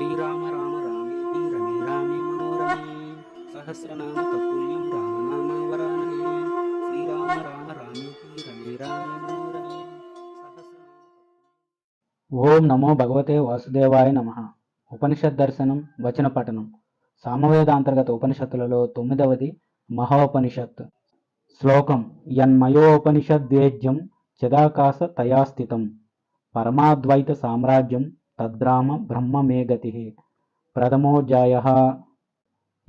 శ్రీరామ రామ రామేతి రమే రామే మనోరమే సహస్రనామ తత్తుల్యం రామనామ వరాననే శ్రీరామ రామ రామేతి రమే రామే మనోరమే సహస్రనామ ఓం నమో భగవతే వాసుదేవాయ నమః. ఉపనిషత్ దర్శనం వచన పఠనం. సామవేదాంతర్గత ఉపనిషత్తులలో 9వది మహోపనిషత్. శ్లోకం: యన్మయోపనిషద్వేద్యం చిదాకాశ తయా స్థితం పరమాద్వైత సామ్రాజ్యం తద్రామ బ్రహ్మ మే గతిః. ప్రథమోధ్యాయః.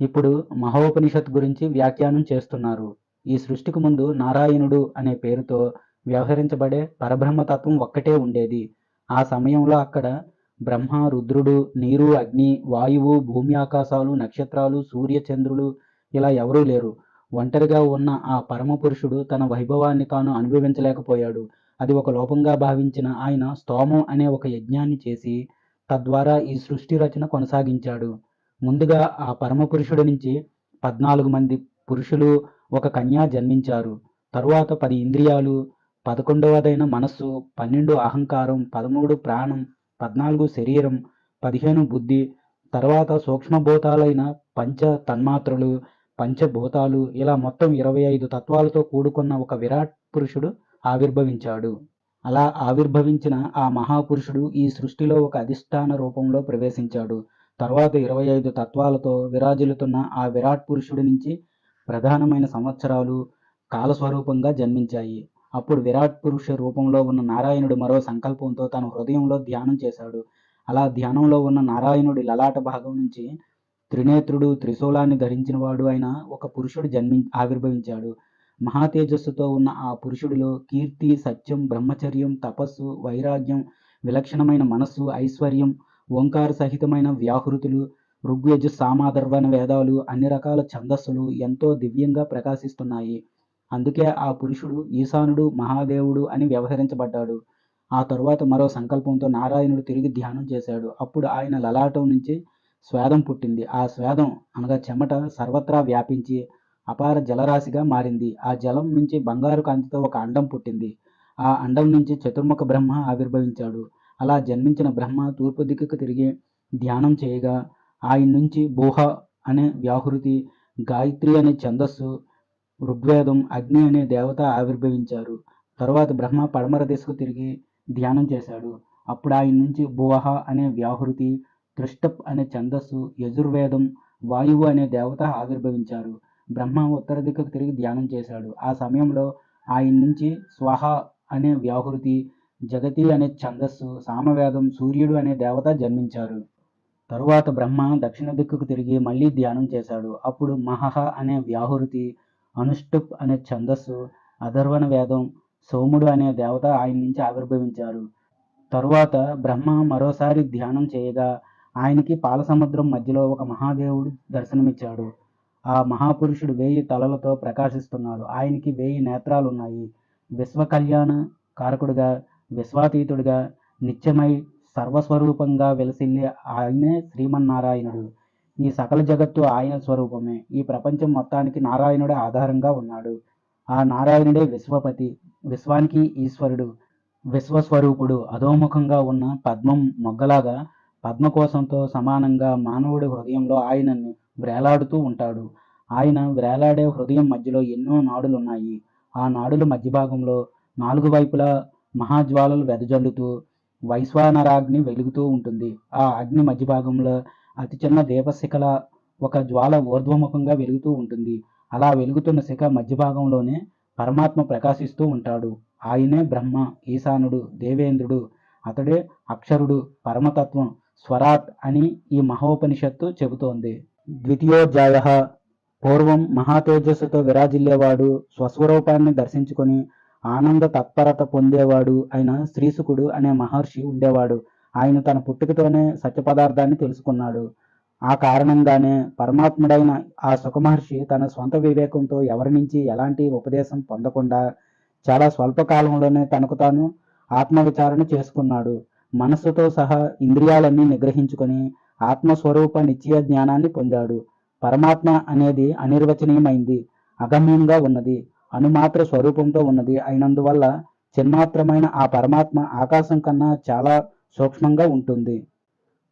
ఇప్పుడు మహోపనిషత్ గురించి వ్యాఖ్యానం చేస్తున్నారు. ఈ సృష్టికి ముందు నారాయణుడు అనే పేరుతో వ్యవహరించబడే పరబ్రహ్మతత్వం ఒక్కటే ఉండేది. ఆ సమయంలో అక్కడ బ్రహ్మ, రుద్రుడు, నీరు, అగ్ని, వాయువు, భూమి, ఆకాశాలు, నక్షత్రాలు, సూర్య, చంద్రులు ఇలా ఎవరూ లేరు. ఒంటరిగా ఉన్న ఆ పరమ పురుషుడు తన వైభవాన్ని తాను అనుభవించలేకపోయాడు. అది ఒక లోపంగా భావించిన ఆయన స్తోమం అనే ఒక యజ్ఞాన్ని చేసి తద్వారా ఈ సృష్టి రచన కొనసాగించాడు. ముందుగా ఆ పరమ పురుషుడి నుంచి 14 మంది పురుషులు, ఒక కన్య జన్మించారు. తరువాత 10 ఇంద్రియాలు, 11వదైన మనస్సు, 12 అహంకారం, 13 ప్రాణం, 14 శరీరం, 15 బుద్ధి, తర్వాత సూక్ష్మభూతాలైన పంచ తన్మాత్రలు, పంచభూతాలు, ఇలా మొత్తం 25 తత్వాలతో కూడుకున్న ఒక విరాట్ పురుషుడు ఆవిర్భవించాడు. అలా ఆవిర్భవించిన ఆ మహాపురుషుడు ఈ సృష్టిలో ఒక అధిష్టాన రూపంలో ప్రవేశించాడు. తర్వాత 25 తత్వాలతో విరాజిల్లుతున్న ఆ విరాట్ పురుషుడి నుంచి ప్రధానమైన సంవత్సరాలు కాలస్వరూపంగా జన్మించాయి. అప్పుడు విరాట్ పురుష రూపంలో ఉన్న నారాయణుడు మరో సంకల్పంతో తన హృదయంలో ధ్యానం చేశాడు. అలా ధ్యానంలో ఉన్న నారాయణుడి లలాట భాగం నుంచి త్రినేత్రుడు, త్రిశూలాన్ని ధరించినవాడు అయిన ఒక పురుషుడు ఆవిర్భవించాడు. మహాతేజస్సుతో ఉన్న ఆ పురుషుడిలో కీర్తి, సత్యం, బ్రహ్మచర్యం, తపస్సు, వైరాగ్యం, విలక్షణమైన మనస్సు, ఐశ్వర్యం, ఓంకార సహితమైన వ్యాహృతులు, ఋగ్యజు సామాధర్వణ వేదాలు, అన్ని రకాల ఛందస్సులు ఎంతో దివ్యంగా ప్రకాశిస్తున్నాయి. అందుకే ఆ పురుషుడు ఈశానుడు, మహాదేవుడు అని వ్యవహరించబడ్డాడు. ఆ తరువాత మరో సంకల్పంతో నారాయణుడు తిరిగి ధ్యానం చేశాడు. అప్పుడు ఆయన లలాటం నుంచి స్వేదం పుట్టింది. ఆ స్వేదం అనగా చెమట సర్వత్రా వ్యాపించి అపార జలరాశిగా మారింది. ఆ జలం నుంచి బంగారు కాంతితో ఒక అండం పుట్టింది. ఆ అండం నుంచి చతుర్ముఖ బ్రహ్మ ఆవిర్భవించాడు. అలా జన్మించిన బ్రహ్మ తూర్పు దిక్కుకు తిరిగి ధ్యానం చేయగా ఆయన నుంచి బూహ అనే వ్యాహృతి, గాయత్రి అనే ఛందస్సు, ఋగ్వేదం, అగ్ని అనే దేవత ఆవిర్భవించారు. తరువాత బ్రహ్మ పడమర దిశకు తిరిగి ధ్యానం చేశాడు. అప్పుడు ఆయన నుంచి భువహ అనే వ్యాహృతి, త్రిష్టప్ అనే ఛందస్సు, యజుర్వేదం, వాయువు అనే దేవత ఆవిర్భవించారు. బ్రహ్మ ఉత్తర దిక్కుకు తిరిగి ధ్యానం చేశాడు. ఆ సమయంలో ఆయన నుంచి స్వహ అనే వ్యాహృతి, జగతి అనే ఛందస్సు, సామవేదం, సూర్యుడు అనే దేవత జన్మించారు. తరువాత బ్రహ్మ దక్షిణ దిక్కుకు తిరిగి మళ్ళీ ధ్యానం చేశాడు. అప్పుడు మహహ అనే వ్యాహృతి, అనుష్టుప్ అనే ఛందస్సు, అధర్వణ వేదం, సోముడు అనే దేవత ఆయన నుంచి ఆవిర్భవించారు. తరువాత బ్రహ్మ మరోసారి ధ్యానం చేయగా ఆయనకి పాలసముద్రం మధ్యలో ఒక మహాదేవుడు దర్శనమిచ్చాడు. ఆ మహాపురుషుడు 1000 తలలతో ప్రకాశిస్తున్నాడు. ఆయనకి 1000 నేత్రాలున్నాయి. విశ్వకళ్యాణ కారకుడుగా, విశ్వాతీతుడుగా, నిత్యమై సర్వస్వరూపంగా వెలసిల్లే ఆయనే శ్రీమన్నారాయణుడు. ఈ సకల జగత్తు ఆయన స్వరూపమే. ఈ ప్రపంచం మొత్తానికి నారాయణుడే ఆధారంగా ఉన్నాడు. ఆ నారాయణుడే విశ్వపతి, విశ్వానికి ఈశ్వరుడు, విశ్వస్వరూపుడు. అధోముఖంగా ఉన్న పద్మం మొగ్గలాగా పద్మకోశంతో సమానంగా మానవుడి హృదయంలో ఆయన వ్రేలాడుతూ ఉంటాడు. ఆయన వ్రేలాడే హృదయం మధ్యలో ఎన్నో నాడులున్నాయి. ఆ నాడుల మధ్య భాగంలో 4 వైపులా మహాజ్వాలలు వెదజల్లుతూ వైశ్వానరాగ్ని వెలుగుతూ ఉంటుంది. ఆ అగ్ని మధ్య భాగంలో అతి చిన్న దీపశిఖల ఒక జ్వాల ఊర్ధ్వముఖంగా వెలుగుతూ ఉంటుంది. అలా వెలుగుతున్న శిఖ మధ్య భాగంలోనే పరమాత్మ ప్రకాశిస్తూ ఉంటాడు. ఆయనే బ్రహ్మ, ఈశానుడు, దేవేంద్రుడు. అతడే అక్షరుడు, పరమతత్వం, స్వరాట్ అని ఈ మహోపనిషత్తు చెబుతోంది. ద్వితీయోధ్యాయః. పూర్వం మహాతేజస్సుతో విరాజిల్లేవాడు, స్వస్వరూపాన్ని దర్శించుకొని ఆనంద తత్పరత పొందేవాడు అయిన శ్రీశుకుడు అనే మహర్షి ఉండేవాడు. ఆయన తన పుట్టుకతోనే సత్య పదార్థాన్ని తెలుసుకున్నాడు. ఆ కారణంగానే పరమాత్ముడైన ఆ సుఖమహర్షి తన స్వంత వివేకంతో ఎవరి నుంచి ఎలాంటి ఉపదేశం పొందకుండా చాలా స్వల్ప కాలంలోనే తనకు తాను ఆత్మవిచారణ చేసుకున్నాడు. మనస్సుతో సహా ఇంద్రియాలన్నీ నిగ్రహించుకొని ఆత్మస్వరూప నిశ్చయ జ్ఞానాన్ని పొందాడు. పరమాత్మ అనేది అనిర్వచనీయమైంది, అగమ్యంగా ఉన్నది, అణుమాత్ర స్వరూపంతో ఉన్నది అయినందువల్ల చిన్మాత్రమైన ఆ పరమాత్మ ఆకాశం కన్నా చాలా సూక్ష్మంగా ఉంటుంది.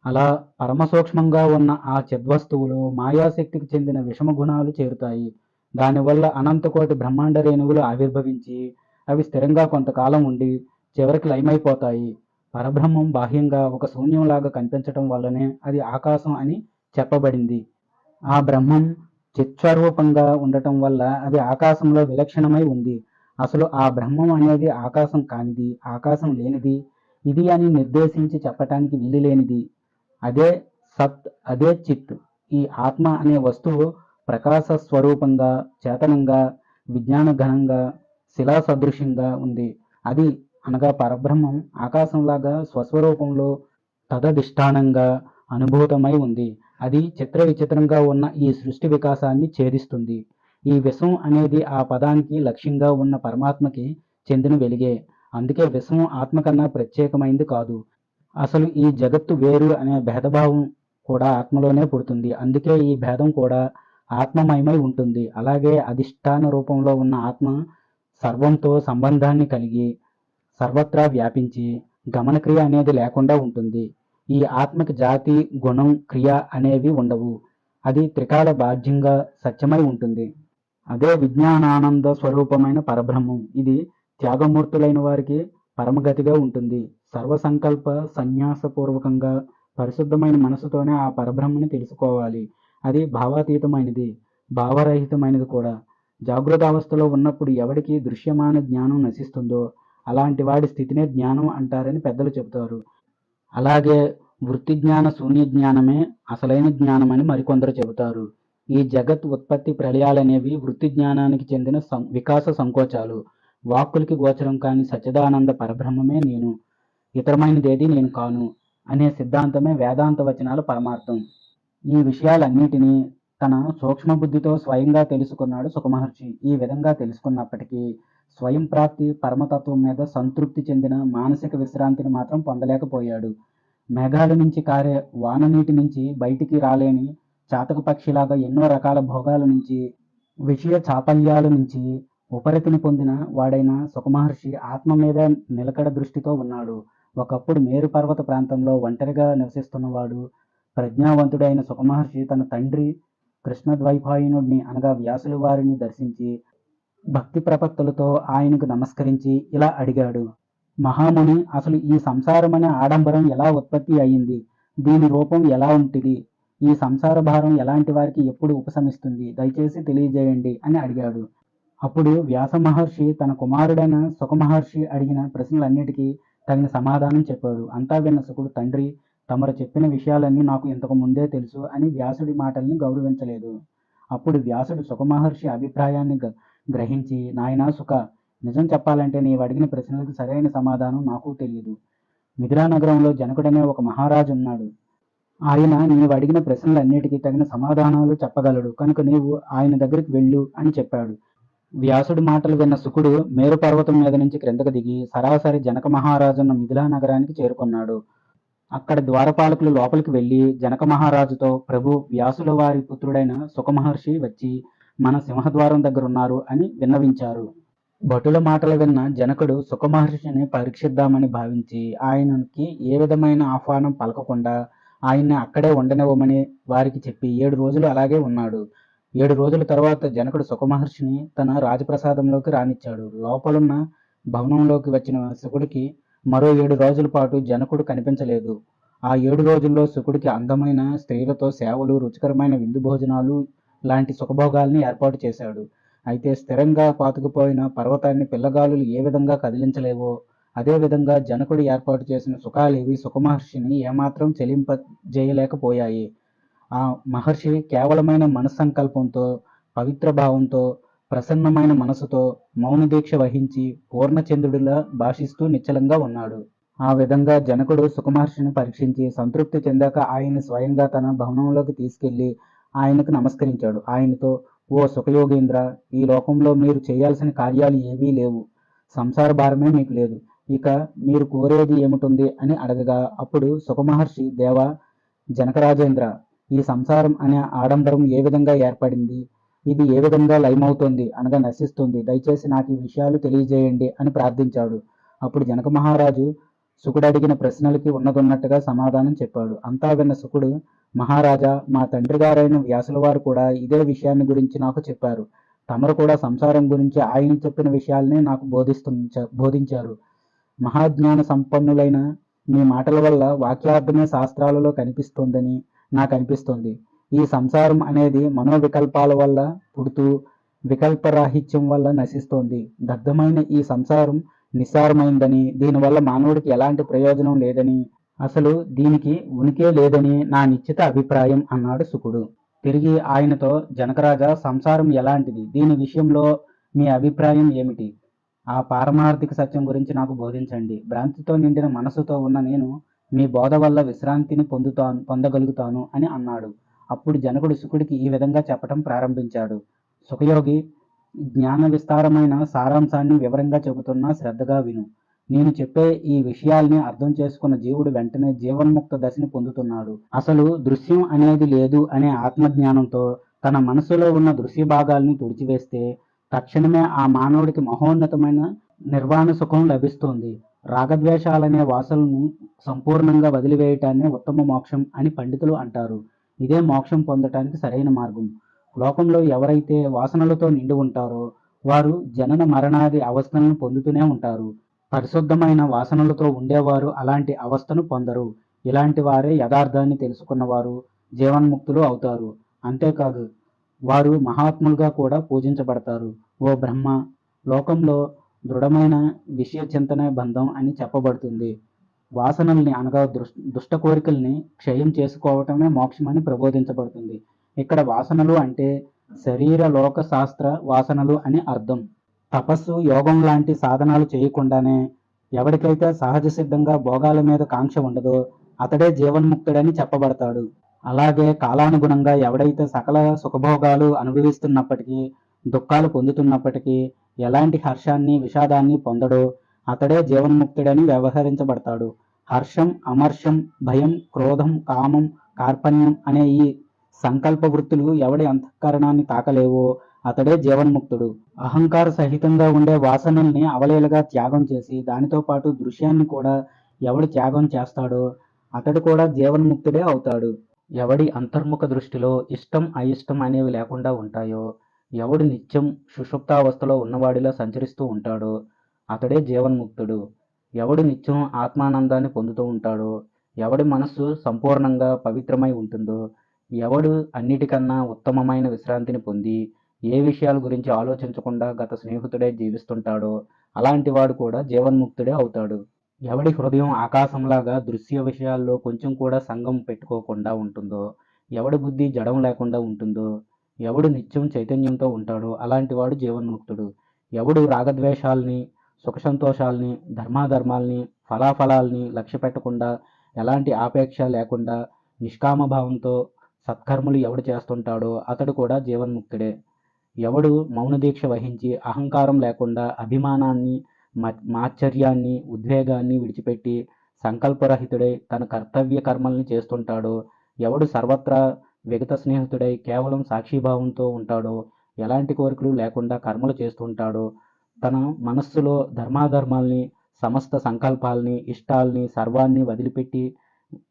అలా పరమసూక్ష్మంగా ఉన్న ఆ చిద్వస్తువులో మాయాశక్తికి చెందిన విషమ గుణాలు చేరుతాయి. దానివల్ల అనంతకోటి బ్రహ్మాండ రేణువులు ఆవిర్భవించి అవి స్థిరంగా కొంతకాలం ఉండి చివరికి లయమైపోతాయి. పరబ్రహ్మం బాహ్యంగా ఒక శూన్యంలాగా కనిపించటం వల్లనే అది ఆకాశం అని చెప్పబడింది. ఆ బ్రహ్మం చిత్స్వరూపంగా ఉండటం వల్ల అది ఆకాశంలో విలక్షణమై ఉంది. అసలు ఆ బ్రహ్మం అనేది ఆకాశం కానిది, ఆకాశం లేనిది, ఇది అని నిర్దేశించి చెప్పటానికి వీలు లేనిది. అదే సత్, అదే చిత్. ఈ ఆత్మ అనే వస్తువు ప్రకాశ స్వరూపంగా, చేతనంగా, విజ్ఞాన ఘనంగా, శిలా సదృశ్యంగా ఉంది. అది అనగా పరబ్రహ్మం ఆకాశంలాగా స్వస్వరూపంలో తదధిష్టానంగా అనుభూతమై ఉంది. అది చిత్ర విచిత్రంగా ఉన్న ఈ సృష్టి వికాసాన్ని ఛేదిస్తుంది. ఈ విశ్వం అనేది ఆ పదానికి లక్ష్యంగా ఉన్న పరమాత్మకి చెందిన వెలుగే. అందుకే విశ్వం ఆత్మ కన్నా ప్రత్యేకమైంది కాదు. అసలు ఈ జగత్తు వేరు అనే భేదభావం కూడా ఆత్మలోనే పుడుతుంది. అందుకే ఈ భేదం కూడా ఆత్మమయమై ఉంటుంది. అలాగే అధిష్టాన రూపంలో ఉన్న ఆత్మ సర్వంతో సంబంధాన్ని కలిగి సర్వత్రా వ్యాపించి గమనక్రియ అనేది లేకుండా ఉంటుంది. ఈ ఆత్మకి జాతి, గుణం, క్రియ అనేవి ఉండవు. అది త్రికాల బాధ్యంగా సత్యమై ఉంటుంది. అదే విజ్ఞానానంద స్వరూపమైన పరబ్రహ్మం. ఇది త్యాగమూర్తులైన వారికి పరమగతిగా ఉంటుంది. సర్వసంకల్ప సన్యాసపూర్వకంగా పరిశుద్ధమైన మనసుతోనే ఆ పరబ్రహ్మని తెలుసుకోవాలి. అది భావాతీతమైనది, భావరహితమైనది కూడా. జాగృతావస్థలో ఉన్నప్పుడు ఎవడికి దృశ్యమాన జ్ఞానం నశిస్తుందో అలాంటి వాడి స్థితినే జ్ఞానం అంటారని పెద్దలు చెబుతారు. అలాగే వృత్తి జ్ఞాన శూన్య జ్ఞానమే అసలైన జ్ఞానమని మరికొందరు చెబుతారు. ఈ జగత్ ఉత్పత్తి ప్రళయాలనేవి వృత్తి జ్ఞానానికి చెందిన వికాస సంకోచాలు. వాక్కులకి గోచరం కాని సచ్చిదానంద పరబ్రహ్మమే నేను, ఇతరమైనదేది నేను కాను అనే సిద్ధాంతమే వేదాంత వచనాల పరమార్థం. ఈ విషయాలన్నిటినీ తన సూక్ష్మ బుద్ధితో స్వయంగా తెలుసుకున్నాడు సుఖమహర్షి. ఈ విధంగా తెలుసుకున్నప్పటికీ స్వయం ప్రాప్తి పరమతత్వం మీద సంతృప్తి చెందిన మానసిక విశ్రాంతిని మాత్రం పొందలేకపోయాడు. మేఘాల నుంచి కారే వాన నీటి నుంచి బయటికి రాలేని చాతక పక్షిలాగా ఎన్నో రకాల భోగాల నుంచి, విషయ చాపల్యాల నుంచి ఉపరతిని పొందిన వాడైన సుఖమహర్షి ఆత్మ మీద నిలకడ దృష్టితో ఉన్నాడు. ఒకప్పుడు మేరు పర్వత ప్రాంతంలో ఒంటరిగా నివసిస్తున్నవాడు ప్రజ్ఞావంతుడైన సుఖమహర్షి తన తండ్రి కృష్ణద్వైపాయనుడిని అనగా వ్యాసుల వారిని దర్శించి భక్తి ప్రపత్తులతో ఆయనకు నమస్కరించి ఇలా అడిగాడు: మహాముని, అసలు ఈ సంసారం అనే ఆడంబరం ఎలా ఉత్పత్తి అయింది? దీని రూపం ఎలా ఉంటుంది? ఈ సంసార భారం ఎలాంటి వారికి ఎప్పుడు ఉపశమిస్తుంది? దయచేసి తెలియజేయండి అని అడిగాడు. అప్పుడు వ్యాస మహర్షి తన కుమారుడైన సుఖమహర్షి అడిగిన ప్రశ్నలన్నిటికీ తగిన సమాధానం చెప్పాడు. అంతా విన్న సుకుడు, తండ్రి, తమరు చెప్పిన విషయాలన్నీ నాకు ఇంతకు ముందే తెలుసు అని వ్యాసుడి మాటల్ని గౌరవించలేదు. అప్పుడు వ్యాసుడు సుఖమహర్షి అభిప్రాయాన్ని గ్రహించి, నాయనా సుఖ, నిజం చెప్పాలంటే నీవు అడిగిన ప్రశ్నలకు సరైన సమాధానం నాకు తెలియదు. మిథిలా నగరంలో జనకుడనే ఒక మహారాజు ఉన్నాడు. ఆయన నీవు అడిగిన ప్రశ్నలన్నిటికీ తగిన సమాధానాలు చెప్పగలడు, కనుక నీవు ఆయన దగ్గరికి వెళ్ళు అని చెప్పాడు. వ్యాసుడి మాటలు విన్న శుకుడు మేరు పర్వతం మీద నుంచి క్రిందకు దిగి సరాసరి జనక మహారాజున్న మిథిలా నగరానికి చేరుకున్నాడు. అక్కడ ద్వారపాలకులు లోపలికి వెళ్ళి జనక మహారాజుతో, ప్రభు, వ్యాసుల వారి పుత్రుడైన సుఖమహర్షి వచ్చి మన సింహద్వారం దగ్గర ఉన్నారు అని విన్నవించారు. భటుల మాటలు విన్న జనకుడు సుఖమహర్షిని పరీక్షిద్దామని భావించి ఆయనకి ఏ విధమైన ఆహ్వానం పలకకుండా ఆయన్ని అక్కడే ఉండనివ్వమని వారికి చెప్పి 7 రోజులు అలాగే ఉన్నాడు. 7 రోజుల తర్వాత జనకుడు సుఖమహర్షిని తన రాజప్రసాదంలోకి రానిచ్చాడు. లోపలున్న భవనంలోకి వచ్చిన శుకుడికి మరో 7 రోజుల పాటు జనకుడు కనిపించలేదు. ఆ 7 రోజుల్లో శుకుడికి అందమైన స్త్రీలతో సేవలు, రుచికరమైన విందు భోజనాలు లాంటి సుఖభోగాల్ని ఏర్పాటు చేశాడు. అయితే స్థిరంగా పాతుకుపోయిన పర్వతాన్ని పిల్లగాలులు ఏ విధంగా కదిలించలేవో అదే విధంగా జనకుడు ఏర్పాటు చేసిన సుఖాలేవి సుఖమహర్షిని ఏమాత్రం చెలింపజేయలేకపోయాయి. ఆ మహర్షి కేవలమైన మనస్సంకల్పంతో, పవిత్ర భావంతో, ప్రసన్నమైన మనసుతో మౌన దీక్ష వహించి పూర్ణచంద్రుడిలా భాషిస్తూ నిశ్చలంగా ఉన్నాడు. ఆ విధంగా జనకుడు సుఖమహర్షిని పరీక్షించి సంతృప్తి చెందాక ఆయన్ని స్వయంగా తన భవనంలోకి తీసుకెళ్లి ఆయనకు నమస్కరించాడు. ఆయనతో, ఓ సుఖయోగేంద్ర, ఈ లోకంలో మీరు చేయాల్సిన కార్యాలు ఏవీ లేవు. సంసార భారమే మీకు లేదు. ఇక మీరు కోరేది ఏమిటుంది అని అడగగా అప్పుడు సుఖమహర్షి, దేవా జనకరాజేంద్ర, ఈ సంసారం అనే ఆడంబరం ఏ విధంగా ఏర్పడింది? ఇది ఏ విధంగా లయమవుతోంది అనగా నశిస్తుంది? దయచేసి నాకు ఈ విషయాలు తెలియజేయండి అని ప్రార్థించాడు. అప్పుడు జనక మహారాజు శుకుడు అడిగిన ప్రశ్నలకి ఉన్నదొన్నట్టుగా సమాధానం చెప్పాడు. అంతా విన్న శుకుడు, మహారాజా, మా తండ్రి గారైన వ్యాసుల వారు కూడా ఇదే విషయాన్ని గురించి నాకు చెప్పారు. తమరు కూడా సంసారం గురించి ఆయన చెప్పిన విషయాల్ని నాకు బోధించారు. మహాజ్ఞాన సంపన్నులైన మీ మాటల వల్ల వాక్యార్థమే శాస్త్రాలలో కనిపిస్తోందని నాకు అనిపిస్తుంది. ఈ సంసారం అనేది మనోవికల్పాల వల్ల పుడుతూ వికల్పరాహిత్యం వల్ల నశిస్తోంది. దగ్ధమైన ఈ సంసారం నిస్సారమైందని, దీనివల్ల మానవుడికి ఎలాంటి ప్రయోజనం లేదని, అసలు దీనికి ఉనికే లేదని నా నిశ్చిత అభిప్రాయం అన్నాడు శుకుడు. తిరిగి ఆయనతో, జనకరాజా, సంసారం ఎలాంటిది? దీని విషయంలో మీ అభిప్రాయం ఏమిటి? ఆ పారమార్థిక సత్యం గురించి నాకు బోధించండి. భ్రాంతితో నిండిన మనసుతో ఉన్న నేను మీ బోధ వల్ల విశ్రాంతిని పొందగలుగుతాను అని అన్నాడు. అప్పుడు జనకుడు శుకుడికి ఈ విధంగా చెప్పటం ప్రారంభించాడు. సుఖయోగి, జ్ఞాన విస్తారమైన సారాంశాన్ని వివరంగా చెబుతున్నా శ్రద్ధగా విను. నేను చెప్పే ఈ విషయాల్ని అర్థం చేసుకున్న జీవుడు వెంటనే జీవన్ముక్త దశని పొందుతున్నాడు. అసలు దృశ్యం అనేది లేదు అనే ఆత్మజ్ఞానంతో తన మనసులో ఉన్న దృశ్య భాగాల్ని తుడిచివేస్తే తక్షణమే ఆ మానవుడికి మహోన్నతమైన నిర్వాణ సుఖం లభిస్తుంది. రాగద్వేషాలనే వాసనల్ని సంపూర్ణంగా వదిలివేయటాన్ని ఉత్తమ మోక్షం అని పండితులు అంటారు. ఇదే మోక్షం పొందటానికి సరైన మార్గం. లోకంలో ఎవరైతే వాసనలతో నిండి ఉంటారో వారు జనన మరణాది అవస్థలను పొందుతూనే ఉంటారు. పరిశుద్ధమైన వాసనలతో ఉండేవారు అలాంటి అవస్థను పొందరు. ఇలాంటి వారే యథార్థాన్ని తెలుసుకున్నవారు జీవన్ముక్తులు అవుతారు. అంతేకాదు, వారు మహాత్ములుగా కూడా పూజించబడతారు. ఓ బ్రహ్మ, లోకంలో దృఢమైన విషయ చింతన బంధం అని చెప్పబడుతుంది. వాసనల్ని అనగా దుష్ట కోరికల్ని క్షయం చేసుకోవటమే మోక్షమని ప్రబోధించబడుతుంది. ఇక్కడ వాసనలు అంటే శరీర లోక శాస్త్ర వాసనలు అని అర్థం. తపస్సు, యోగం లాంటి సాధనాలు చేయకుండానే ఎవరికైతే సహజ సిద్ధంగా భోగాల మీద కాంక్ష ఉండదో అతడే జీవన్ముక్తుడని చెప్పబడతాడు. అలాగే కాలానుగుణంగా ఎవడైతే సకల సుఖభోగాలు అనుభవిస్తున్నప్పటికీ, దుఃఖాలు పొందుతున్నప్పటికీ ఎలాంటి హర్షాన్ని, విషాదాన్ని పొందడో అతడే జీవన్ముక్తుడని వ్యవహరించబడతాడు. హర్షం, అమర్షం, భయం, క్రోధం, కామం, కార్పణ్యం అనే ఈ సంకల్ప వృత్తులు ఎవడి అంతఃకరణాన్ని తాకలేవో అతడే జీవన్ముక్తుడు. అహంకార సహితంగా ఉండే వాసనల్ని అవలీలగా త్యాగం చేసి దానితో పాటు దృశ్యాన్ని కూడా ఎవడు త్యాగం చేస్తాడో అతడు కూడా జీవన్ముక్తుడే అవుతాడు. ఎవడి అంతర్ముఖ దృష్టిలో ఇష్టం, అయిష్టం అనేవి లేకుండా ఉంటాయో, ఎవడు నిత్యం సుషుప్తావస్థలో ఉన్నవాడిలా సంచరిస్తూ ఉంటాడో అతడే జీవన్ముక్తుడు. ఎవడు నిత్యం ఆత్మానందాన్ని పొందుతూ ఉంటాడో, ఎవడి మనస్సు సంపూర్ణంగా పవిత్రమై ఉంటుందో, ఎవడు అన్నిటికన్నా ఉత్తమమైన విశ్రాంతిని పొంది ఏ విషయాల గురించి ఆలోచించకుండా గత స్నేహితుడే జీవిస్తుంటాడో అలాంటి వాడు కూడా జీవన్ముక్తుడే అవుతాడు. ఎవడి హృదయం ఆకాశంలాగా దృశ్య విషయాల్లో కొంచెం కూడా సంగం పెట్టుకోకుండా ఉంటుందో, ఎవడి బుద్ధి జడం లేకుండా ఉంటుందో, ఎవడు నిత్యం చైతన్యంతో ఉంటాడో అలాంటి వాడు జీవన్ముక్తుడు. ఎవడు రాగద్వేషాల్ని, సుఖ సంతోషాల్ని, ధర్మాధర్మాల్ని, ఫలాఫలాల్ని లక్ష్య పెట్టకుండా, ఎలాంటి ఆపేక్ష లేకుండా నిష్కామభావంతో సత్కర్మలు ఎవడు చేస్తుంటాడో అతడు కూడా జీవన్ముక్తుడే. ఎవడు మౌన దీక్ష వహించి అహంకారం లేకుండా అభిమానాన్ని, మాశ్చర్యాన్ని, ఉద్వేగాన్ని విడిచిపెట్టి సంకల్పరహితుడై తన కర్తవ్య కర్మల్ని చేస్తుంటాడో, ఎవడు సర్వత్రా విగత స్నేహితుడై కేవలం సాక్షిభావంతో ఉంటాడో, ఎలాంటి కోరికలు లేకుండా కర్మలు చేస్తుంటాడో, తన మనస్సులో ధర్మాధర్మాల్ని, సమస్త సంకల్పాల్ని, ఇష్టాల్ని, సర్వాన్ని వదిలిపెట్టి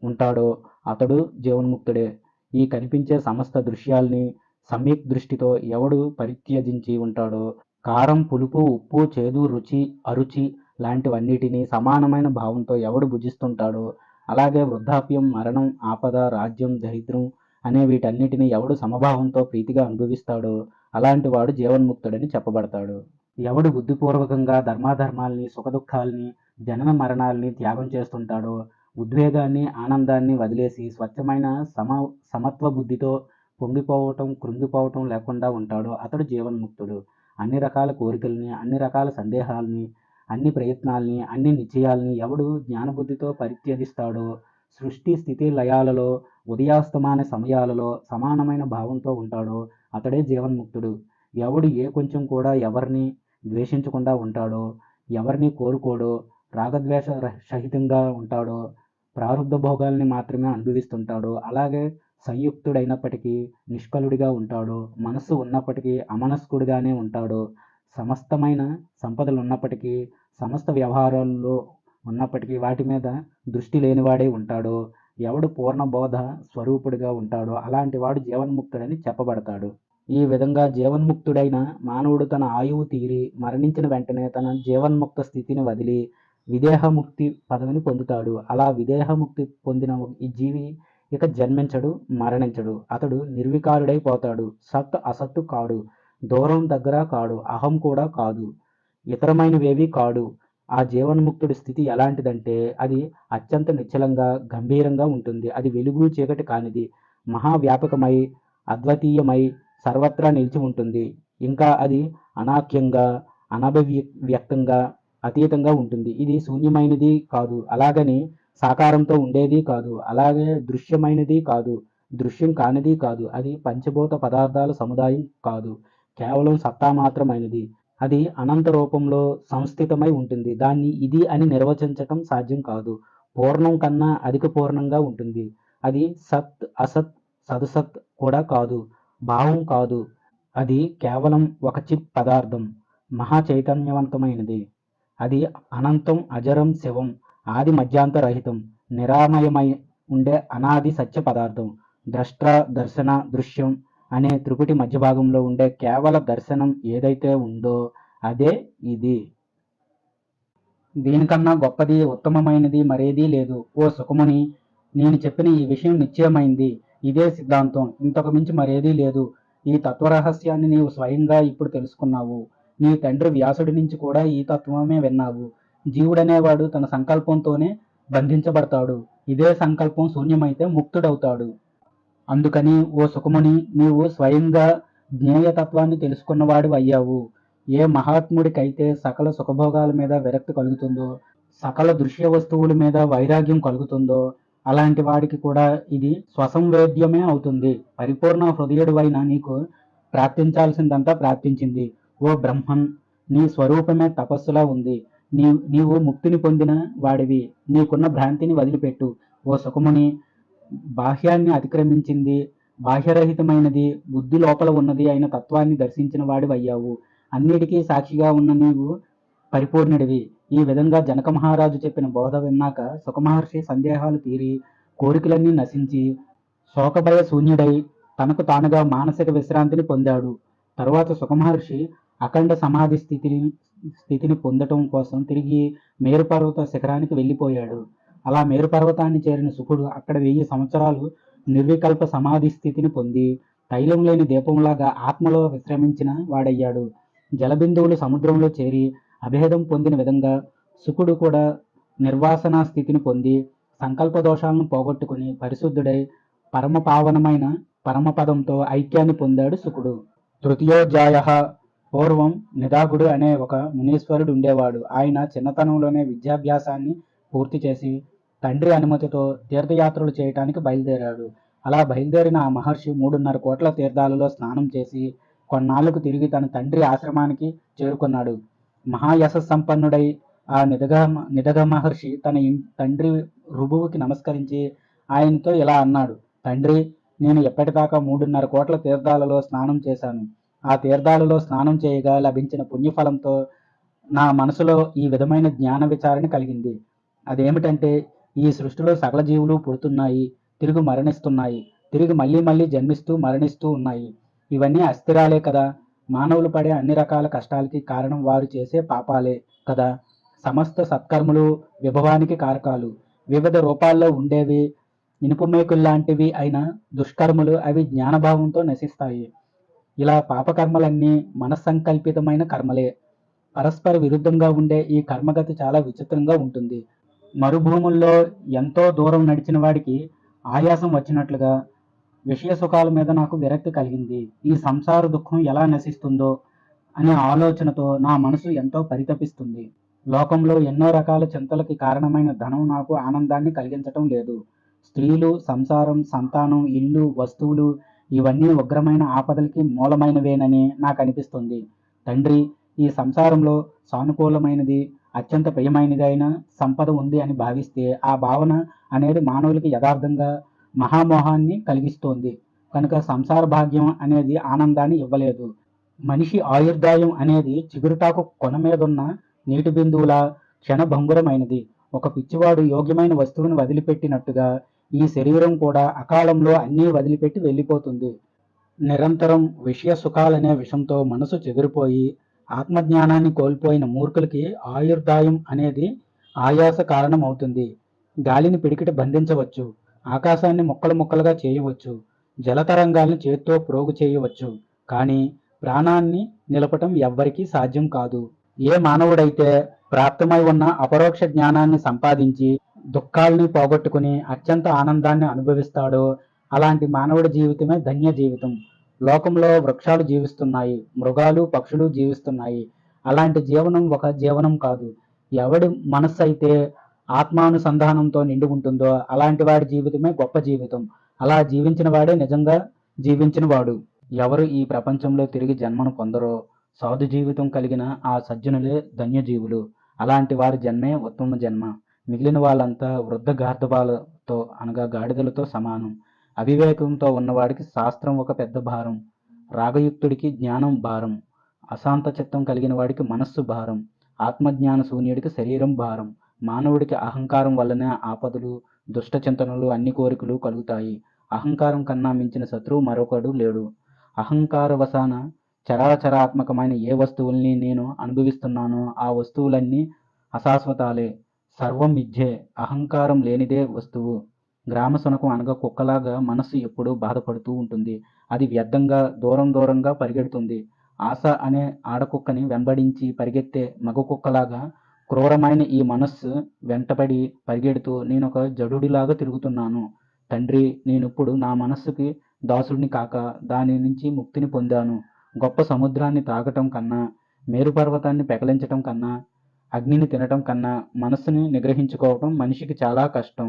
ఉంటాడో అతడు జీవన్ముక్తుడే. ఈ కనిపించే సమస్త దృశ్యాల్ని సమ్యక్ దృష్టితో ఎవడు పరిత్యజించి ఉంటాడో, కారం, పులుపు, ఉప్పు, చేదు, రుచి, అరుచి లాంటివన్నిటినీ సమానమైన భావంతో ఎవడు భుజిస్తుంటాడో, అలాగే వృద్ధాప్యం, మరణం, ఆపద, రాజ్యం, దరిద్రం అనే వీటన్నిటిని ఎవడు సమభావంతో ప్రీతిగా అనుభవిస్తాడో అలాంటి వాడు జీవన్ముక్తుడని చెప్పబడతాడు. ఎవడు బుద్ధిపూర్వకంగా ధర్మాధర్మాల్ని, సుఖదుఖాల్ని, జనన మరణాల్ని త్యాగం చేస్తుంటాడో, ఉద్వేగాన్ని, ఆనందాన్ని వదిలేసి స్వచ్ఛమైన సమత్వ బుద్ధితో పొంగిపోవటం, కృంగిపోవటం లేకుండా ఉంటాడో అతడు జీవన్ముక్తుడు. అన్ని రకాల కోరికల్ని, అన్ని రకాల సందేహాల్ని, అన్ని ప్రయత్నాల్ని, అన్ని నిశ్చయాల్ని ఎవడు జ్ఞానబుద్ధితో పరిత్యజిస్తాడో, సృష్టి స్థితి లయాలలో, ఉదయాస్తమాన సమయాలలో సమానమైన భావంతో ఉంటాడో అతడే జీవన్ముక్తుడు. ఎవడు ఏ కొంచెం కూడా ఎవరిని ద్వేషించకుండా ఉంటాడో, ఎవరిని కోరుకోడో, రాగద్వేష సహితంగా ఉంటాడో, ప్రారంధ భోగాల్ని మాత్రమే అనుభవిస్తుంటాడో, అలాగే సంయుక్తుడైనప్పటికీ నిష్కలుడిగా ఉంటాడో, మనస్సు ఉన్నప్పటికీ అమనస్కుడిగానే ఉంటాడో, సమస్తమైన సంపదలు ఉన్నప్పటికీ సమస్త వ్యవహారాల్లో ఉన్నప్పటికీ వాటి మీద దృష్టి లేనివాడే ఉంటాడో, ఎవడు పూర్ణ బోధ స్వరూపుడిగా ఉంటాడో అలాంటి వాడు జీవన్ముక్తుడని చెప్పబడతాడు. ఈ విధంగా జీవన్ముక్తుడైన మానవుడు తన ఆయువు తీరి మరణించిన వెంటనే తన జీవన్ముక్త స్థితిని వదిలి విదేహముక్తి పదవిని పొందుతాడు. అలా విదేహముక్తి పొందిన ఈ జీవి ఇక జన్మించడు, మరణించడు. అతడు నిర్వికారుడైపోతాడు. సత్ అసత్తు కాడు, దూరం దగ్గర కాడు, అహం కూడా కాదు, ఇతరమైనవేవి కాడు. ఆ జీవన్ముక్తుడి స్థితి ఎలాంటిదంటే అది అత్యంత నిశ్చలంగా గంభీరంగా ఉంటుంది. అది వెలుగు చీకటి కానిది, మహావ్యాపకమై అద్వితీయమై సర్వత్రా నిలిచి ఉంటుంది. ఇంకా అది అనాఖ్యంగా అనభివ్యక్తంగా అతీతంగా ఉంటుంది. ఇది శూన్యమైనది కాదు, అలాగని సాకారంతో ఉండేది కాదు, అలాగే దృశ్యమైనది కాదు, దృశ్యం కానిది కాదు. అది పంచభూత పదార్థాల సముదాయం కాదు, కేవలం సత్తా మాత్రమైనది. అది అనంత రూపంలో సంస్థితమై ఉంటుంది. దాన్ని ఇది అని నిర్వచించటం సాధ్యం కాదు. పూర్ణం కన్నా అధిక పూర్ణంగా ఉంటుంది. అది సత్ అసత్ సదసత్ కూడా కాదు, భావం కాదు. అది కేవలం ఒక చిత్ పదార్థం, మహా చైతన్యవంతమైనది. అది అనంతం, అజరం, శివం, ఆది మధ్యాంతరహితం, నిరామయమై ఉండే అనాది సత్య పదార్థం. ద్రష్ట, దర్శన, దృశ్యం అనే త్రిపుటి మధ్య భాగంలో ఉండే కేవల దర్శనం ఏదైతే ఉందో అదే ఇది. దీనికన్నా గొప్పది, ఉత్తమమైనది మరేదీ లేదు. ఓ సుఖముని, నేను చెప్పిన ఈ విషయం నిశ్చయమైంది. ఇదే సిద్ధాంతం, ఇంతకు మించి మరేదీ లేదు. ఈ తత్వరహస్యాన్ని నీవు స్వయంగా ఇప్పుడు తెలుసుకున్నావు. నీ తండ్రి వ్యాసుడి నుంచి కూడా ఈ తత్వమే విన్నావు. జీవుడనేవాడు తన సంకల్పంతోనే బంధించబడతాడు. ఇదే సంకల్పం శూన్యమైతే ముక్తుడవుతాడు. అందుకని ఓ సుఖముని, నీవు స్వయంగా జ్ఞేయతత్వాన్ని తెలుసుకున్నవాడు అయ్యావు. ఏ మహాత్ముడికైతే సకల సుఖభోగాల మీద విరక్తి కలుగుతుందో, సకల దృశ్య వస్తువుల మీద వైరాగ్యం కలుగుతుందో అలాంటి వాడికి కూడా ఇది స్వసంవేద్యమే అవుతుంది. పరిపూర్ణ హృదయుడివైన నీకు ప్రార్థించాల్సిందంతా ప్రార్థించింది. ఓ బ్రహ్మన్, నీ స్వరూపమే తపస్సులా ఉంది. నీవు ముక్తిని పొందిన వాడివి. నీకున్న భ్రాంతిని వదిలిపెట్టు. ఓ సుఖముని, బాహ్యాన్ని అతిక్రమించింది, బాహ్యరహితమైనది, బుద్ధి లోపల ఉన్నది అయిన తత్వాన్ని దర్శించిన వాడివయ్యావు. అన్నిటికీ సాక్షిగా ఉన్న నీవు పరిపూర్ణుడివి. ఈ విధంగా జనక మహారాజు చెప్పిన బోధ విన్నాక సుఖమహర్షి సందేహాలు తీరి, కోరికలన్నీ నశించి, శోకభయ శూన్యుడై తనకు తానుగా మానసిక విశ్రాంతిని పొందాడు. తరువాత సుఖమహర్షి అఖండ సమాధి స్థితిని పొందటం కోసం తిరిగి మేరుపర్వత శిఖరానికి వెళ్ళిపోయాడు. అలా మేరుపర్వతాన్ని చేరిన సుఖుడు అక్కడ 1000 సంవత్సరాలు నిర్వికల్ప సమాధి స్థితిని పొంది తైలం లేని దీపంలాగా ఆత్మలో విశ్రమించిన వాడయ్యాడు. జలబిందువులు సముద్రంలో చేరి అభేదం పొందిన విధంగా సుఖుడు కూడా నిర్వాసన స్థితిని పొంది సంకల్ప దోషాలను పోగొట్టుకుని పరిశుద్ధుడై పరమ పావనమైన పరమపదంతో ఐక్యాన్ని పొందాడు సుఖుడు. తృతీయోధ్యాయ. పూర్వం నిదాగుడు అనే ఒక మునీశ్వరుడు ఉండేవాడు. ఆయన చిన్నతనంలోనే విద్యాభ్యాసాన్ని పూర్తి చేసి తండ్రి అనుమతితో తీర్థయాత్రలు చేయటానికి బయలుదేరాడు. అలా బయలుదేరిన ఆ మహర్షి 3.5 కోట్ల తీర్థాలలో స్నానం చేసి కొన్నాళ్లకు తిరిగి తన తండ్రి ఆశ్రమానికి చేరుకున్నాడు. మహాయశస్సంపన్నుడై ఆ నిదగ మహర్షి తన తండ్రి రుభువుకి నమస్కరించి ఆయనతో ఇలా అన్నాడు: తండ్రి, నేను ఎప్పటిదాకా 3.5 కోట్ల తీర్థాలలో స్నానం చేశాను. ఆ తీర్థాలలో స్నానం చేయగా లభించిన పుణ్యఫలంతో నా మనసులో ఈ విధమైన జ్ఞాన విచారణ కలిగింది. అదేమిటంటే, ఈ సృష్టిలో సకల జీవులు పుడుతున్నాయి, తిరిగి మరణిస్తున్నాయి, తిరిగి మళ్ళీ మళ్ళీ జన్మిస్తూ మరణిస్తూ ఉన్నాయి. ఇవన్నీ అస్థిరాలే కదా. మానవులు పడే అన్ని రకాల కష్టాలకి కారణం వారు చేసే పాపాలే కదా. సమస్త సత్కర్మలు విభవానికి కారకాలు. వివిధ రూపాల్లో ఉండేవి ఇనుపమేకుల్లాంటివి అయిన దుష్కర్మలు అవి జ్ఞానభావంతో నశిస్తాయి. ఇలా పాపకర్మలన్నీ మనస్సంకల్పితమైన కర్మలే. పరస్పర విరుద్ధంగా ఉండే ఈ కర్మగతి చాలా విచిత్రంగా ఉంటుంది. మరుభూముల్లో ఎంతో దూరం నడిచిన వాడికి ఆయాసం వచ్చినట్లుగా విషయ సుఖాల మీద నాకు విరక్తి కలిగింది. ఈ సంసార దుఃఖం ఎలా నశిస్తుందో అనే ఆలోచనతో నా మనసు ఎంతో పరితపిస్తుంది. లోకంలో ఎన్నో రకాల చింతలకి కారణమైన ధనం నాకు ఆనందాన్ని కలిగించటం లేదు. స్త్రీలు, సంసారం, సంతానం, ఇల్లు, వస్తువులు ఇవన్నీ ఉగ్రమైన ఆపదలకి మూలమైనవేనని నాకు అనిపిస్తుంది. తండ్రి, ఈ సంసారంలో సానుకూలమైనది, అత్యంత ప్రియమైనది అయిన సంపద ఉంది అని భావిస్తే ఆ భావన అనేది మానవులకి యథార్థంగా మహామోహాన్ని కలిగిస్తోంది. కనుక సంసార భాగ్యం అనేది ఆనందాన్ని ఇవ్వలేదు. మనిషి ఆయుర్దాయం అనేది చిగురుటాకు కొన మీదున్న నీటి బిందువుల క్షణభంగురమైనది. ఒక పిచ్చివాడు యోగ్యమైన వస్తువుని వదిలిపెట్టినట్టుగా ఈ శరీరం కూడా అకాలంలో అన్నీ వదిలిపెట్టి వెళ్ళిపోతుంది. నిరంతరం విషయ సుఖాలనే విషంతో మనసు చెదిరిపోయి ఆత్మజ్ఞానాన్ని కోల్పోయిన మూర్ఖులకి ఆయుర్దాయం అనేది ఆయాస కారణం అవుతుంది. గాలిని పిడికిటి బంధించవచ్చు, ఆకాశాన్ని ముక్కలు ముక్కలుగా చేయవచ్చు, జలతరంగాల్ని చేత్తో ప్రోగు చేయవచ్చు, కానీ ప్రాణాన్ని నిలపటం ఎవ్వరికీ సాధ్యం కాదు. ఏ మానవుడైతే ప్రాప్తమై ఉన్న అపరోక్ష జ్ఞానాన్ని సంపాదించి దుఃఖాల్ని పోగొట్టుకుని అత్యంత ఆనందాన్ని అనుభవిస్తాడో అలాంటి మానవుడి జీవితమే ధన్య జీవితం. లోకంలో వృక్షాలు జీవిస్తున్నాయి, మృగాలు పక్షులు జీవిస్తున్నాయి. అలాంటి జీవనం ఒక జీవనం కాదు. ఎవడి మనస్సు అయితే ఆత్మానుసంధానంతో నిండి ఉంటుందో అలాంటి వాడి జీవితమే గొప్ప జీవితం. అలా జీవించిన వాడే నిజంగా జీవించిన వాడు. ఎవరు ఈ ప్రపంచంలో తిరిగి జన్మను పొందరో సాధు జీవితం కలిగిన ఆ సజ్జనులే ధన్యజీవులు. అలాంటి వారి జన్మే ఉత్తమ జన్మ. మిగిలిన వాళ్ళంతా వృద్ధ గార్ధబాలతో అనగా గాడిదలతో సమానం. అవివేకంతో ఉన్నవాడికి శాస్త్రం ఒక పెద్ద భారం, రాగయుక్తుడికి జ్ఞానం భారం, అశాంత చిత్తం కలిగిన వాడికి మనస్సు భారం, ఆత్మజ్ఞాన శూన్యుడికి శరీరం భారం. మానవుడికి అహంకారం వల్లనే ఆపదలు, దుష్ట చింతనలు, అన్ని కోరికలు కలుగుతాయి. అహంకారం కన్నా మించిన శత్రువు మరొకడు లేడు. అహంకార వశాన చరాచరాత్మకమైన ఏ వస్తువుల్ని నేను అనుభవిస్తున్నానో ఆ వస్తువులన్నీ అశాశ్వతాలే. సర్వం మిథ్యే. అహంకారం లేనిదే వస్తువు. గ్రామ శునకం అనగా కుక్కలాగా మనస్సు ఎప్పుడూ బాధపడుతూ ఉంటుంది. అది వ్యర్థంగా దూరం దూరంగా పరిగెడుతుంది. ఆశ అనే ఆడకుక్కని వెంబడించి పరిగెత్తే మగ కుక్కలాగా క్రూరమైన ఈ మనస్సు వెంటపడి పరిగెడుతూ నేనొక జడుడిలాగా తిరుగుతున్నాను. తండ్రి, నేనిప్పుడు నా మనస్సుకి దాసుడిని కాక దాని నుంచి ముక్తిని పొందాను. గొప్ప సముద్రాన్ని తాగటం కన్నా, మేరుపర్వతాన్ని పెకలించటం కన్నా, అగ్నిని తినటం కన్నా మనస్సుని నిగ్రహించుకోవటం మనిషికి చాలా కష్టం.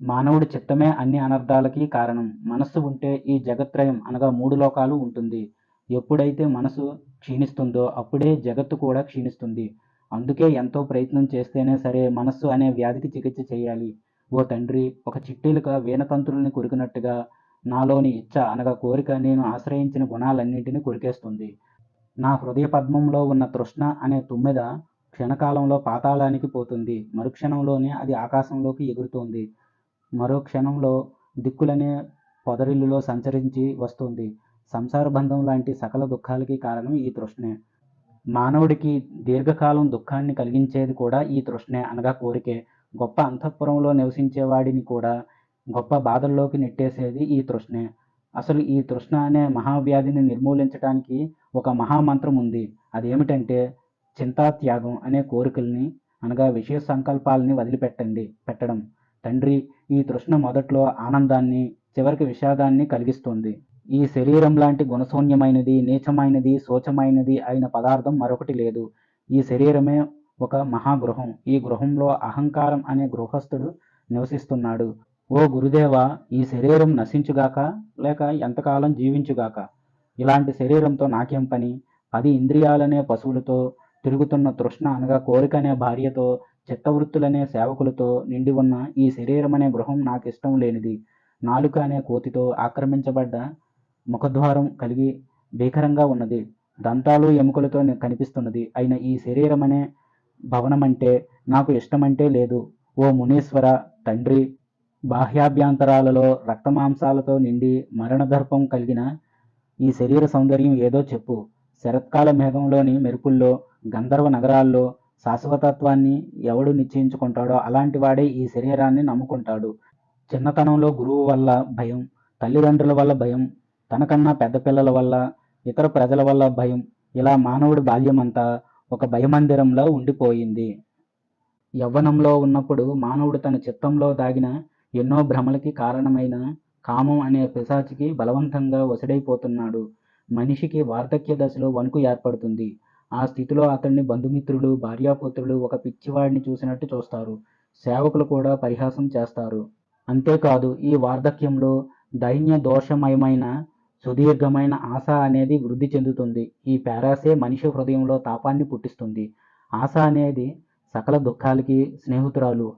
మానవుడి చిత్తమే అన్ని అనర్థాలకి కారణం. మనస్సు ఉంటే ఈ జగత్రయం అనగా మూడు లోకాలు ఉంటుంది. ఎప్పుడైతే మనసు క్షీణిస్తుందో అప్పుడే జగత్తు కూడా క్షీణిస్తుంది. అందుకే ఎంతో ప్రయత్నం చేస్తేనే సరే మనస్సు అనే వ్యాధికి చికిత్స చేయాలి. ఓ తండ్రి, ఒక చిట్టెలుక వీణతంత్రుల్ని కొరికినట్టుగా నాలోని ఇచ్చ అనగా కోరిక నేను ఆశ్రయించిన గుణాలన్నింటినీ కొరికేస్తుంది. నా హృదయ పద్మంలో ఉన్న తృష్ణ అనే తుమ్మెద క్షణకాలంలో పాతాళానికి పోతుంది. మరుక్షణంలోనే అది ఆకాశంలోకి ఎగురుతుంది. మరో క్షణంలో దిక్కులనే పొదరిల్లులో సంచరించి వస్తుంది. సంసార బంధం లాంటి సకల దుఃఖాలకి కారణం ఈ తృష్ణే. మానవుడికి దీర్ఘకాలం దుఃఖాన్ని కలిగించేది కూడా ఈ తృష్ణే అనగా కోరికే. గొప్ప అంతఃపురంలో నివసించే వాడిని కూడా గొప్ప బాధల్లోకి నెట్టేసేది ఈ తృష్ణే. అసలు ఈ తృష్ణ అనే మహావ్యాధిని నిర్మూలించడానికి ఒక మహామంత్రం ఉంది. అదేమిటంటే చింతాత్యాగం అనే కోరికల్ని అనగా విషయ సంకల్పాలని పెట్టడం. తండ్రి, ఈ తృష్ణ మొదట్లో ఆనందాన్ని, చివరికి విషాదాన్ని కలిగిస్తుంది. ఈ శరీరం లాంటి గుణశూన్యమైనది, నీచమైనది, శోచమైనది అయిన పదార్థం మరొకటి లేదు. ఈ శరీరమే ఒక మహాగృహం. ఈ గృహంలో అహంకారం అనే గృహస్థుడు నివసిస్తున్నాడు. ఓ గురుదేవా, ఈ శరీరం నశించుగాక, లేక ఎంతకాలం జీవించుగాక. ఇలాంటి శరీరంతో నాకేం పని? 10 ఇంద్రియాలనే పశువులతో తిరుగుతున్న తృష్ణ అనగా కోరిక అనే భార్యతో, చిత్తవృత్తులనే సేవకులతో నిండి ఉన్న ఈ శరీరం అనే గృహం నాకు ఇష్టం లేనిది. నాలుక అనే కోతితో ఆక్రమించబడ్డ ముఖద్వారం కలిగి భీకరంగా ఉన్నది. దంతాలు ఎముకలతో కనిపిస్తున్నది అయిన ఈ శరీరం అనే భవనమంటే నాకు ఇష్టమంటే లేదు. ఓ మునీశ్వర, తండ్రి, బాహ్యాభ్యంతరాలలో రక్తమాంసాలతో నిండి మరణదర్పం కలిగిన ఈ శరీర సౌందర్యం ఏదో చెప్పు. శరత్కాల మేఘంలోని మెరుపుల్లో, గంధర్వ నగరాల్లో శాశ్వతత్వాన్ని ఎవడు నిశ్చయించుకుంటాడో అలాంటి వాడే ఈ శరీరాన్ని నమ్ముకుంటాడు. చిన్నతనంలో గురువు వల్ల భయం, తల్లిదండ్రుల వల్ల భయం, తనకన్నా పెద్ద పిల్లల వల్ల, ఇతర ప్రజల వల్ల భయం, ఇలా మానవుడి బాల్యమంతా ఒక భయమందిరంలో ఉండిపోయింది. యవ్వనంలో ఉన్నప్పుడు మానవుడు తన చిత్తంలో దాగిన ఎన్నో భ్రమలకి కారణమైన కామం అనే పిశాచికి బలవంతంగా వశడైపోతున్నాడు. మనిషికి వార్ధక్య దశలో వణుకు ఏర్పడుతుంది. ఆ స్థితిలో అతన్ని బంధుమిత్రులు, భార్యాపుత్రులు ఒక పిచ్చివాడిని చూసినట్టు చూస్తారు. సేవకులు కూడా పరిహాసం చేస్తారు. అంతేకాదు, ఈ వార్ధక్యంలో దైన్య దోషమయమైన సుదీర్ఘమైన ఆశ అనేది వృద్ధి చెందుతుంది. ఈ పేరాసే మనిషి హృదయంలో తాపాన్ని పుట్టిస్తుంది. ఆశ అనేది సకల దుఃఖాలకి స్నేహితురాలు.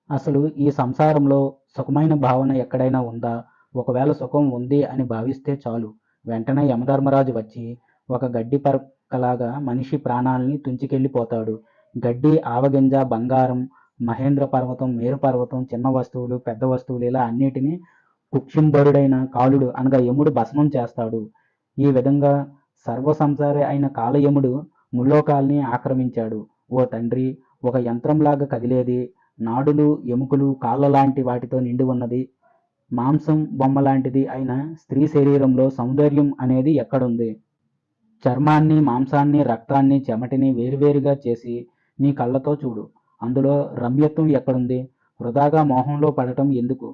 అసలు ఈ సంసారంలో సుఖమైన భావన ఎక్కడైనా ఉందా? ఒకవేళ సుఖం ఉంది అని భావిస్తే చాలు, వెంటనే యమధర్మరాజు వచ్చి ఒక గడ్డి పరకలాగా మనిషి ప్రాణాలని తుంచుకెళ్ళిపోతాడు. గడ్డి, ఆవగింజ, బంగారం, మహేంద్ర పర్వతం, మేరు పర్వతం, చిన్న వస్తువులు, పెద్ద వస్తువులు ఇలా అన్నిటినీ కుక్షింబరుడైన కాలుడు అనగా యముడు భస్మం చేస్తాడు. ఈ విధంగా సర్వసంసారి అయిన కాలయముడు ముల్లోకాల్ని ఆక్రమించాడు. ఓ తండ్రి, ఒక యంత్రంలాగా కదిలేది, నాడులు, ఎముకలు, కాళ్ళ లాంటి వాటితో నిండి ఉన్నది, మాంసం బొమ్మ లాంటిది అయిన స్త్రీ శరీరంలో సౌందర్యం అనేది ఎక్కడుంది? చర్మాన్ని, మాంసాన్ని, రక్తాన్ని, చెమటిని వేరువేరుగా చేసి నీ కళ్ళతో చూడు. అందులో రమ్యత్వం ఎక్కడుంది? వృధాగా మోహంలో పడటం ఎందుకు?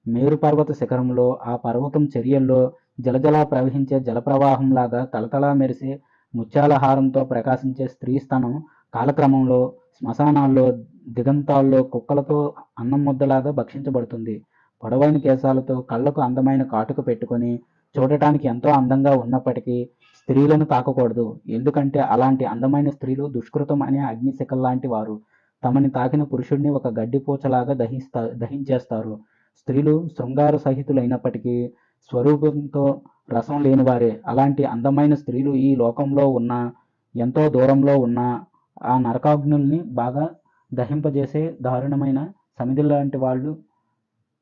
మేరు పర్వత శిఖరంలో, ఆ పర్వతం చర్యల్లో జలజలా ప్రవహించే జలప్రవాహంలాగా తలతలా మెరిసే ముత్యాల హారంతో ప్రకాశించే స్త్రీ స్థనం కాలక్రమంలో శ్మశానాల్లో, దిగంతాల్లో కుక్కలతో అన్నం ముద్దలాగా భక్షించబడుతుంది. పొడవైన కేశాలతో కళ్ళకు అందమైన కాటుక పెట్టుకొని చూడటానికి ఎంతో అందంగా ఉన్నప్పటికీ స్త్రీలను తాకకూడదు. ఎందుకంటే అలాంటి అందమైన స్త్రీలు దుష్కృతం అనే అగ్నిశిఖల్లాంటి వారు. తమని తాకిన పురుషుడిని ఒక గడ్డిపూచలాగా దహించేస్తారు. స్త్రీలు శృంగార సహితులైనప్పటికీ స్వరూపంతో రసం లేనివారే. అలాంటి అందమైన స్త్రీలు ఈ లోకంలో ఉన్న, ఎంతో దూరంలో ఉన్న ఆ నరకాగ్నుల్ని బాగా దహింపజేసే దారుణమైన సమిధుల్లాంటి వాళ్ళు.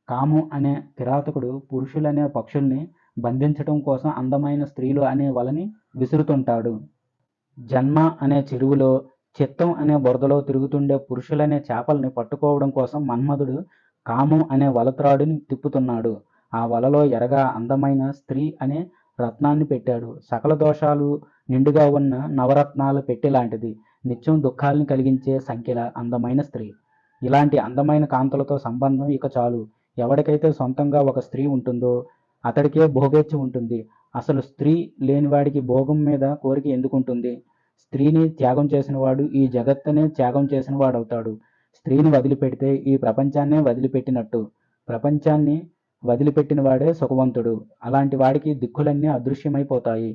కాము అనే కిరాతకుడు పురుషులనే పక్షుల్ని బంధించటం కోసం అందమైన స్త్రీలు అనే వలని విసురుతుంటాడు. జన్మ అనే చెరువులో, చిత్తం అనే బురదలో తిరుగుతుండే పురుషులనే చేపల్ని పట్టుకోవడం కోసం మన్మధుడు కామం అనే వలత్రాడుని తిప్పుతున్నాడు. ఆ వలలో ఎరగా అందమైన స్త్రీ అనే రత్నాన్ని పెట్టాడు. సకల దోషాలు నిండుగా ఉన్న నవరత్నాల పెట్టె లాంటిది, నిత్యం దుఃఖాల్ని కలిగించే సంఖ్యల అందమైన స్త్రీ. ఇలాంటి అందమైన కాంతలతో సంబంధం ఇక చాలు. ఎవరికైతే సొంతంగా ఒక స్త్రీ ఉంటుందో అతడికే భోగేచ్ఛ ఉంటుంది. అసలు స్త్రీ లేనివాడికి భోగం మీద కోరిక ఎందుకుంటుంది? స్త్రీని త్యాగం చేసినవాడు ఈ జగత్తనే త్యాగం చేసిన వాడవుతాడు. స్త్రీని వదిలిపెడితే ఈ ప్రపంచాన్నే వదిలిపెట్టినట్టు. ప్రపంచాన్ని వదిలిపెట్టిన వాడే సుఖవంతుడు. అలాంటి వాడికి దిక్కులన్నీ అదృశ్యమైపోతాయి.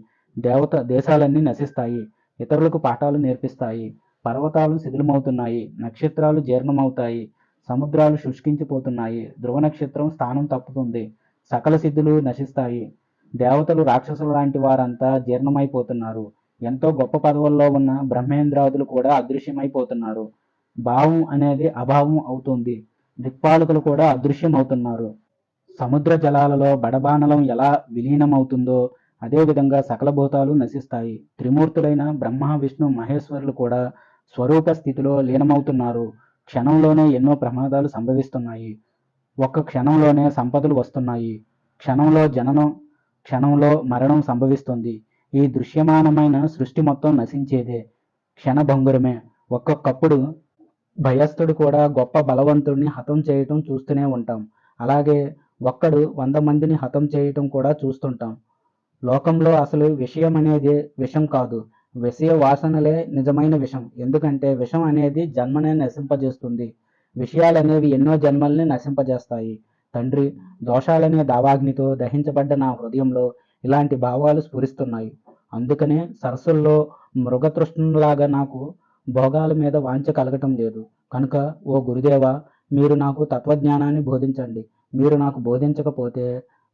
దేశాలన్నీ నశిస్తాయి. ఇతరులకు పాఠాలు నేర్పిస్తాయి. పర్వతాలు శిథిలమవుతున్నాయి. నక్షత్రాలు జీర్ణమవుతాయి. సముద్రాలు శుష్కించిపోతున్నాయి. ధ్రువ నక్షత్రం స్థానం తప్పుతుంది. సకల సిద్ధులు నశిస్తాయి. దేవతలు, రాక్షసులు లాంటి వారంతా జీర్ణమైపోతున్నారు. ఎంతో గొప్ప పదవుల్లో ఉన్న బ్రహ్మేంద్రాదులు కూడా అదృశ్యమైపోతున్నారు. భావం అనేది అభావం అవుతుంది. దిక్పాలకులు కూడా అదృశ్యం అవుతున్నారు. సముద్ర జలాలలో బడబానలం ఎలా విలీనమవుతుందో అదేవిధంగా సకల భూతాలు నశిస్తాయి. త్రిమూర్తులైన బ్రహ్మ, విష్ణు, మహేశ్వరులు కూడా స్వరూప స్థితిలో లీనమవుతున్నారు. క్షణంలోనే ఎన్నో ప్రమాదాలు సంభవిస్తున్నాయి. ఒక్క క్షణంలోనే సంపదలు వస్తున్నాయి. క్షణంలో జననం, క్షణంలో మరణం సంభవిస్తుంది. ఈ దృశ్యమానమైన సృష్టి మొత్తం నశించేదే. క్షణభంగురమే. ఒక్కొక్కప్పుడు భయస్థుడు కూడా గొప్ప బలవంతుడిని హతం చేయటం చూస్తూనే ఉంటాం. అలాగే ఒక్కడు 100 మందిని హతం చేయటం కూడా చూస్తుంటాం. లోకంలో అసలు విషయం అనేది విషం కాదు, విషయ వాసనలే నిజమైన విషం. ఎందుకంటే విషం అనేది జన్మనే నశింపజేస్తుంది. విషయాలనేవి ఎన్నో జన్మల్ని నశింపజేస్తాయి. తండ్రి, దోషాలనే దావాగ్నితో దహించబడ్డ నా హృదయంలో ఇలాంటి భావాలు స్ఫురిస్తున్నాయి. అందుకనే సరస్సుల్లో మృగతృష్ణలాగా నాకు భోగాల మీద వాంఛ కలగటం లేదు. కనుక ఓ గురుదేవా, మీరు నాకు తత్వజ్ఞానాన్ని బోధించండి. మీరు నాకు బోధించకపోతే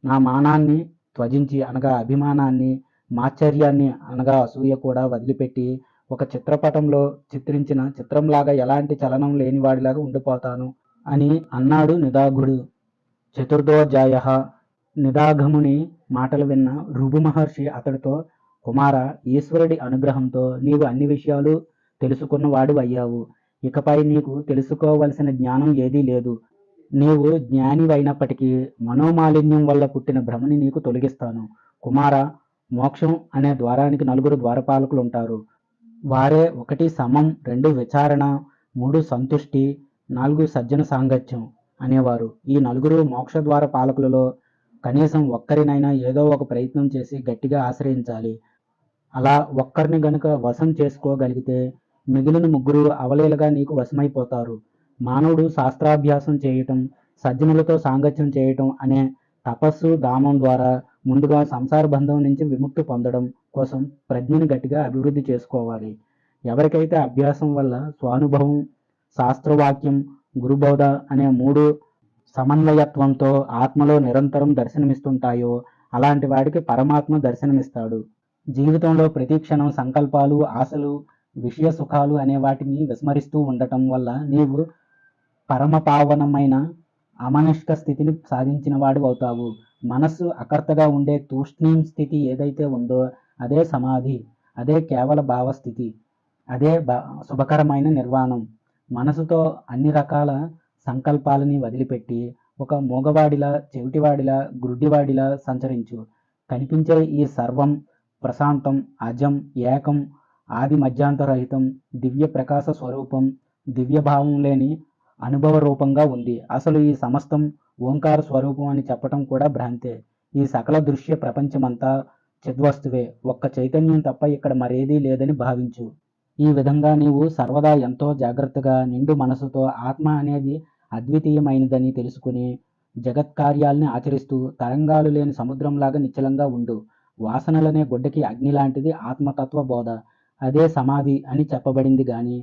నా మానాన్ని త్వజించి అనగా అభిమానాన్ని, మాశ్చర్యాన్ని అనగా అసూయ కూడా వదిలిపెట్టి ఒక చిత్రపటంలో చిత్రించిన చిత్రంలాగా ఎలాంటి చలనం లేనివాడిలాగా ఉండిపోతాను అని అన్నాడు నిదాఘుడు. చతుర్థోధ్యాయ. నిదాఘముని మాటలు విన్న ఋభు మహర్షి అతడితో, కుమార, ఈశ్వరుడి అనుగ్రహంతో నీవు అన్ని విషయాలు తెలుసుకున్నవాడు అయ్యావు. ఇకపై నీకు తెలుసుకోవలసిన జ్ఞానం ఏదీ లేదు. నీవు జ్ఞానివైనప్పటికీ మనోమాలిన్యం వల్ల పుట్టిన భ్రమని నీకు తొలగిస్తాను. కుమార, మోక్షం అనే ద్వారానికి 4 ద్వారపాలకులు ఉంటారు. వారే 1 సమం, 2 విచారణ, 3 సంతుష్టి, 4 సజ్జన సాంగత్యం అనేవారు. ఈ 4 మోక్షద్వార పాలకులలో కనీసం ఒక్కరినైనా ఏదో ఒక ప్రయత్నం చేసి గట్టిగా ఆశ్రయించాలి. అలా ఒక్కరిని గనుక వశం చేసుకోగలిగితే మిగిలిన 3 అవలీలగా నీకు వశమైపోతారు. మానవుడు శాస్త్రాభ్యాసం చేయటం, సజ్జనులతో సాంగత్యం చేయటం అనే తపస్సు, దామం ద్వారా ముందుగా సంసార బంధం నుంచి విముక్తి పొందడం కోసం ప్రజ్ఞని గట్టిగా అభివృద్ధి చేసుకోవాలి. ఎవరికైతే అభ్యాసం వల్ల స్వానుభవం, శాస్త్రవాక్యం, గురుబోధ అనే 3 సమన్వయత్వంతో ఆత్మలో నిరంతరం దర్శనమిస్తుంటాయో అలాంటి వాడికి పరమాత్మ దర్శనమిస్తాడు. జీవితంలో ప్రతి క్షణం సంకల్పాలు, ఆశలు, విషయ సుఖాలు అనే వాటిని విస్మరిస్తూ ఉండటం వల్ల నీవు పరమ పావనమైన అమనిష్క స్థితిని సాధించిన వాడు అవుతావు. మనస్సు అకర్తగా ఉండే తూష్ణీం స్థితి ఏదైతే ఉందో అదే సమాధి, అదే కేవల భావస్థితి, అదే శుభకరమైన నిర్వాణం. మనసుతో అన్ని రకాల సంకల్పాలని వదిలిపెట్టి ఒక మూగవాడిలా, చెవిటివాడిలా, గ్రుడ్డివాడిలా సంచరించు. కనిపించే ఈ సర్వం ప్రశాంతం, అజం, ఏకం, ఆది మధ్యాంతరహితం, దివ్య ప్రకాశ స్వరూపం, దివ్యభావం లేని అనుభవ రూపంగా ఉంది. అసలు ఈ సమస్తం ఓంకార స్వరూపం అని చెప్పటం కూడా భ్రాంతే. ఈ సకల దృశ్య ప్రపంచమంతా చిద్వస్తువే, ఒక్క చైతన్యం తప్ప ఇక్కడ మరేదీ లేదని భావించు. ఈ విధంగా నీవు సర్వదా ఎంతో జాగ్రత్తగా నిండు మనసుతో ఆత్మ అనేది అద్వితీయమైనదని తెలుసుకుని జగత్కార్యాల్ని ఆచరిస్తూ తరంగాలు లేని సముద్రంలాగా నిశ్చలంగా ఉండు. వాసనలనే గుడ్డకి అగ్ని లాంటిది ఆత్మతత్వ బోధ. అదే సమాధి అని చెప్పబడింది గాని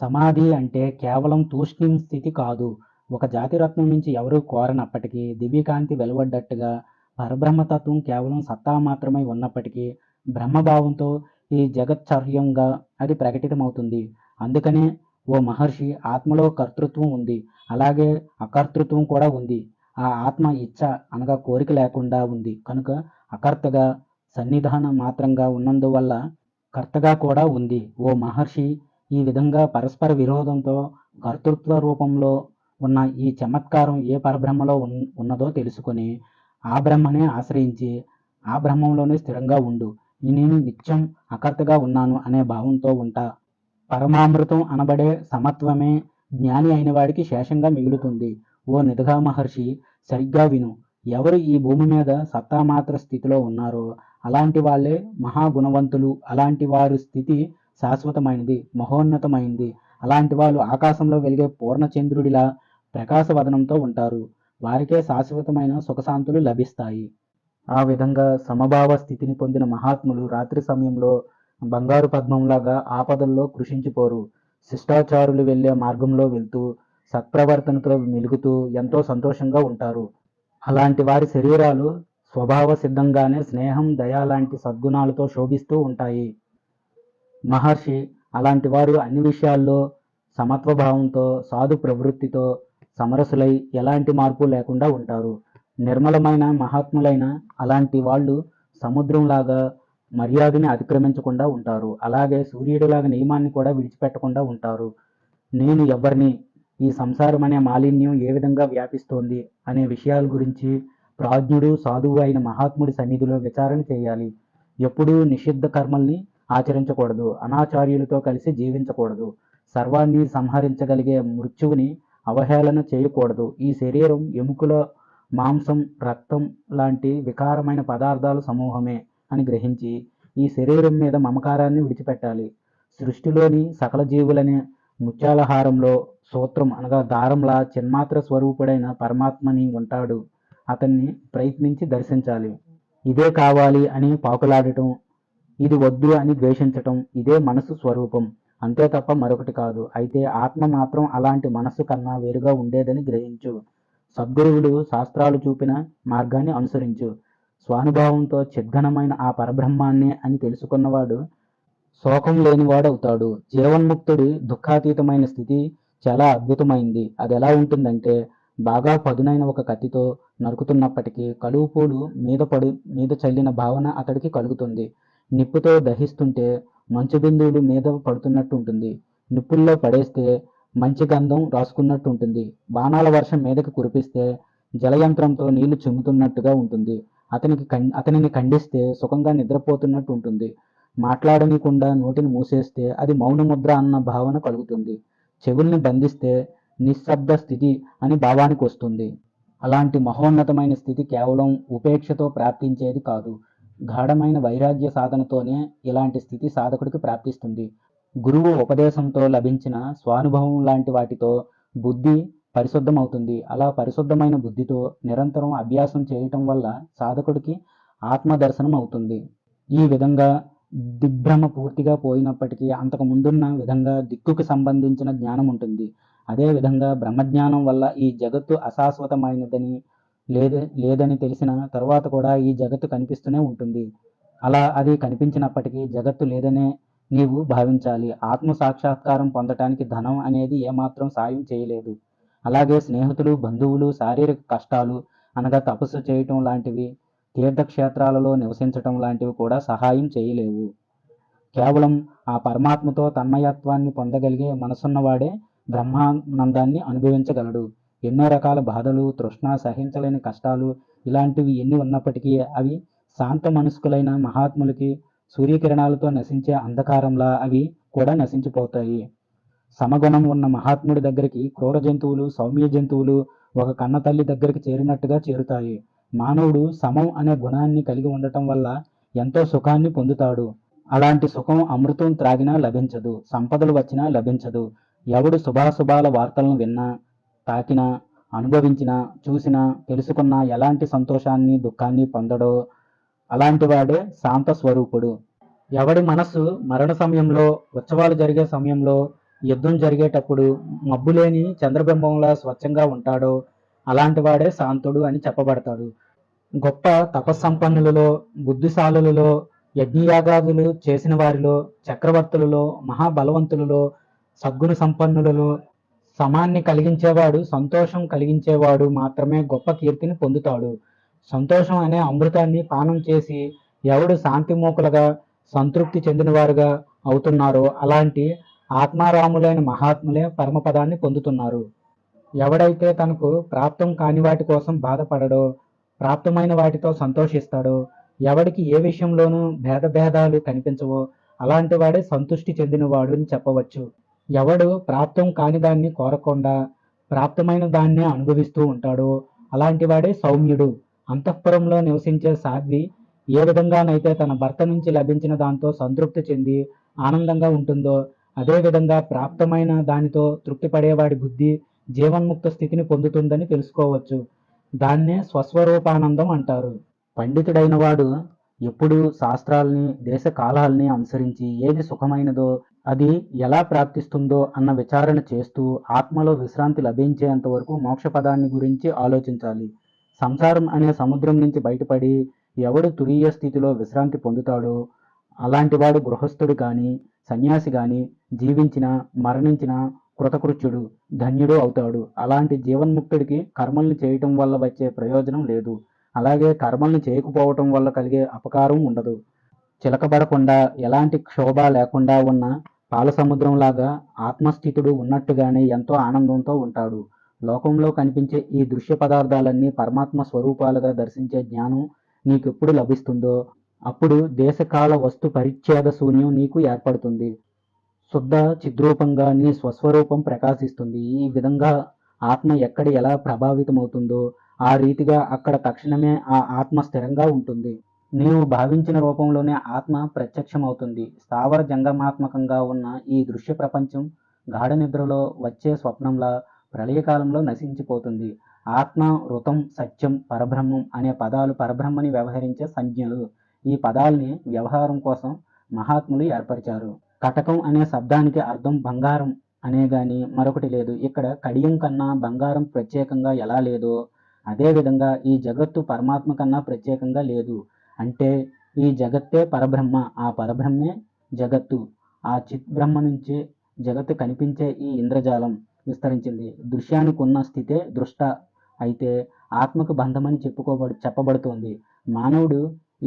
సమాధి అంటే కేవలం తూష్ణీం స్థితి కాదు. ఒక జాతిరత్నం నుంచి ఎవరూ కోరనప్పటికీ దివ్యకాంతి వెలువడ్డట్టుగా పరబ్రహ్మతత్వం కేవలం సత్తా మాత్రమై ఉన్నప్పటికీ బ్రహ్మభావంతో ఈ జగచ్చర్యంగా అది ప్రకటితమవుతుంది. అందుకనే ఓ మహర్షి, ఆత్మలో కర్తృత్వం ఉంది, అలాగే అకర్తృత్వం కూడా ఉంది. ఆ ఆత్మ ఇచ్ఛ అనగా కోరిక లేకుండా ఉంది కనుక అకర్తగా సన్నిధాన మాత్రంగా ఉన్నందువల్ల కర్తగా కూడా ఉంది. ఓ మహర్షి, ఈ విధంగా పరస్పర విరోధంతో కర్తృత్వ రూపంలో ఉన్న ఈ చమత్కారం ఏ పరబ్రహ్మలో ఉన్నదో తెలుసుకొని ఆ బ్రహ్మనే ఆశ్రయించి ఆ బ్రహ్మంలోనే స్థిరంగా ఉండు. నేను నిత్యం అకర్తగా ఉన్నాను అనే భావంతో ఉంటా. పరమామృతం అనబడే సమత్వమే జ్ఞాని అయిన వాడికి శేషంగా మిగులుతుంది. ఓ నిదఘా మహర్షి, సరిగ్గా విను. ఎవరు ఈ భూమి మీద సత్తామాత్ర స్థితిలో ఉన్నారో అలాంటి వాళ్ళే మహాగుణవంతులు. అలాంటి వారి స్థితి శాశ్వతమైనది, మహోన్నతమైంది. అలాంటి వాళ్ళు ఆకాశంలో వెలిగే పూర్ణచంద్రుడిలా ప్రకాశవదనంతో ఉంటారు. వారికే శాశ్వతమైన సుఖశాంతులు లభిస్తాయి. ఆ విధంగా సమభావ స్థితిని పొందిన మహాత్ములు రాత్రి సమయంలో బంగారు పద్మంలాగా ఆపదల్లో కృషించిపోరు. శిష్టాచారులు వెళ్ళే మార్గంలో వెళ్తూ సత్ప్రవర్తనతో మెలుగుతూ ఎంతో సంతోషంగా ఉంటారు. అలాంటి వారి శరీరాలు స్వభావ సిద్ధంగానే స్నేహం, దయ లాంటి సద్గుణాలతో శోభిస్తూ ఉంటాయి. మహర్షి, అలాంటి వారు అన్ని విషయాల్లో సమత్వభావంతో, సాధు ప్రవృత్తితో సమరసులై ఎలాంటి మార్పు లేకుండా ఉంటారు. నిర్మలమైన మహాత్ములైన అలాంటి వాళ్ళు సముద్రంలాగా మర్యాదని అతిక్రమించకుండా ఉంటారు. అలాగే సూర్యుడిలాగా నియమాన్ని కూడా విడిచిపెట్టకుండా ఉంటారు. నేను ఎవరిని, ఈ సంసారం అనే మాలిన్యం ఏ విధంగా వ్యాపిస్తోంది అనే విషయాల గురించి ప్రాజ్ఞుడు, సాధువు అయిన మహాత్ముడి సన్నిధిలో విచారణ చేయాలి. ఎప్పుడూ నిషిద్ధ కర్మల్ని ఆచరించకూడదు, అనాచార్యులతో కలిసి జీవించకూడదు, సర్వాన్ని సంహరించగలిగే మృత్యువుని అవహేళన చేయకూడదు. ఈ శరీరం ఎముకల, మాంసం, రక్తం లాంటి వికారమైన పదార్థాల సమూహమే అని గ్రహించి ఈ శరీరం మీద మమకారాన్ని విడిచిపెట్టాలి. సృష్టిలోని సకల జీవులనే ముత్యాలహారంలో సూత్రం అనగా దారంలా చిన్మాత్ర స్వరూపుడైన పరమాత్మని ఉంటాడు. అతన్ని ప్రయత్నించి దర్శించాలి. ఇదే కావాలి అని పాకులాడటం, ఇది వద్దు అని ద్వేషించటం ఇదే మనసు స్వరూపం, అంతే తప్ప మరొకటి కాదు. అయితే ఆత్మ మాత్రం అలాంటి మనస్సు కన్నా వేరుగా ఉండేదని గ్రహించు. సద్గురువులు శాస్త్రాలు చూపిన మార్గాన్ని అనుసరించు. స్వానుభావంతో చిద్ఘనమైన ఆ పరబ్రహ్మాన్నే అని తెలుసుకున్నవాడు శోకం లేనివాడవుతాడు. జీవన్ముక్తుడి దుఃఖాతీతమైన స్థితి చాలా అద్భుతమైంది. అది ఎలా ఉంటుందంటే, బాగా పదునైన ఒక కత్తితో నరుకుతున్నప్పటికీ కలువు పూలు మీద చల్లిన భావన అతడికి కలుగుతుంది. నిప్పుతో దహిస్తుంటే మంచు బిందువులు మీద పడుతున్నట్టు ఉంటుంది. నిప్పుల్లో పడేస్తే మంచి గంధం రాసుకున్నట్టు ఉంటుంది. బాణాల వర్షం మీదకి కురిపిస్తే జలయంత్రంతో నీళ్లు చిమ్ముతున్నట్టుగా ఉంటుంది. అతనిని ఖండిస్తే సుఖంగా నిద్రపోతున్నట్టు ఉంటుంది. మాట్లాడనీయకుండా నోటిని మూసేస్తే అది మౌనముద్ర అన్న భావన కలుగుతుంది. చెవుల్ని బంధిస్తే నిశ్శబ్ద స్థితి అని భావానికి వస్తుంది. అలాంటి మహోన్నతమైన స్థితి కేవలం ఉపేక్షతో ప్రాప్తించేది కాదు. గాఢమైన వైరాగ్య సాధనతోనే ఇలాంటి స్థితి సాధకుడికి ప్రాప్తిస్తుంది. గురువు ఉపదేశంతో లభించిన స్వానుభవం లాంటి వాటితో బుద్ధి పరిశుద్ధమవుతుంది. అలా పరిశుద్ధమైన బుద్ధితో నిరంతరం అభ్యాసం చేయటం వల్ల సాధకుడికి ఆత్మదర్శనం అవుతుంది. ఈ విధంగా దిగ్భ్రమ పూర్తిగా పోయినప్పటికీ అంతకు ముందున్న విధంగా దిక్కుకి సంబంధించిన జ్ఞానం ఉంటుంది. అదే విధంగా బ్రహ్మజ్ఞానం వల్ల ఈ జగత్తు అశాశ్వతమైనదని లేదని తెలిసిన తర్వాత కూడా ఈ జగత్తు కనిపిస్తూనే ఉంటుంది. అలా అది కనిపించినప్పటికీ జగత్తు లేదనే నీవు భావించాలి. ఆత్మ సాక్షాత్కారం పొందటానికి ధనం అనేది ఏమాత్రం సాయం చేయలేదు. అలాగే స్నేహితులు, బంధువులు శారీరక కష్టాలు అనగా తపస్సు చేయటం లాంటివి, తీర్థక్షేత్రాలలో నివసించటం లాంటివి కూడా సహాయం చేయలేవు. కేవలం ఆ పరమాత్మతో తన్మయత్వాన్ని పొందగలిగే మనసున్నవాడే బ్రహ్మానందాన్ని అనుభవించగలడు. ఎన్నో రకాల బాధలు, తృష్ణ, సహించలేని కష్టాలు ఇలాంటివి ఎన్ని ఉన్నప్పటికీ అవి శాంత మనస్కులైన మహాత్ములకి సూర్యకిరణాలతో నశించే అంధకారంలా అవి కూడా నశించిపోతాయి. సమగుణం ఉన్న మహాత్ముడి దగ్గరికి క్రూర జంతువులు, సౌమ్య జంతువులు ఒక కన్న తల్లి దగ్గరికి చేరినట్టుగా చేరుతాయి. మానవుడు సమం అనే గుణాన్ని కలిగి ఉండటం వల్ల ఎంతో సుఖాన్ని పొందుతాడు. అలాంటి సుఖం అమృతం త్రాగినా లభించదు, సంపదలు వచ్చినా లభించదు. ఎవడు శుభాశుభాల వార్తలను విన్నా, తాకినా, అనుభవించినా, చూసినా, తెలుసుకున్నా ఎలాంటి సంతోషాన్ని, దుఃఖాన్ని పొందడో అలాంటి వాడే శాంత స్వరూపుడు. ఎవడి మనస్సు మరణ సమయంలో, ఉత్సవాలు జరిగే సమయంలో, యుద్ధం జరిగేటప్పుడు మబ్బులేని చంద్రబింబంలా స్వచ్ఛంగా ఉంటాడో అలాంటి వాడే శాంతుడు అని చెప్పబడతాడు. గొప్ప తపస్సంపన్నులలో, బుద్ధిశాలులలో, యజ్ఞయాగాదులు చేసిన వారిలో, చక్రవర్తులలో, మహాబలవంతులలో, సద్గుణ సంపన్నులలో సమాన్ని కలిగించేవాడు, సంతోషం కలిగించేవాడు మాత్రమే గొప్ప కీర్తిని పొందుతాడు. సంతోషం అనే అమృతాన్ని పానం చేసి ఎవడు శాంతిమూకులుగా, సంతృప్తి చెందినవారుగా అవుతున్నారో అలాంటి ఆత్మారాములైన మహాత్ములే పరమపదాన్ని పొందుతున్నారు. ఎవడైతే తనకు ప్రాప్తం కాని వాటి కోసం బాధపడడో, ప్రాప్తమైన వాటితో సంతోషిస్తాడో, ఎవడికి ఏ విషయంలోనూ భేదాలు కనిపించవో అలాంటి వాడే సంతుష్టి చెందినవాడు అని చెప్పవచ్చు. ఎవడు ప్రాప్తం కాని దాన్ని కోరకుండా ప్రాప్తమైన దాన్నే అనుభవిస్తూ ఉంటాడో అలాంటి వాడే సౌమ్యుడు. అంతఃపురంలో నివసించే సాధ్వి ఏ విధంగానైతే తన భర్త నుంచి లభించిన దాంతో సంతృప్తి చెంది ఆనందంగా ఉంటుందో అదే విధంగా ప్రాప్తమైన దానితో తృప్తి పడేవాడి బుద్ధి జీవన్ముక్త స్థితిని పొందుతుందని తెలుసుకోవచ్చు. దాన్నే స్వస్వరూపానందం అంటారు. పండితుడైన వాడు ఎప్పుడు శాస్త్రాల్ని, దేశ కాలాల్ని అనుసరించి ఏది సుఖమైనదో, అది ఎలా ప్రాప్తిస్తుందో అన్న విచారణ చేస్తూ ఆత్మలో విశ్రాంతి లభించేంత వరకు మోక్షపదాన్ని గురించి ఆలోచించాలి. సంసారం అనే సముద్రం నుంచి బయటపడి ఎవడు తురీయ స్థితిలో విశ్రాంతి పొందుతాడో అలాంటి వాడు గృహస్థుడు కానీ, సన్యాసి కానీ జీవించినా, మరణించినా కృతకృత్యుడు, ధన్యుడు అవుతాడు. అలాంటి జీవన్ముక్తుడికి కర్మల్ని చేయటం వల్ల వచ్చే ప్రయోజనం లేదు. అలాగే కర్మల్ని చేయకపోవటం వల్ల కలిగే అపకారం ఉండదు. చిలకబడకుండా, ఎలాంటి క్షోభ లేకుండా ఉన్న పాల సముద్రంలాగా ఆత్మస్థితుడు ఉన్నట్టుగానే ఎంతో ఆనందంతో ఉంటాడు. లోకంలో కనిపించే ఈ దృశ్య పదార్థాలన్నీ పరమాత్మ స్వరూపాలుగా దర్శించే జ్ఞానం నీకెప్పుడు లభిస్తుందో అప్పుడు దేశకాల వస్తు పరిచ్ఛేద శూన్యం నీకు ఏర్పడుతుంది. శుద్ధ చిద్రూపంగా నీ స్వస్వరూపం ప్రకాశిస్తుంది. ఈ విధంగా ఆత్మ ఎక్కడ ఎలా ప్రభావితమవుతుందో ఆ రీతిగా అక్కడ తక్షణమే ఆ ఆత్మ స్థిరంగా ఉంటుంది. నీవు భావించిన రూపంలోనే ఆత్మ ప్రత్యక్షమవుతుంది. స్థావర జంగమాత్మకంగా ఉన్న ఈ దృశ్య ప్రపంచం గాఢ నిద్రలో వచ్చే స్వప్నంలా ప్రళయకాలంలో నశించిపోతుంది. ఆత్మ, ఋతం, సత్యం, పరబ్రహ్మం అనే పదాలు పరబ్రహ్మని వ్యవహరించే సంజ్ఞలు. ఈ పదాల్ని వ్యవహారం కోసం మహాత్ములు ఏర్పరిచారు. కటకం అనే శబ్దానికి అర్థం బంగారం అనే గాని మరొకటి లేదు. ఇక్కడ కడియం కన్నా బంగారం ప్రత్యేకంగా ఎలా లేదో అదేవిధంగా ఈ జగత్తు పరమాత్మ కన్నా ప్రత్యేకంగా లేదు. అంటే ఈ జగత్తే పరబ్రహ్మ, ఆ పరబ్రహ్మే జగత్తు. ఆ చిత్ బ్రహ్మ నుంచి జగత్తు కనిపించే ఈ ఇంద్రజాలం విస్తరించింది. దృశ్యానికి ఉన్న స్థితే దృష్ట అయితే ఆత్మకు బంధమని చెప్పబడుతోంది. మానవుడు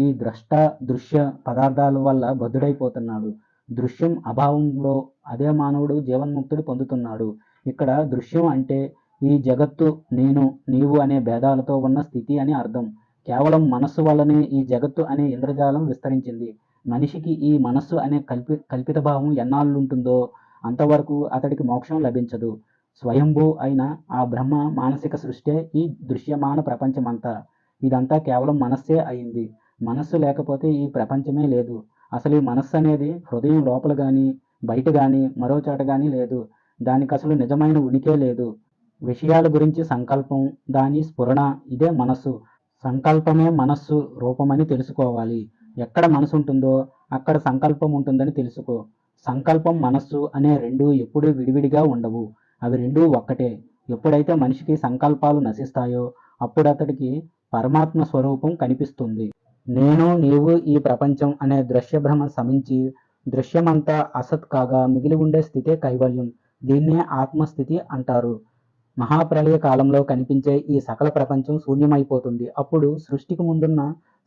ఈ ద్రష్ట దృశ్య పదార్థాల వల్ల బద్ధుడైపోతున్నాడు. దృశ్యం అభావంలో అదే మానవుడు జీవన్ముక్తుడు పొందుతున్నాడు. ఇక్కడ దృశ్యం అంటే ఈ జగత్తు నేను, నీవు అనే భేదాలతో ఉన్న స్థితి అని అర్థం. కేవలం మనస్సు వల్లనే ఈ జగత్తు అనే ఇంద్రజాలం విస్తరించింది. మనిషికి ఈ మనస్సు అనే కల్పిత భావం ఎన్నాళ్ళుంటుందో అంతవరకు అతడికి మోక్షం లభించదు. స్వయంభూ అయిన ఆ బ్రహ్మ మానసిక సృష్టే ఈ దృశ్యమాన ప్రపంచమంతా. ఇదంతా కేవలం మనస్సే అయింది. మనస్సు లేకపోతే ఈ ప్రపంచమే లేదు. అసలు ఈ మనస్సు అనేది హృదయం లోపల కానీ, బయట కానీ, మరో చోట కానీ లేదు. దానికి అసలు నిజమైన ఉనికే లేదు. విషయాల గురించి సంకల్పం, దాని స్ఫురణ, ఇదే మనస్సు. సంకల్పమే మనస్సు రూపమని తెలుసుకోవాలి. ఎక్కడ మనసు ఉంటుందో అక్కడ సంకల్పం ఉంటుందని తెలుసుకో. సంకల్పం, మనస్సు అనే రెండు ఎప్పుడూ విడివిడిగా ఉండవు. అవి రెండూ ఒక్కటే. ఎప్పుడైతే మనిషికి సంకల్పాలు నశిస్తాయో అప్పుడు అతడికి పరమాత్మ స్వరూపం కనిపిస్తుంది. నేను, నీవు, ఈ ప్రపంచం అనే దృశ్యభ్రమ శమించి దృశ్యమంతా అసత్ కాగా మిగిలి ఉండే స్థితే కైవల్యం. దీన్నే ఆత్మస్థితి అంటారు. మహాప్రళయ కాలంలో కనిపించే ఈ సకల ప్రపంచం శూన్యమైపోతుంది. అప్పుడు సృష్టికి ముందున్న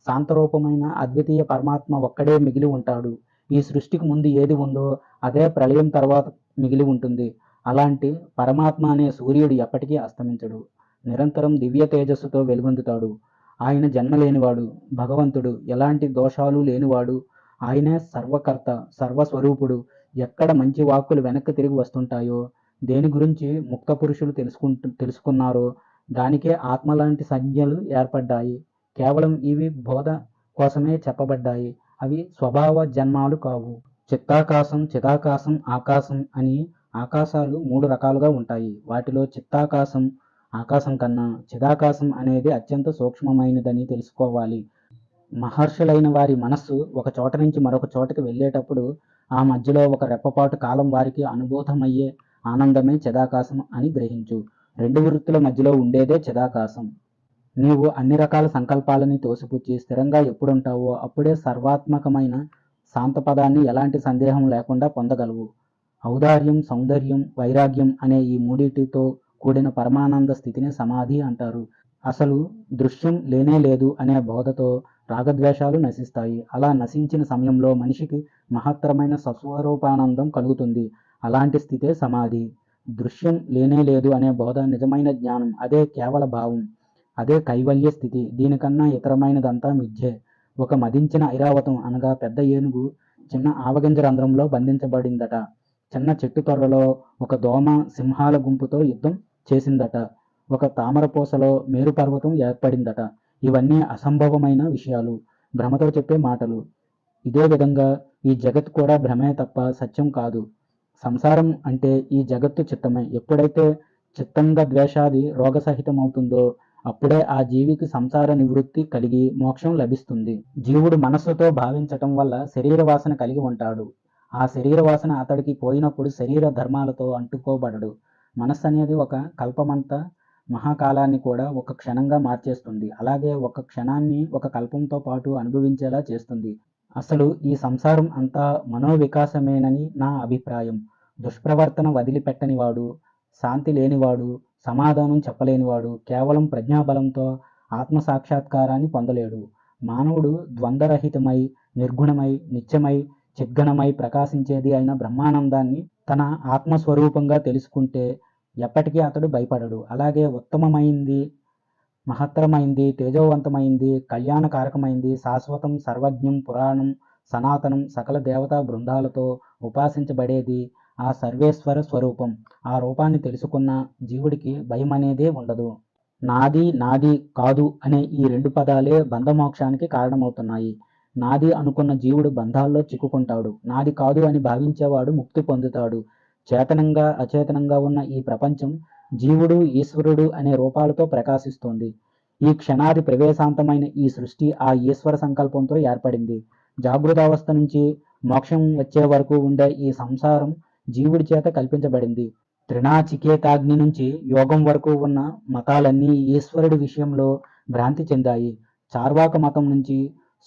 శాంతరూపమైన అద్వితీయ పరమాత్మ ఒక్కడే మిగిలి ఉంటాడు. ఈ సృష్టికి ముందు ఏది ఉందో అదే ప్రళయం తర్వాత మిగిలి ఉంటుంది. అలాంటి పరమాత్మ అనే సూర్యుడు ఎప్పటికీ అస్తమించడు. నిరంతరం దివ్య తేజస్సుతో వెలుగొందుతాడు. ఆయన జన్మ లేనివాడు, భగవంతుడు, ఎలాంటి దోషాలు లేనివాడు. ఆయనే సర్వకర్త, సర్వస్వరూపుడు. ఎక్కడ మంచి వాక్కులు వెనక్కి తిరిగి వస్తుంటాయో, దేని గురించి ముక్త పురుషులు తెలుసుకున్నారో దానికే ఆత్మ లాంటి సంజ్ఞలు ఏర్పడ్డాయి. కేవలం ఇవి బోధ కోసమే చెప్పబడ్డాయి. అవి స్వభావ జన్మాలు కావు. చిత్తాకాశం, చిదాకాశం, ఆకాశం అని ఆకాశాలు 3 రకాలుగా ఉంటాయి. వాటిలో చిత్తాకాశం ఆకాశం కన్నా చిదాకాశం అనేది అత్యంత సూక్ష్మమైనదని తెలుసుకోవాలి. మహర్షులైన వారి మనస్సు ఒక చోట నుంచి మరొక చోటకి వెళ్ళేటప్పుడు ఆ మధ్యలో ఒక రెప్పపాటు కాలం వారికి అనుభూతమయ్యే ఆనందమే చిదాకాశం అని గ్రహించు. 2 వృత్తుల మధ్యలో ఉండేదే చిదాకాశం. నీవు అన్ని రకాల సంకల్పాలని తోసిపుచ్చి స్థిరంగా ఎప్పుడుంటావో అప్పుడే సర్వాత్మకమైన శాంతపదాన్ని ఎలాంటి సందేహం లేకుండా పొందగలవు. ఔదార్యం, సౌందర్యం, వైరాగ్యం అనే ఈ మూడిటితో కూడిన పరమానంద స్థితిని సమాధి అంటారు. అసలు దృశ్యం లేనే లేదు అనే బోధతో రాగద్వేషాలు నశిస్తాయి. అలా నశించిన సమయంలో మనిషికి మహత్తరమైన సస్వరూపానందం కలుగుతుంది. అలాంటి స్థితే సమాధి. దృశ్యం లేనే లేదు అనే బోధ నిజమైన జ్ఞానం. అదే కేవల భావం. అదే కైవల్య స్థితి. దీనికన్నా ఇతరమైనదంతా మిథ్యే. ఒక మదించిన ఐరావతం అనగా పెద్ద ఏనుగు చిన్న ఆవగింజ రంధ్రంలో బంధించబడిందట. చిన్న చెట్టు తొర్రలో ఒక దోమ సింహాల గుంపుతో యుద్ధం చేసిందట. ఒక తామరపూసలో మేరు పర్వతం ఏర్పడిందట. ఇవన్నీ అసంభవమైన విషయాలు, భ్రమతో చెప్పే మాటలు. ఇదే విధంగా ఈ జగత్ కూడా భ్రమే తప్ప సత్యం కాదు. సంసారం అంటే ఈ జగత్తు చిత్తమే. ఎప్పుడైతే చిత్తంగా ద్వేషాది రోగసహితమవుతుందో అప్పుడే ఆ జీవికి సంసార నివృత్తి కలిగి మోక్షం లభిస్తుంది. జీవుడు మనస్సుతో భావించటం వల్ల శరీర వాసన కలిగి ఉంటాడు. ఆ శరీర వాసన అతడికి పోయినప్పుడు శరీర ధర్మాలతో అంటుకోబడడు. మనస్సు అనేది ఒక కల్పమంతా మహాకాలాన్ని కూడా ఒక క్షణంగా మార్చేస్తుంది. అలాగే ఒక క్షణాన్ని ఒక కల్పంతో పాటు అనుభవించేలా చేస్తుంది. అసలు ఈ సంసారం అంతా మనోవికాసమేనని నా అభిప్రాయం. దుష్ప్రవర్తన వదిలిపెట్టనివాడు, శాంతి లేనివాడు, సమాధానం చెప్పలేనివాడు కేవలం ప్రజ్ఞాబలంతో ఆత్మసాక్షాత్కారాన్ని పొందలేడు. మానవుడు ద్వంద్వరహితమై, నిర్గుణమై, నిత్యమై, చిద్గణమై ప్రకాశించేది అయిన బ్రహ్మానందాన్ని తన ఆత్మస్వరూపంగా తెలుసుకుంటే ఎప్పటికీ అతడు భయపడడు. అలాగే ఉత్తమమైంది, మహత్తరమైంది, తేజోవంతమైంది, కళ్యాణకారకమైంది, శాశ్వతం, సర్వజ్ఞం, పురాణం, సనాతనం, సకల దేవతా బృందాలతో ఉపాసించబడేది ఆ సర్వేశ్వర స్వరూపం. ఆ రూపాన్ని తెలుసుకున్న జీవుడికి భయం అనేదే ఉండదు. నాది, నాది కాదు అనే ఈ 2 పదాలే బంధమోక్షానికి కారణమవుతున్నాయి. నాది అనుకున్న జీవుడు బంధాల్లో చిక్కుకుంటాడు. నాది కాదు అని భావించేవాడు ముక్తి పొందుతాడు. చేతనంగా, అచేతనంగా ఉన్న ఈ ప్రపంచం జీవుడు, ఈశ్వరుడు అనే రూపాలతో ప్రకాశిస్తోంది. ఈ క్షణాది ప్రవేశాంతమైన ఈ సృష్టి ఆ ఈశ్వర సంకల్పంతో ఏర్పడింది. జాగృతావస్థ నుంచి మోక్షం వచ్చే వరకు ఉండే ఈ సంసారం జీవుడి చేత కల్పించబడింది. త్రినాచికేతాగ్ని నుంచి యోగం వరకు ఉన్న మతాలన్నీ ఈశ్వరుడి విషయంలో భ్రాంతి చెందాయి. చార్వాక మతం నుంచి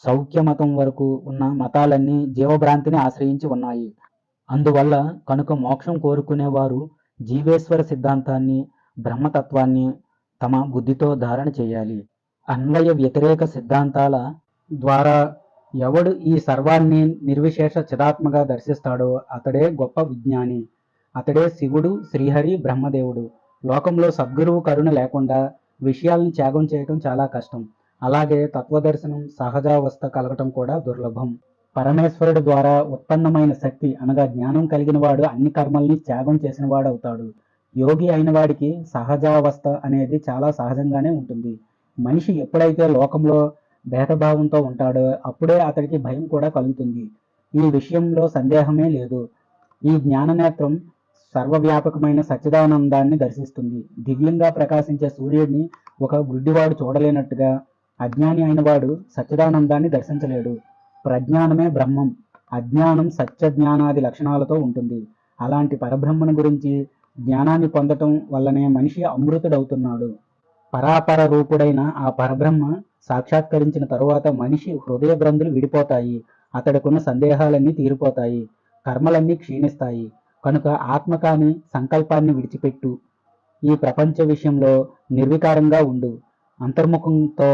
సౌఖ్య మతం వరకు ఉన్న మతాలన్నీ జీవభ్రాంతిని ఆశ్రయించి ఉన్నాయి. అందువల్ల కనుక మోక్షం కోరుకునేవారు జీవేశ్వర సిద్ధాంతాన్ని, బ్రహ్మతత్వాన్ని తమ బుద్ధితో ధారణ చేయాలి. అన్వయ వ్యతిరేక సిద్ధాంతాల ద్వారా ఎవడు ఈ సర్వాన్ని నిర్విశేష చిదాత్మగా దర్శిస్తాడో అతడే గొప్ప విజ్ఞాని. అతడే శివుడు, శ్రీహరి, బ్రహ్మదేవుడు. లోకంలో సద్గురువు కరుణ లేకుండా విషయాలను త్యాగం చేయటం చాలా కష్టం. అలాగే తత్వదర్శనం, సహజావస్థ కలగటం కూడా దుర్లభం. పరమేశ్వరుడు ద్వారా ఉత్పన్నమైన శక్తి అనగా జ్ఞానం కలిగిన వాడు అన్ని కర్మల్ని త్యాగం చేసిన వాడు అవుతాడు. యోగి అయిన వాడికి సహజావస్థ అనేది చాలా సహజంగానే ఉంటుంది. మనిషి ఎప్పుడైతే లోకంలో భేదభావంతో ఉంటాడో అప్పుడే అతడికి భయం కూడా కలుగుతుంది. ఈ విషయంలో సందేహమే లేదు. ఈ జ్ఞాననేత్రం సర్వవ్యాపకమైన సచ్చిదానందాన్ని దర్శిస్తుంది. దివ్యంగా ప్రకాశించే సూర్యుడిని ఒక గుడ్డివాడు చూడలేనట్టుగా అజ్ఞాని అయిన వాడు సచ్చిదానందాన్ని దర్శించలేడు. ప్రజ్ఞానమే బ్రహ్మం. అజ్ఞానం సత్యజ్ఞానాది లక్షణాలతో ఉంటుంది. అలాంటి పరబ్రహ్మను గురించి జ్ఞానాన్ని పొందటం వల్లనే మనిషి అమృతుడవుతున్నాడు. పరాపర రూపుడైన ఆ పరబ్రహ్మ సాక్షాత్కరించిన తరువాత మనిషి హృదయ గ్రంథులు విడిపోతాయి. అతడికున్న సందేహాలన్నీ తీరిపోతాయి. కర్మలన్నీ క్షీణిస్తాయి. కనుక ఆత్మ కాని సంకల్పాన్ని విడిచిపెట్టు. ఈ ప్రపంచ విషయంలో నిర్వికారంగా ఉండు. అంతర్ముఖంతో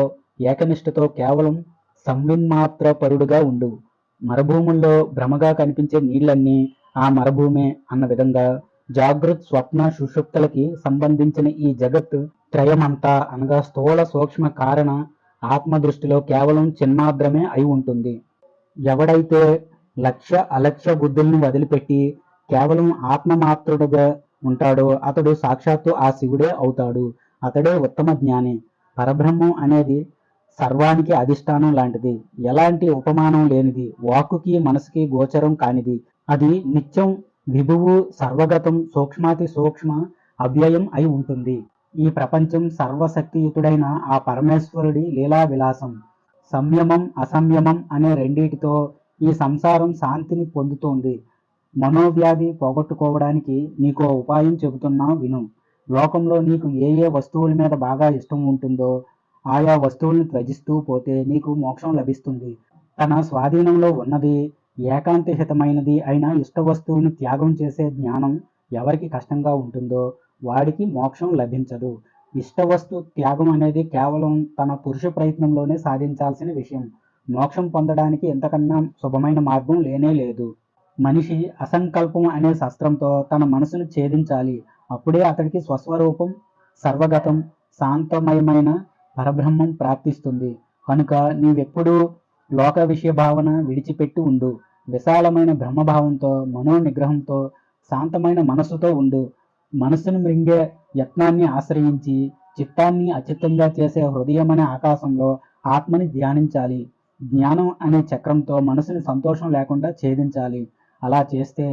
ఏకనిష్టతో కేవలం సంవిన్మాత్ర పరుడుగా ఉండు. మరుభూముల్లో భ్రమగా కనిపించే నీళ్ళన్నీ ఆ మరుభూమే అన్న విధంగా జాగృత్ స్వప్న సుషుప్తులకి సంబంధించిన ఈ జగత్ త్రయమంతా అనగా స్థూల సూక్ష్మ కారణ ఆత్మ దృష్టిలో కేవలం చిన్మాత్రమే అయి ఉంటుంది. ఎవడైతే లక్ష్య అలక్ష్య బుద్ధుల్ని వదిలిపెట్టి కేవలం ఆత్మమాత్రుడుగా ఉంటాడో అతడు సాక్షాత్తు ఆ శివుడే అవుతాడు. అతడే ఉత్తమ జ్ఞాని. పరబ్రహ్మం అనేది సర్వానికి అధిష్టానం లాంటిది, ఎలాంటి ఉపమానం లేనిది, వాక్కుకి మనసుకి గోచరం కానిది. అది నిత్యం విభువు సర్వగతం సూక్ష్మాతి సూక్ష్మ అవ్యయం అయి ఉంటుంది. ఈ ప్రపంచం సర్వశక్తియుతుడైన ఆ పరమేశ్వరుడి లీలా విలాసం. సంయమం అసంయమం అనే రెండిటితో ఈ సంసారం శాంతిని పొందుతోంది. మనోవ్యాధి పోగొట్టుకోవడానికి నీకో ఉపాయం చెబుతున్నా విను. లోకంలో నీకు ఏ ఏ వస్తువుల మీద బాగా ఇష్టం ఉంటుందో ఆయా వస్తువుల్ని త్యజిస్తూ పోతే నీకు మోక్షం లభిస్తుంది. తన స్వాధీనంలో ఉన్నది ఏకాంతహితమైనది అయిన ఇష్ట వస్తువుని త్యాగం చేసే జ్ఞానం ఎవరికి కష్టంగా ఉంటుందో వాడికి మోక్షం లభించదు. ఇష్టవస్తు త్యాగం అనేది కేవలం తన పురుష ప్రయత్నంలోనే సాధించాల్సిన విషయం. మోక్షం పొందడానికి ఎంతకన్నా శుభమైన మార్గం లేనే లేదు. మనిషి అసంకల్పం అనే శస్త్రంతో తన మనసును ఛేదించాలి. అప్పుడే అతడికి స్వస్వరూపం సర్వగతం శాంతమయమైన పరబ్రహ్మం ప్రాప్తిస్తుంది. కనుక నీవెప్పుడూ లోక విషయ భావన విడిచిపెట్టి ఉండు. విశాలమైన బ్రహ్మభావంతో మనోనిగ్రహంతో శాంతమైన మనస్సుతో ఉండు. మనస్సును మృంగే యత్నాన్ని ఆశ్రయించి చిత్తాన్ని అచిత్తంగా చేసే హృదయం అనే ఆకాశంలో ఆత్మని ధ్యానించాలి. జ్ఞానం అనే చక్రంతో మనసుని సంతోషం లేకుండా ఛేదించాలి. అలా చేస్తే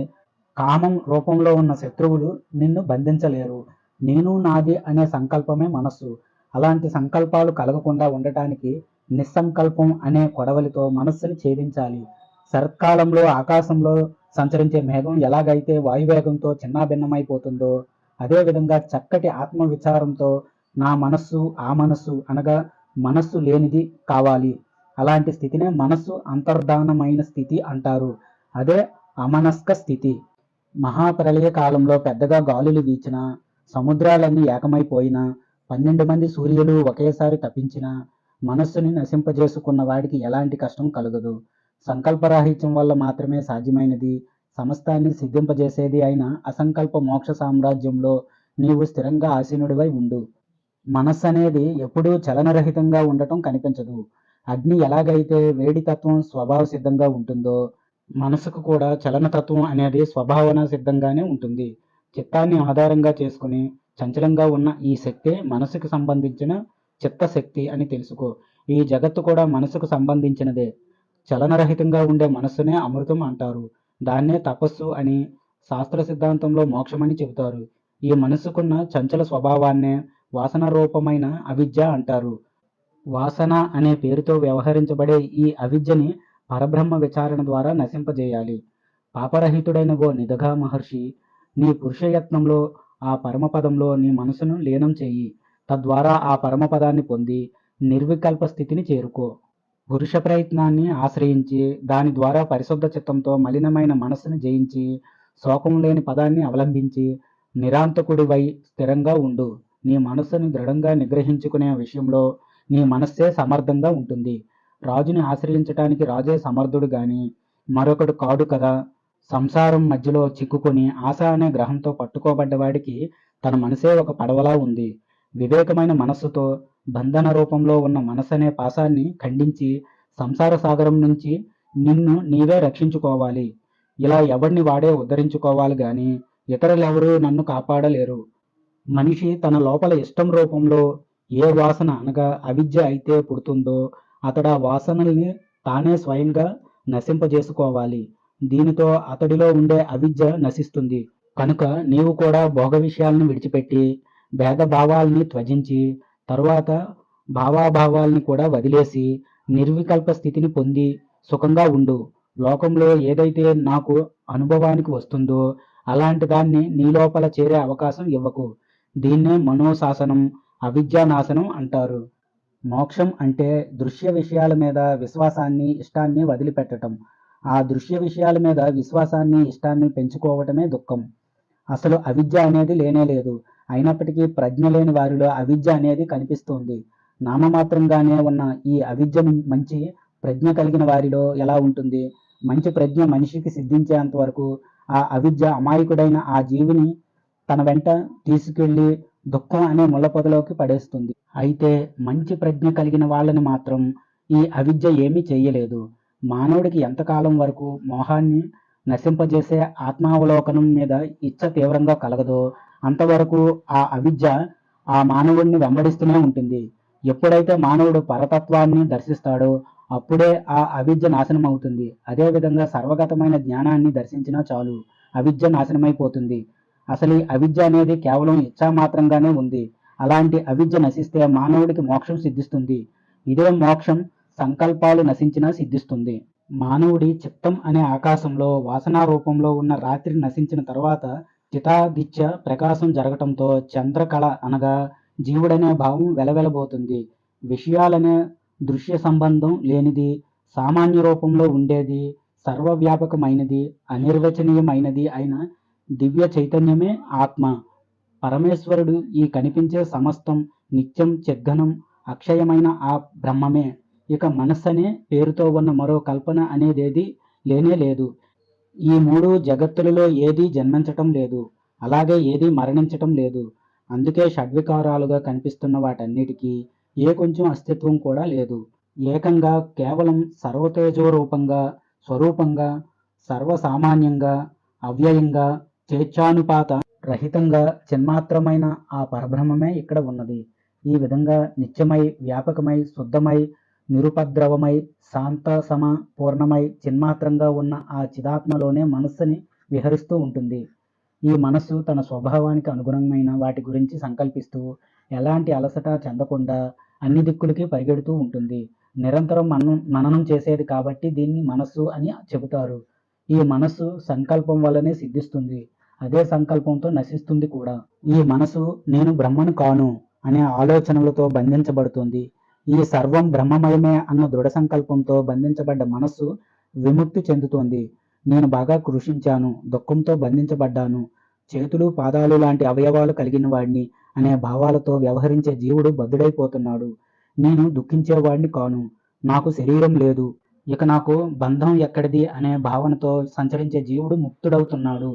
కామం రూపంలో ఉన్న శత్రువులు నిన్ను బంధించలేరు. నేను నాది అనే సంకల్పమే మనస్సు. అలాంటి సంకల్పాలు కలగకుండా ఉండటానికి నిస్సంకల్పం అనే కొడవలితో మనస్సుని ఛేదించాలి. శరత్కాలంలో ఆకాశంలో సంచరించే మేఘం ఎలాగైతే వాయువేగంతో చిన్నాభిన్నమైపోతుందో అదేవిధంగా చక్కటి ఆత్మ విచారంతో నా మనస్సు ఆ మనస్సు అనగా మనస్సు లేనిది కావాలి. అలాంటి స్థితినే మనస్సు అంతర్ధానమైన స్థితి అంటారు. అదే అమనస్క స్థితి. మహాప్రళయ కాలంలో పెద్దగా గాలులు వీచినా సముద్రాలన్నీ ఏకమైపోయినా 12 మంది సూర్యులు ఒకేసారి తప్పించినా మనస్సుని నశింపజేసుకున్న వాడికి ఎలాంటి కష్టం కలగదు. సంకల్పరాహిత్యం వల్ల మాత్రమే సాధ్యమైనది సమస్తాన్ని సిద్ధింపజేసేది అయిన అసంకల్ప మోక్ష సామ్రాజ్యంలో నీవు స్థిరంగా ఆసీనుడివై ఉండు. మనస్సు అనేది ఎప్పుడూ చలనరహితంగా ఉండటం కనిపించదు. అగ్ని ఎలాగైతే వేడి తత్వం స్వభావ సిద్ధంగా ఉంటుందో మనసుకు కూడా చలనతత్వం అనేది స్వభావన సిద్ధంగానే ఉంటుంది. చిత్తాన్ని ఆధారంగా చేసుకుని చంచలంగా ఉన్న ఈ శక్తి మనసుకు సంబంధించిన చిత్తశక్తి అని తెలుసుకో. ఈ జగత్తు కూడా మనసుకు సంబంధించినదే. చలనరహితంగా ఉండే మనస్సునే అమృతం అంటారు. దాన్నే తపస్సు అని శాస్త్ర సిద్ధాంతంలో మోక్షమని చెబుతారు. ఈ మనసుకున్న చంచల స్వభావాన్నే వాసన రూపమైన అవిద్య అంటారు. వాసన అనే పేరుతో వ్యవహరించబడే ఈ అవిద్యని పరబ్రహ్మ విచారణ ద్వారా నశింపజేయాలి. పాపరహితుడైన గో నిదఘా మహర్షి, నీ పురుషయత్నంలో ఆ పరమపదంలో నీ మనసును లీనం చెయ్యి. తద్వారా ఆ పరమపదాన్ని పొంది నిర్వికల్ప స్థితిని చేరుకో. పురుష ప్రయత్నాన్ని ఆశ్రయించి దాని ద్వారా పరిశుద్ధ చిత్తంతో మలినమైన మనస్సును జయించి శోకం లేని పదాన్ని అవలంబించి నిరాంతకుడివై స్థిరంగా ఉండు. నీ మనస్సును దృఢంగా నిగ్రహించుకునే విషయంలో నీ మనస్సే సమర్థంగా ఉంటుంది. రాజుని ఆశ్రయించటానికి రాజే సమర్థుడు గాని మరొకడు కాడు కదా. సంసారం మధ్యలో చిక్కుకొని ఆశ అనే గ్రహంతో పట్టుకోబడ్డవాడికి తన మనసే ఒక పడవలా ఉంది. వివేకమైన మనస్సుతో బంధన రూపంలో ఉన్న మనసనే పాశాన్ని ఖండించి సంసార సాగరం నుంచి నిన్ను నీవే రక్షించుకోవాలి. ఇలా ఎవడిని వాడే ఉద్ధరించుకోవాలి గాని ఇతరులెవరూ నన్ను కాపాడలేరు. మనిషి తన లోపల ఇష్టం రూపంలో ఏ వాసన అనగా అవిద్య అయితే పుడుతుందో అతడు ఆ వాసనల్ని తానే స్వయంగా నశింపజేసుకోవాలి. దీనితో అతడిలో ఉండే అవిద్య నశిస్తుంది. కనుక నీవు కూడా భోగ విషయాలను విడిచిపెట్టి భేదభావాల్ని త్యజించి తరువాత భావాభావాల్ని కూడా వదిలేసి నిర్వికల్ప స్థితిని పొంది సుఖంగా ఉండు. లోకంలో ఏదైతే నాకు అనుభవానికి వస్తుందో అలాంటి దాన్ని నీ లోపల చేరే అవకాశం ఇవ్వకు. దీన్నే మనోశాసనం అవిద్యానాశనం అంటారు. మోక్షం అంటే దృశ్య విషయాల మీద విశ్వాసాన్ని ఇష్టాన్ని వదిలిపెట్టడం. ఆ దృశ్య విషయాల మీద విశ్వాసాన్ని ఇష్టాన్ని పెంచుకోవటమే దుఃఖం. అసలు అవిద్య అనేది లేనే లేదు. అయినప్పటికీ ప్రజ్ఞ లేని వారిలో అవిద్య అనేది కనిపిస్తుంది. నామమాత్రంగానే ఉన్న ఈ అవిద్య మంచి ప్రజ్ఞ కలిగిన వారిలో ఎలా ఉంటుంది? మంచి ప్రజ్ఞ మనిషికి సిద్ధించేంత వరకు ఆ అవిద్య అమాయకుడైన ఆ జీవిని తన వెంట తీసుకెళ్లి దుఃఖం అనే ముళ్ళపొదలోకి పడేస్తుంది. అయితే మంచి ప్రజ్ఞ కలిగిన వాళ్ళని మాత్రం ఈ అవిద్య ఏమీ చేయలేదు. మానవుడికి ఎంతకాలం వరకు మోహాన్ని నశింపజేసే ఆత్మావలోకనం మీద ఇచ్చ తీవ్రంగా కలగదో అంతవరకు ఆ అవిద్య ఆ మానవుడిని వెంబడిస్తూనే ఉంటుంది. ఎప్పుడైతే మానవుడు పరతత్వాన్ని దర్శిస్తాడో అప్పుడే ఆ అవిద్య నాశనం అవుతుంది. అదేవిధంగా సర్వగతమైన జ్ఞానాన్ని దర్శించినా చాలు, అవిద్య నాశనమైపోతుంది. అసలు ఈ అవిద్య అనేది కేవలం ఇచ్ఛామాత్రంగానే ఉంది. అలాంటి అవిద్య నశిస్తే మానవుడికి మోక్షం సిద్ధిస్తుంది. ఇదే మోక్షం సంకల్పాలు నశించినా సిద్ధిస్తుంది. మానవుడి చిత్తం అనే ఆకాశంలో వాసనా రూపంలో ఉన్న రాత్రి నశించిన తర్వాత చితాదిత్య ప్రకాశం జరగటంతో చంద్రకళ అనగా జీవుడనే భావం వెలవెలబోతుంది. విషయాలనే దృశ్య సంబంధం లేనిది, సామాన్య రూపంలో ఉండేది, సర్వవ్యాపకమైనది, అనిర్వచనీయమైనది అయిన దివ్య చైతన్యమే ఆత్మ. పరమేశ్వరుడు ఈ కనిపించే సమస్తం నిత్యం చిద్ఘనం అక్షయమైన ఆ బ్రహ్మమే. ఇక మనస్సనే పేరుతో ఉన్న మరో కల్పన అనేదేది లేనే లేదు. ఈ మూడు జగత్తులలో ఏదీ జన్మించటం లేదు, అలాగే ఏదీ మరణించటం లేదు. అందుకే షడ్వికారాలుగా కనిపిస్తున్న వాటన్నిటికీ ఏ కొంచెం అస్తిత్వం కూడా లేదు. ఏకంగా కేవలం సర్వతేజో రూపంగా, స్వరూపంగా, సర్వసామాన్యంగా, అవ్యయంగా, స్వేచ్ఛానుపాత రహితంగా చిన్మాత్రమైన ఆ పరబ్రహ్మమే ఇక్కడ ఉన్నది. ఈ విధంగా నిత్యమై, వ్యాపకమై, శుద్ధమై, నిరుపద్రవమై, శాంత సమ పూర్ణమై చిన్మాత్రంగా ఉన్న ఆ చిదాత్మలోనే మనస్సుని విహరిస్తూ ఉంటుంది. ఈ మనస్సు తన స్వభావానికి అనుగుణమైన వాటి గురించి సంకల్పిస్తూ ఎలాంటి అలసట చెందకుండా అన్ని దిక్కులకి పరిగెడుతూ ఉంటుంది. నిరంతరం మననం చేసేది కాబట్టి దీన్ని మనస్సు అని చెబుతారు. ఈ మనస్సు సంకల్పం వల్లనే సిద్ధిస్తుంది, అదే సంకల్పంతో నశిస్తుంది కూడా. ఈ మనసు నేను బ్రహ్మను కాను అనే ఆలోచనలతో బంధించబడుతుంది. ఈ సర్వం బ్రహ్మమయమే అన్న దృఢ సంకల్పంతో బంధించబడ్డ మనస్సు విముక్తి చెందుతోంది. నేను బాగా కృషించాను, దుఃఖంతో బంధించబడ్డాను, చేతులు పాదాలు లాంటి అవయవాలు కలిగిన వాడిని అనే భావాలతో వ్యవహరించే జీవుడు బద్ధుడైపోతున్నాడు. నేను దుఃఖించేవాడిని కాను, నాకు శరీరం లేదు, ఇక నాకు బంధం ఎక్కడిది అనే భావనతో సంచరించే జీవుడు ముక్తుడవుతున్నాడు.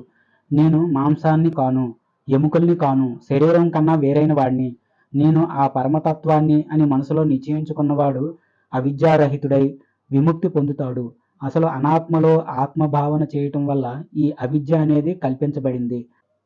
నేను మాంసాన్ని కాను, ఎముకల్ని కాను, శరీరం కన్నా వేరైన వాడిని, నేను ఆ పరమతత్వాన్ని అని మనసులో నిశ్చయించుకున్నవాడు అవిద్యారహితుడై విముక్తి పొందుతాడు. అసలు అనాత్మలో ఆత్మభావన చేయటం వల్ల ఈ అవిద్య అనేది కల్పించబడింది.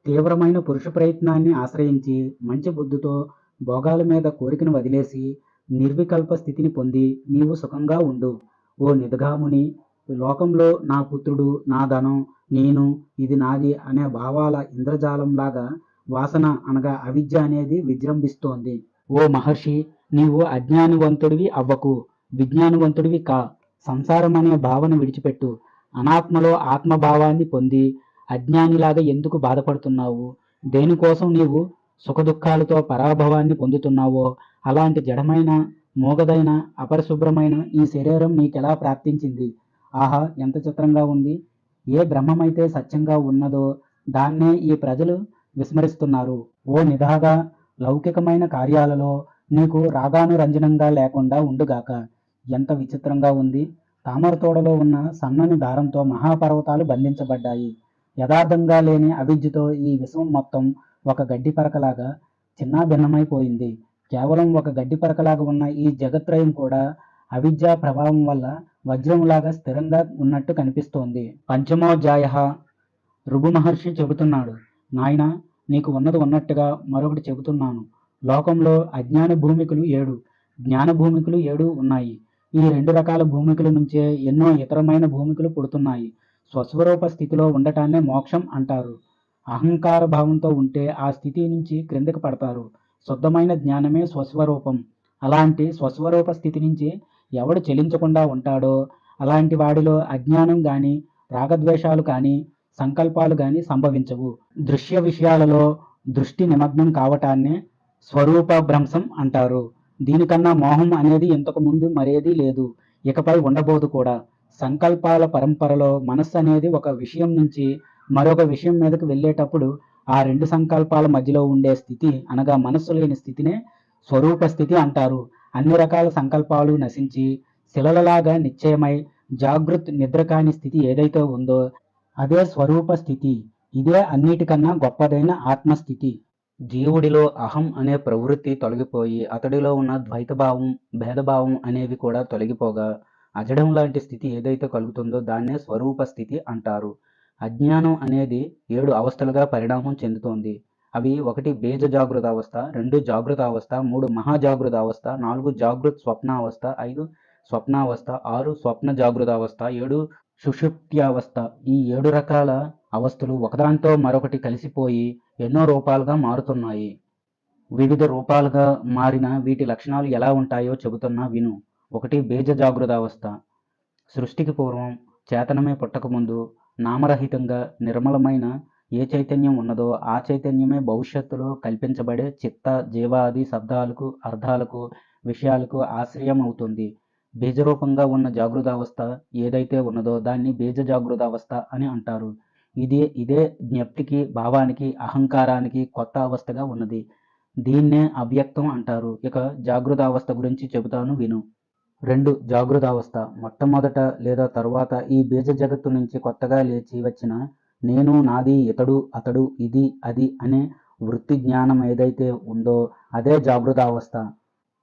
తీవ్రమైన పురుష ప్రయత్నాన్ని ఆశ్రయించి మంచి బుద్ధితో భోగాల మీద కోరికను వదిలేసి నిర్వికల్ప స్థితిని పొంది నీవు సుఖంగా ఉండు. ఓ నిదఘాముని, లోకంలో నా పుత్రుడు, నా ధనం, నేను, ఇది నాది అనే భావాల ఇంద్రజాలంలాగా వాసన అనగా అవిద్య అనేది విజృంభిస్తోంది. ఓ మహర్షి, నీవు అజ్ఞానవంతుడివి అవ్వకు, విజ్ఞానవంతుడివి కా. సంసారం అనే భావన విడిచిపెట్టు. అనాత్మలో ఆత్మభావాన్ని పొంది అజ్ఞానిలాగా ఎందుకు బాధపడుతున్నావు? దేనికోసం నీవు సుఖదుఖాలతో పరాభవాన్ని పొందుతున్నావో అలాంటి జడమైన, మోగదైన, అపరిశుభ్రమైన ఈ శరీరం నీకెలా ప్రాప్తించింది? ఆహా, ఎంత చిత్రంగా ఉంది! ఏ బ్రహ్మమైతే సత్యంగా ఉన్నదో దాన్నే ఈ ప్రజలు విస్మరిస్తున్నారు. ఓ నిదాగా, లౌకికమైన కార్యాలలో నీకు రాగానురంజనంగా లేకుండా ఉండుగాక. ఎంత విచిత్రంగా ఉంది! తామరతోడలో ఉన్న సన్నని దారంతో మహాపర్వతాలు బంధించబడ్డాయి. యథార్థంగా లేని అవిద్యతో ఈ విశ్వం మొత్తం ఒక గడ్డి పరకలాగా చిన్నాభిన్నమైపోయింది. కేవలం ఒక గడ్డి పరకలాగా ఉన్న ఈ జగత్రయం కూడా అవిద్యా ప్రభావం వల్ల వజ్రంలాగా స్థిరంగా ఉన్నట్టు కనిపిస్తోంది. పంచమోధ్యాయ. ఋభు మహర్షి చెబుతున్నాడు, నాయనా, నీకు ఉన్నది ఉన్నట్టుగా మరొకటి చెబుతున్నాను. లోకంలో అజ్ఞాన భూమికలు 7, జ్ఞాన భూమికలు 7 ఉన్నాయి. ఈ 2 రకాల భూమికల నుంచే ఎన్నో ఇతరమైన భూమికలు పుడుతున్నాయి. స్వస్వరూప స్థితిలో ఉండటాన్నే మోక్షం అంటారు. అహంకార భావంతో ఉంటే ఆ స్థితి నుంచి క్రిందకి పడతారు. శుద్ధమైన జ్ఞానమే స్వస్వరూపం. అలాంటి స్వస్వరూప స్థితి నుంచి ఎవడు చెలించకుండా ఉంటాడో అలాంటి వాడిలో అజ్ఞానం కానీ, రాగద్వేషాలు కానీ, సంకల్పాలు కానీ సంభవించవు. దృశ్య విషయాలలో దృష్టి నిమగ్నం కావటాన్నే స్వరూప భ్రంశం అంటారు. దీనికన్నా మోహం అనేది ఇంతకు ముందు మరేదీ లేదు, ఇకపై ఉండబోదు కూడా. సంకల్పాల పరంపరలో మనస్సు అనేది ఒక విషయం నుంచి మరొక విషయం మీదకు వెళ్ళేటప్పుడు ఆ రెండు సంకల్పాల మధ్యలో ఉండే స్థితి అనగా మనస్సు లేని స్థితినే స్వరూప స్థితి అంటారు. అన్ని రకాల సంకల్పాలు నశించి శిలలలాగా నిశ్చయమై జాగృత్ నిద్ర కాని స్థితి ఏదైతే ఉందో అదే స్వరూప స్థితి. ఇదే అన్నిటికన్నా గొప్పదైన ఆత్మస్థితి. జీవుడిలో అహం అనే ప్రవృత్తి తొలగిపోయి అతడిలో ఉన్న ద్వైతభావం, భేదభావం అనేవి కూడా తొలగిపోగా అజడం లాంటి స్థితి ఏదైతే కలుగుతుందో దాన్నే స్వరూప స్థితి అంటారు. అజ్ఞానం అనేది 7 అవస్థలుగా పరిణామం చెందుతోంది. అవి 1 బీజ జాగృత అవస్థ, 2 జాగృత అవస్థ, 3 మహాజాగృత అవస్థ, 4 జాగృత్ స్వప్నావస్థ, 5 స్వప్నావస్థ, 6 స్వప్న జాగృత అవస్థ, 7 సుషుప్త్యావస్థ. ఈ 7 రకాల అవస్థలు ఒకదానితో మరొకటి కలిసిపోయి ఎన్నో రూపాలుగా మారుతున్నాయి. వివిధ రూపాలుగా మారిన వీటి లక్షణాలు ఎలా ఉంటాయో చెబుతున్నా విను. 1 బీజ జాగృత అవస్థ. సృష్టికి పూర్వం, చేతనమే పుట్టకముందు నామరహితంగా నిర్మలమైన ఏ చైతన్యం ఉన్నదో ఆ చైతన్యమే భవిష్యత్తులో కల్పించబడే చిత్త, జీవాది శబ్దాలకు, అర్థాలకు, విషయాలకు ఆశ్రయం అవుతుంది. బీజరూపంగా ఉన్న జాగృతావస్థ ఏదైతే ఉన్నదో దాన్ని బీజ జాగృతావస్థ అని అంటారు. ఇదే జ్ఞప్తికి, భావానికి, అహంకారానికి కొత్త అవస్థగా ఉన్నది. దీన్నే అవ్యక్తం అంటారు. ఇక జాగృతావస్థ గురించి చెబుతాను విను. 2 జాగృతావస్థ. మొట్టమొదట లేదా తరువాత ఈ బీజ జగత్తు నుంచి కొత్తగా లేచి వచ్చిన నేను, నాది, ఇతడు, అతడు, ఇది, అది అనే వృత్తి జ్ఞానం ఏదైతే ఉందో అదే జాగృతావస్థ.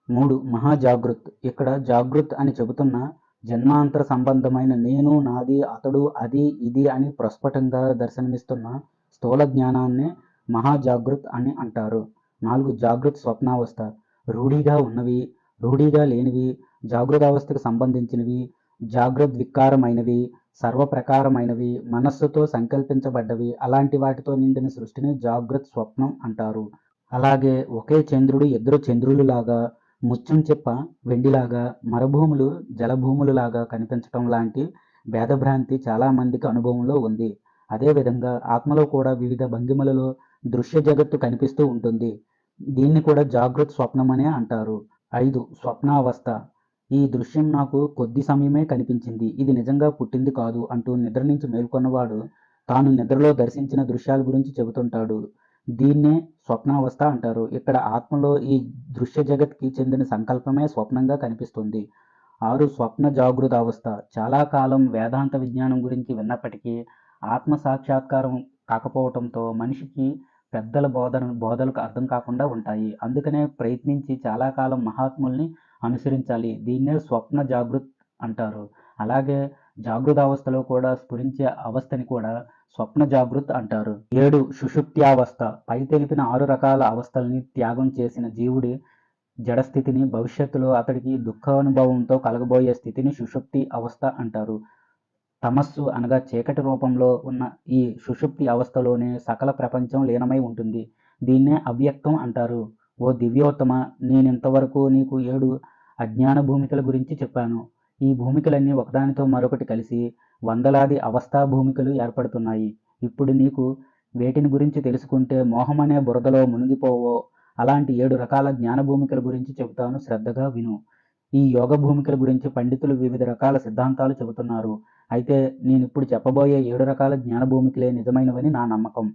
3 మహాజాగృత్. ఇక్కడ జాగృత్ అని చెబుతున్న జన్మాంతర సంబంధమైన నేను, నాది, అతడు, అది, ఇది అని ప్రస్ఫుటంగా దర్శనమిస్తున్న స్థూల జ్ఞానాన్నే మహాజాగృత్ అని అంటారు. 4 జాగృత్ స్వప్నావస్థ. రూఢిగా ఉన్నవి, రూఢిగా లేనివి, జాగృతావస్థకు సంబంధించినవి, జాగ్రద్వికారమైనవి, సర్వప్రకారమైనవి, మనస్సుతో సంకల్పించబడ్డవి, అలాంటి వాటితో నిండిన సృష్టిని జాగృత్ స్వప్నం అంటారు. అలాగే ఒకే చంద్రుడు 2 చంద్రులులాగా, ముత్యం చెప్ప వెండిలాగా, మరుభూములు జలభూములులాగా కనిపించటం లాంటి భేదభ్రాంతి చాలా మందికి అనుభవంలో ఉంది. అదేవిధంగా ఆత్మలో కూడా వివిధ భంగిమలలో దృశ్య జగత్తు కనిపిస్తూ ఉంటుంది. దీన్ని కూడా జాగృత్ స్వప్నమనే అంటారు. 5 స్వప్నావస్థ. ఈ దృశ్యం నాకు కొద్ది సమయమే కనిపించింది, ఇది నిజంగా పుట్టింది కాదు అంటూ నిద్ర నుంచి మేల్కొన్నవాడు తాను నిద్రలో దర్శించిన దృశ్యాల గురించి చెబుతుంటాడు. దీన్నే స్వప్నావస్థ అంటారు. ఇక్కడ ఆత్మలో ఈ దృశ్య జగత్కి చెందిన సంకల్పమే స్వప్నంగా కనిపిస్తుంది. 6 స్వప్న జాగృత అవస్థ. చాలా కాలం వేదాంత విజ్ఞానం గురించి విన్నప్పటికీ ఆత్మ సాక్షాత్కారం కాకపోవటంతో మనిషికి పెద్దల బోధలకు అర్థం కాకుండా ఉంటాయి. అందుకనే ప్రయత్నించి చాలా కాలం మహాత్ముల్ని అనుసరించాలి. దీన్నే స్వప్న జాగృత్ అంటారు. అలాగే జాగృత అవస్థలో కూడా స్ఫురించే అవస్థని కూడా స్వప్న జాగృత్ అంటారు. 7 సుషుప్త్యావస్థ. పై తెలిపిన 6 రకాల అవస్థల్ని త్యాగం చేసిన జీవుడి జడస్థితిని, భవిష్యత్తులో అతడికి దుఃఖానుభవంతో కలగబోయే స్థితిని సుషుప్తి అవస్థ అంటారు. తమస్సు అనగా చీకటి రూపంలో ఉన్న ఈ సుషుప్తి అవస్థలోనే సకల ప్రపంచం లీనమై ఉంటుంది. దీన్నే అవ్యక్తం అంటారు. ఓ దివ్యోత్తమ, నేనింతవరకు నీకు 7 అజ్ఞాన భూమికల గురించి చెప్పాను. ఈ భూమికలన్నీ ఒకదానితో మరొకటి కలిసి వందలాది అవస్థా భూమికలు ఏర్పడుతున్నాయి. ఇప్పుడు నీకు వేటిని గురించి తెలుసుకుంటే మోహమనే బురదలో మునిగిపోవో అలాంటి 7 రకాల జ్ఞాన భూమికల గురించి చెబుతాను, శ్రద్ధగా విను. ఈ యోగ భూమికల గురించి పండితులు వివిధ రకాల సిద్ధాంతాలు చెబుతున్నారు. అయితే నేనిప్పుడు చెప్పబోయే 7 రకాల జ్ఞాన భూమికలే నిజమైనవని నా నమ్మకం.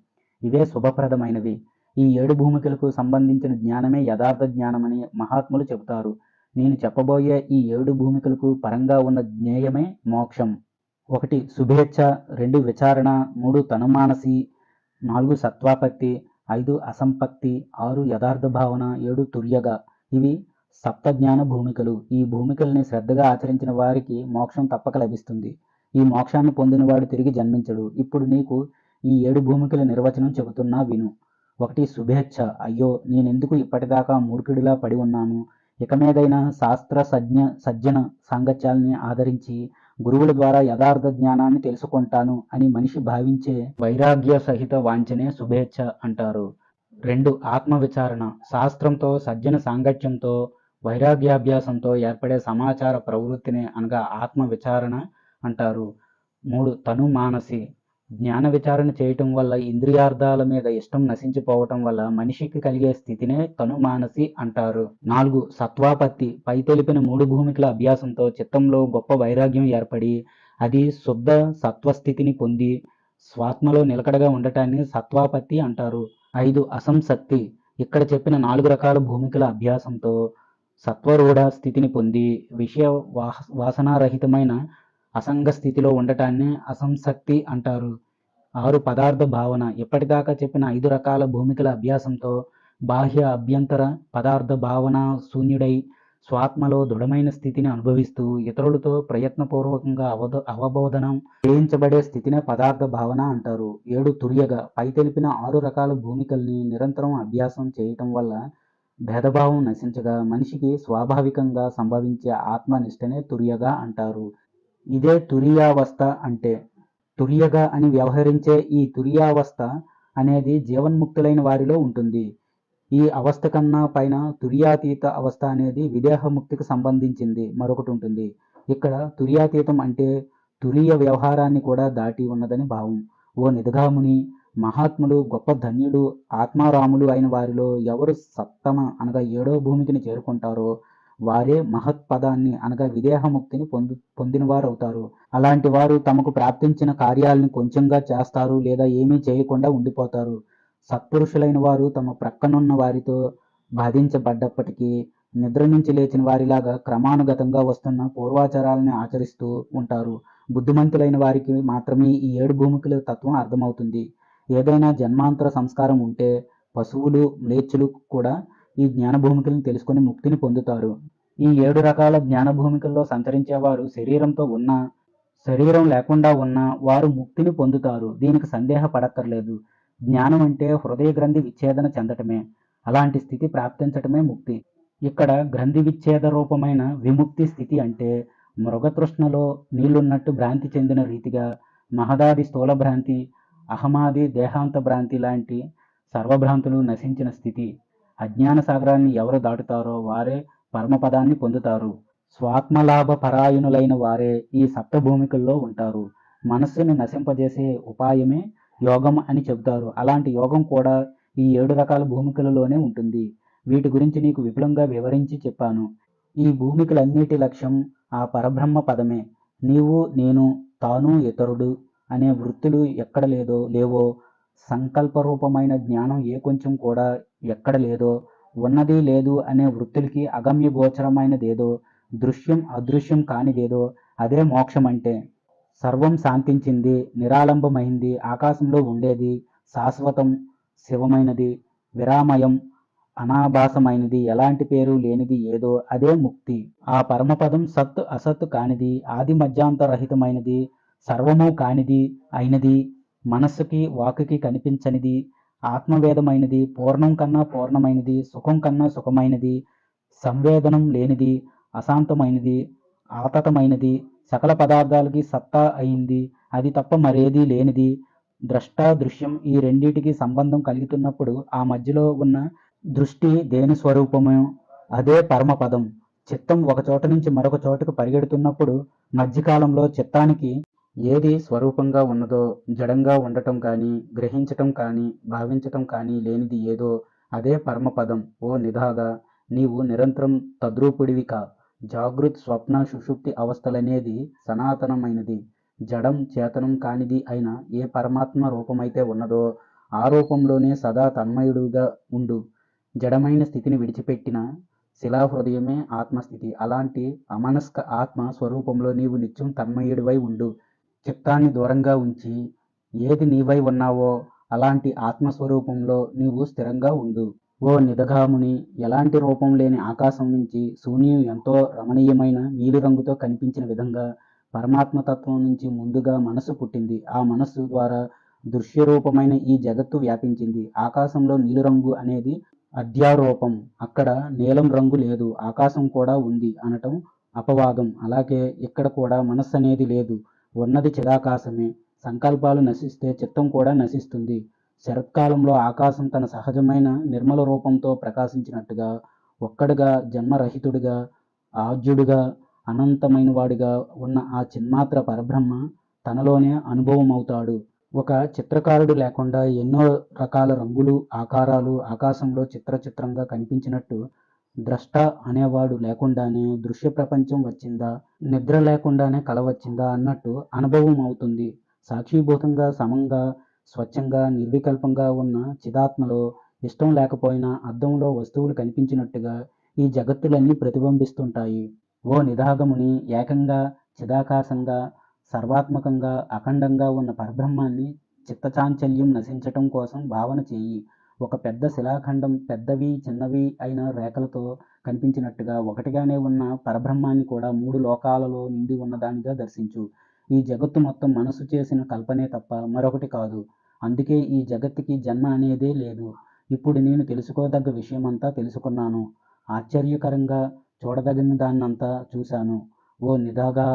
ఇవే శుభప్రదమైనవి. ఈ 7 భూమికలకు సంబంధించిన జ్ఞానమే యథార్థ జ్ఞానమని మహాత్ములు చెబుతారు. నేను చెప్పబోయే ఈ 7 భూమికలకు పరంగా ఉన్న జ్ఞేయమే మోక్షం. 1 శుభేచ్ఛ, 2 విచారణ, 3 తనుమానసి, 4 సత్వాపత్తి, 5 అసంపత్తి, 6 యథార్థ భావన, 7 తుర్యగ. ఇవి సప్తజ్ఞాన భూమికలు. ఈ భూమికల్ని శ్రద్ధగా ఆచరించిన వారికి మోక్షం తప్పక లభిస్తుంది. ఈ మోక్షాన్ని పొందినవాడు తిరిగి జన్మించడు. ఇప్పుడు నీకు ఈ 7 భూమికల నిర్వచనం చెబుతున్నా విను. 1 శుభేచ్ఛ. అయ్యో, నేనెందుకు ఇప్పటిదాకా మూర్ఖుడిలా పడి ఉన్నాను? ఇక మీదైనా శాస్త్ర సజ్జన సాంగత్యాల్ని ఆదరించి గురువుల ద్వారా యథార్థ జ్ఞానాన్ని తెలుసుకుంటాను అని మనిషి భావించే వైరాగ్య సహిత వాంఛనే శుభేచ్ఛ అంటారు. 2 ఆత్మ విచారణ. శాస్త్రంతో, సజ్జన సాంగత్యంతో, వైరాగ్యాభ్యాసంతో ఏర్పడే సమాచార ప్రవృత్తిని అనగా ఆత్మ విచారణ అంటారు. 3 తను మానసి. జ్ఞాన విచారణ చేయటం వల్ల ఇంద్రియార్థాల మీద ఇష్టం నశించిపోవటం వల్ల మనిషికి కలిగే స్థితినే తను మానసి అంటారు. 4 సత్వాపత్తి. పై తెలిపిన 3 భూమికల అభ్యాసంతో చిత్తంలో గొప్ప వైరాగ్యం ఏర్పడి అది శుద్ధ సత్వస్థితిని పొంది స్వాత్మలో నిలకడగా ఉండటాన్ని సత్వాపత్తి అంటారు. 5. అసంశక్తి. ఇక్కడ చెప్పిన 4 రకాల భూమికల అభ్యాసంతో సత్వరూఢ స్థితిని పొంది విషయ వాసనారహితమైన అసంగ స్థితిలో ఉండటాన్ని అసంశక్తి అంటారు. 6. పదార్థ భావన. ఇప్పటిదాకా చెప్పిన 5 రకాల భూమికల అభ్యాసంతో బాహ్య అభ్యంతర పదార్థ భావన శూన్యుడై స్వాత్మలో దృఢమైన స్థితిని అనుభవిస్తూ ఇతరులతో ప్రయత్నపూర్వకంగా అవబోధనం చేయించబడే స్థితినే పదార్థ భావన అంటారు. 7. తుర్యగా. పై తెలిపిన 6 రకాల భూమికల్ని నిరంతరం అభ్యాసం చేయటం వల్ల భేదభావం నశించగా మనిషికి స్వాభావికంగా సంభవించే ఆత్మనిష్టనే తుర్యగా అంటారు. ఇదే తురీయావస్థ అంటే. తుర్యగా అని వ్యవహరించే ఈ తురీయావస్థ అనేది జీవన్ముక్తులైన వారిలో ఉంటుంది. ఈ అవస్థ కన్నా పైన తురీయాతీత అవస్థ అనేది విదేహముక్తికి సంబంధించింది మరొకటి ఉంటుంది. ఇక్కడ తురీయాతీతం అంటే తురీయ వ్యవహారాన్ని కూడా దాటి ఉన్నదని భావం. ఓ నిదఘాముని, మహాత్ములు, గొప్ప ధన్యుడు, ఆత్మారాములు అయిన వారిలో ఎవరు సప్తమ అనగా 7వ భూమికిని చేరుకుంటారో వారే మహత్పదాన్ని అనగా విదేహముక్తిని పొందిన వారు అవుతారు. అలాంటి వారు తమకు ప్రాప్తించిన కార్యాలను కొంచెంగా చేస్తారు లేదా ఏమీ చేయకుండా ఉండిపోతారు. సత్పురుషులైన వారు తమ ప్రక్కనున్న వారితో బాధించబడ్డప్పటికీ నిద్ర నుంచి లేచిన వారిలాగా క్రమానుగతంగా వస్తున్న పూర్వాచారాలని ఆచరిస్తూ ఉంటారు. బుద్ధిమంతులైన వారికి మాత్రమే ఈ 7 భూమికల తత్వం అర్థమవుతుంది. ఏదైనా జన్మాంతర సంస్కారం ఉంటే పశువులు, మ్లేచ్చులు కూడా ఈ జ్ఞాన భూమికలను తెలుసుకొని ముక్తిని పొందుతారు. ఈ 7 రకాల జ్ఞాన భూమికల్లో సంచరించేవారు శరీరంతో ఉన్నా, శరీరం లేకుండా ఉన్నా వారు ముక్తిని పొందుతారు. దీనికి సందేహపడక్కర్లేదు. జ్ఞానం అంటే హృదయ గ్రంథి విచ్ఛేదన చెందటమే. అలాంటి స్థితి ప్రాప్తించటమే ముక్తి. ఇక్కడ గ్రంథి విచ్ఛేద రూపమైన విముక్తి స్థితి అంటే మృగతృష్ణలో నీళ్లున్నట్టు భ్రాంతి చెందిన రీతిగా మహదాది స్థూల భ్రాంతి, అహమాది దేహాంత భ్రాంతి లాంటి సర్వభ్రాంతులు నశించిన స్థితి. అజ్ఞాన సాగరాన్ని ఎవరు దాటుతారో వారే పరమపదాన్ని పొందుతారు. స్వాత్మలాభ పరాయణులైన వారే ఈ సప్తభూమికల్లో ఉంటారు. మనస్సుని నశింపజేసే ఉపాయమే యోగం అని చెబుతారు. అలాంటి యోగం కూడా ఈ 7 రకాల భూమికలలోనే ఉంటుంది. వీటి గురించి నీకు విపులంగా వివరించి చెప్పాను. ఈ భూమికలన్నిటి లక్ష్యం ఆ పరబ్రహ్మ పదమే. నీవు, నేను, తాను, ఇతరుడు అనే వృత్తులు ఎక్కడ లేవో, సంకల్పరూపమైన జ్ఞానం ఏ కొంచెం కూడా ఎక్కడ లేదో, ఉన్నది లేదు అనే వృత్తులకి అగమ్య గోచరమైనదేదో, దృశ్యం అదృశ్యం కానిదేదో అదే మోక్షం అంటే. సర్వం శాంతించింది, నిరాలంబమైంది, ఆకాశంలో ఉండేది, శాశ్వతం, శివమైనది, విరామయం, అనాభాసమైనది, ఎలాంటి పేరు లేనిది ఏదో అదే ముక్తి. ఆ పరమపదం సత్ అసత్ కానిది, ఆది మధ్యాంతరహితమైనది, సర్వము కానిది అయినది, మనస్సుకి వాక్కుకి కనిపించనిది, ఆత్మవేదమైనది, పూర్ణం కన్నా పూర్ణమైనది, సుఖం కన్నా సుఖమైనది, సంవేదనం లేనిది, అశాంతమైనది, ఆతతమైనది, సకల పదార్థాలకి సత్తా అయింది, అది తప్ప మరేదీ లేనిది. ద్రష్ట దృశ్యం ఈ రెండిటికి సంబంధం కలుగుతున్నప్పుడు ఆ మధ్యలో ఉన్న దృష్టి దేని స్వరూపమో అదే పరమపదం. చిత్తం ఒక చోట నుంచి మరొక చోటకు పరిగెడుతున్నప్పుడు మధ్యకాలంలో చిత్తానికి ఏది స్వరూపంగా ఉన్నదో, జడంగా ఉండటం కానీ, గ్రహించటం కానీ, భావించటం కానీ లేనిది ఏదో అదే పరమపదం. ఓ నిధాగా, నీవు నిరంతరం తద్రూపుడివి కా. జాగృత్, స్వప్న, సుషుప్తి అవస్థలనేది సనాతనమైనది, జడం, చేతనం కానిది అయిన ఏ పరమాత్మ రూపమైతే ఉన్నదో ఆ రూపంలోనే సదా తన్మయుడుగా ఉండు. జడమైన స్థితిని విడిచిపెట్టిన శిలాహృదయమే ఆత్మస్థితి. అలాంటి అమనస్క ఆత్మ స్వరూపంలో నీవు నిత్యం తన్మయుడివై ఉండు. చిత్తాన్ని దూరంగా ఉంచి ఏది నీవై ఉన్నావో అలాంటి ఆత్మస్వరూపంలో నీవు స్థిరంగా ఉండు. ఓ నిదఘాముని, ఎలాంటి రూపం లేని ఆకాశం నుంచి శూన్యం ఎంతో రమణీయమైన నీలిరంగుతో కనిపించిన విధంగా పరమాత్మతత్వం నుంచి ముందుగా మనస్సు పుట్టింది. ఆ మనస్సు ద్వారా దృశ్యరూపమైన ఈ జగత్తు వ్యాపించింది. ఆకాశంలో నీలిరంగు అనేది అధ్యారూపం. అక్కడ నీలం రంగు లేదు, ఆకాశం కూడా ఉంది అనటం అపవాదం. అలాగే ఇక్కడ కూడా మనస్సు అనేది లేదు, ఉన్నది చిదాకాశమే. సంకల్పాలు నశిస్తే చిత్తం కూడా నశిస్తుంది. శరత్కాలంలో ఆకాశం తన సహజమైన నిర్మల రూపంతో ప్రకాశించినట్టుగా ఒక్కడుగా, జన్మరహితుడిగా, ఆద్యుడిగా, అనంతమైన వాడిగా ఉన్న ఆ చిన్మాత్ర పరబ్రహ్మ తనలోనే అనుభవం అవుతాడు. ఒక చిత్రకారుడు లేకుండా ఎన్నో రకాల రంగులు, ఆకారాలు ఆకాశంలో చిత్రంగా కనిపించినట్టు ద్రష్ట అనేవాడు లేకుండానే దృశ్య ప్రపంచం వచ్చిందా, నిద్ర లేకుండానే కల వచ్చిందా అన్నట్టు అనుభవం అవుతుంది. సాక్షిభూతంగా, సమంగా, స్వచ్ఛంగా, నిర్వికల్పంగా ఉన్న చిదాత్మలో ఇష్టం లేకపోయినా అద్దంలో వస్తువులు కనిపించినట్టుగా ఈ జగత్తులన్నీ ప్రతిబింబిస్తుంటాయి. ఓ నిదాగముని, ఏకంగా చిదాకాశంగా, సర్వాత్మకంగా, అఖండంగా ఉన్న పరబ్రహ్మాన్ని చిత్తచాంచల్యం నశించటం కోసం భావన చెయ్యి. ఒక పెద్ద శిలాఖండం పెద్దవి చిన్నవి అయిన రేఖలతో కనిపించినట్టుగా ఒకటిగానే ఉన్న పరబ్రహ్మాన్ని కూడా 3 లోకాలలో నిండి ఉన్నదానిగా దర్శించు. ఈ జగత్తు మొత్తం మనసు చేసిన కల్పనే తప్ప మరొకటి కాదు. అందుకే ఈ జగత్తుకి జన్మ అనేదే లేదు. ఇప్పుడు నేను తెలుసుకోదగ్గ విషయమంతా తెలుసుకున్నాను. ఆశ్చర్యకరంగా చూడదగిన దాన్నంతా చూశాను. ఓ నిదాగా,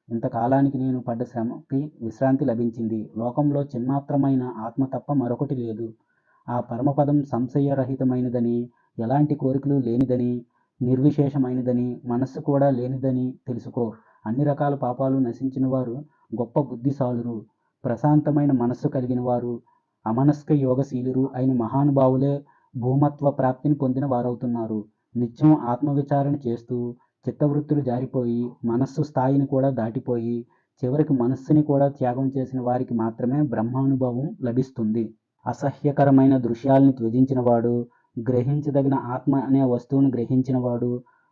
ఇంతకాలానికి నేను పడ్డ శ్రమకి విశ్రాంతి లభించింది. లోకంలో చిన్మాత్రమైన ఆత్మ తప్ప మరొకటి లేదు. ఆ పరమపదం సంశయరహితమైనదని, ఎలాంటి కోరికలు లేనిదని, నిర్విశేషమైనదని, మనస్సు కూడా లేనిదని తెలుసుకో. అన్ని రకాల పాపాలు నశించిన వారు గొప్ప బుద్ధిశాలురు. ప్రశాంతమైన మనస్సు కలిగిన వారు, అమనస్క యోగశీలురు అయిన మహానుభావులే భూమత్వ ప్రాప్తిని పొందిన వారవుతున్నారు. నిత్యం ఆత్మవిచారణ చేస్తూ చిత్తవృత్తులు జారిపోయి మనస్సు స్థాయిని కూడా దాటిపోయి చివరికి మనస్సుని కూడా త్యాగం చేసిన వారికి మాత్రమే బ్రహ్మానుభవం లభిస్తుంది. అసహ్యకరమైన దృశ్యాల్ని త్యజించినవాడు, గ్రహించదగిన ఆత్మ అనే వస్తువును గ్రహించినవాడు,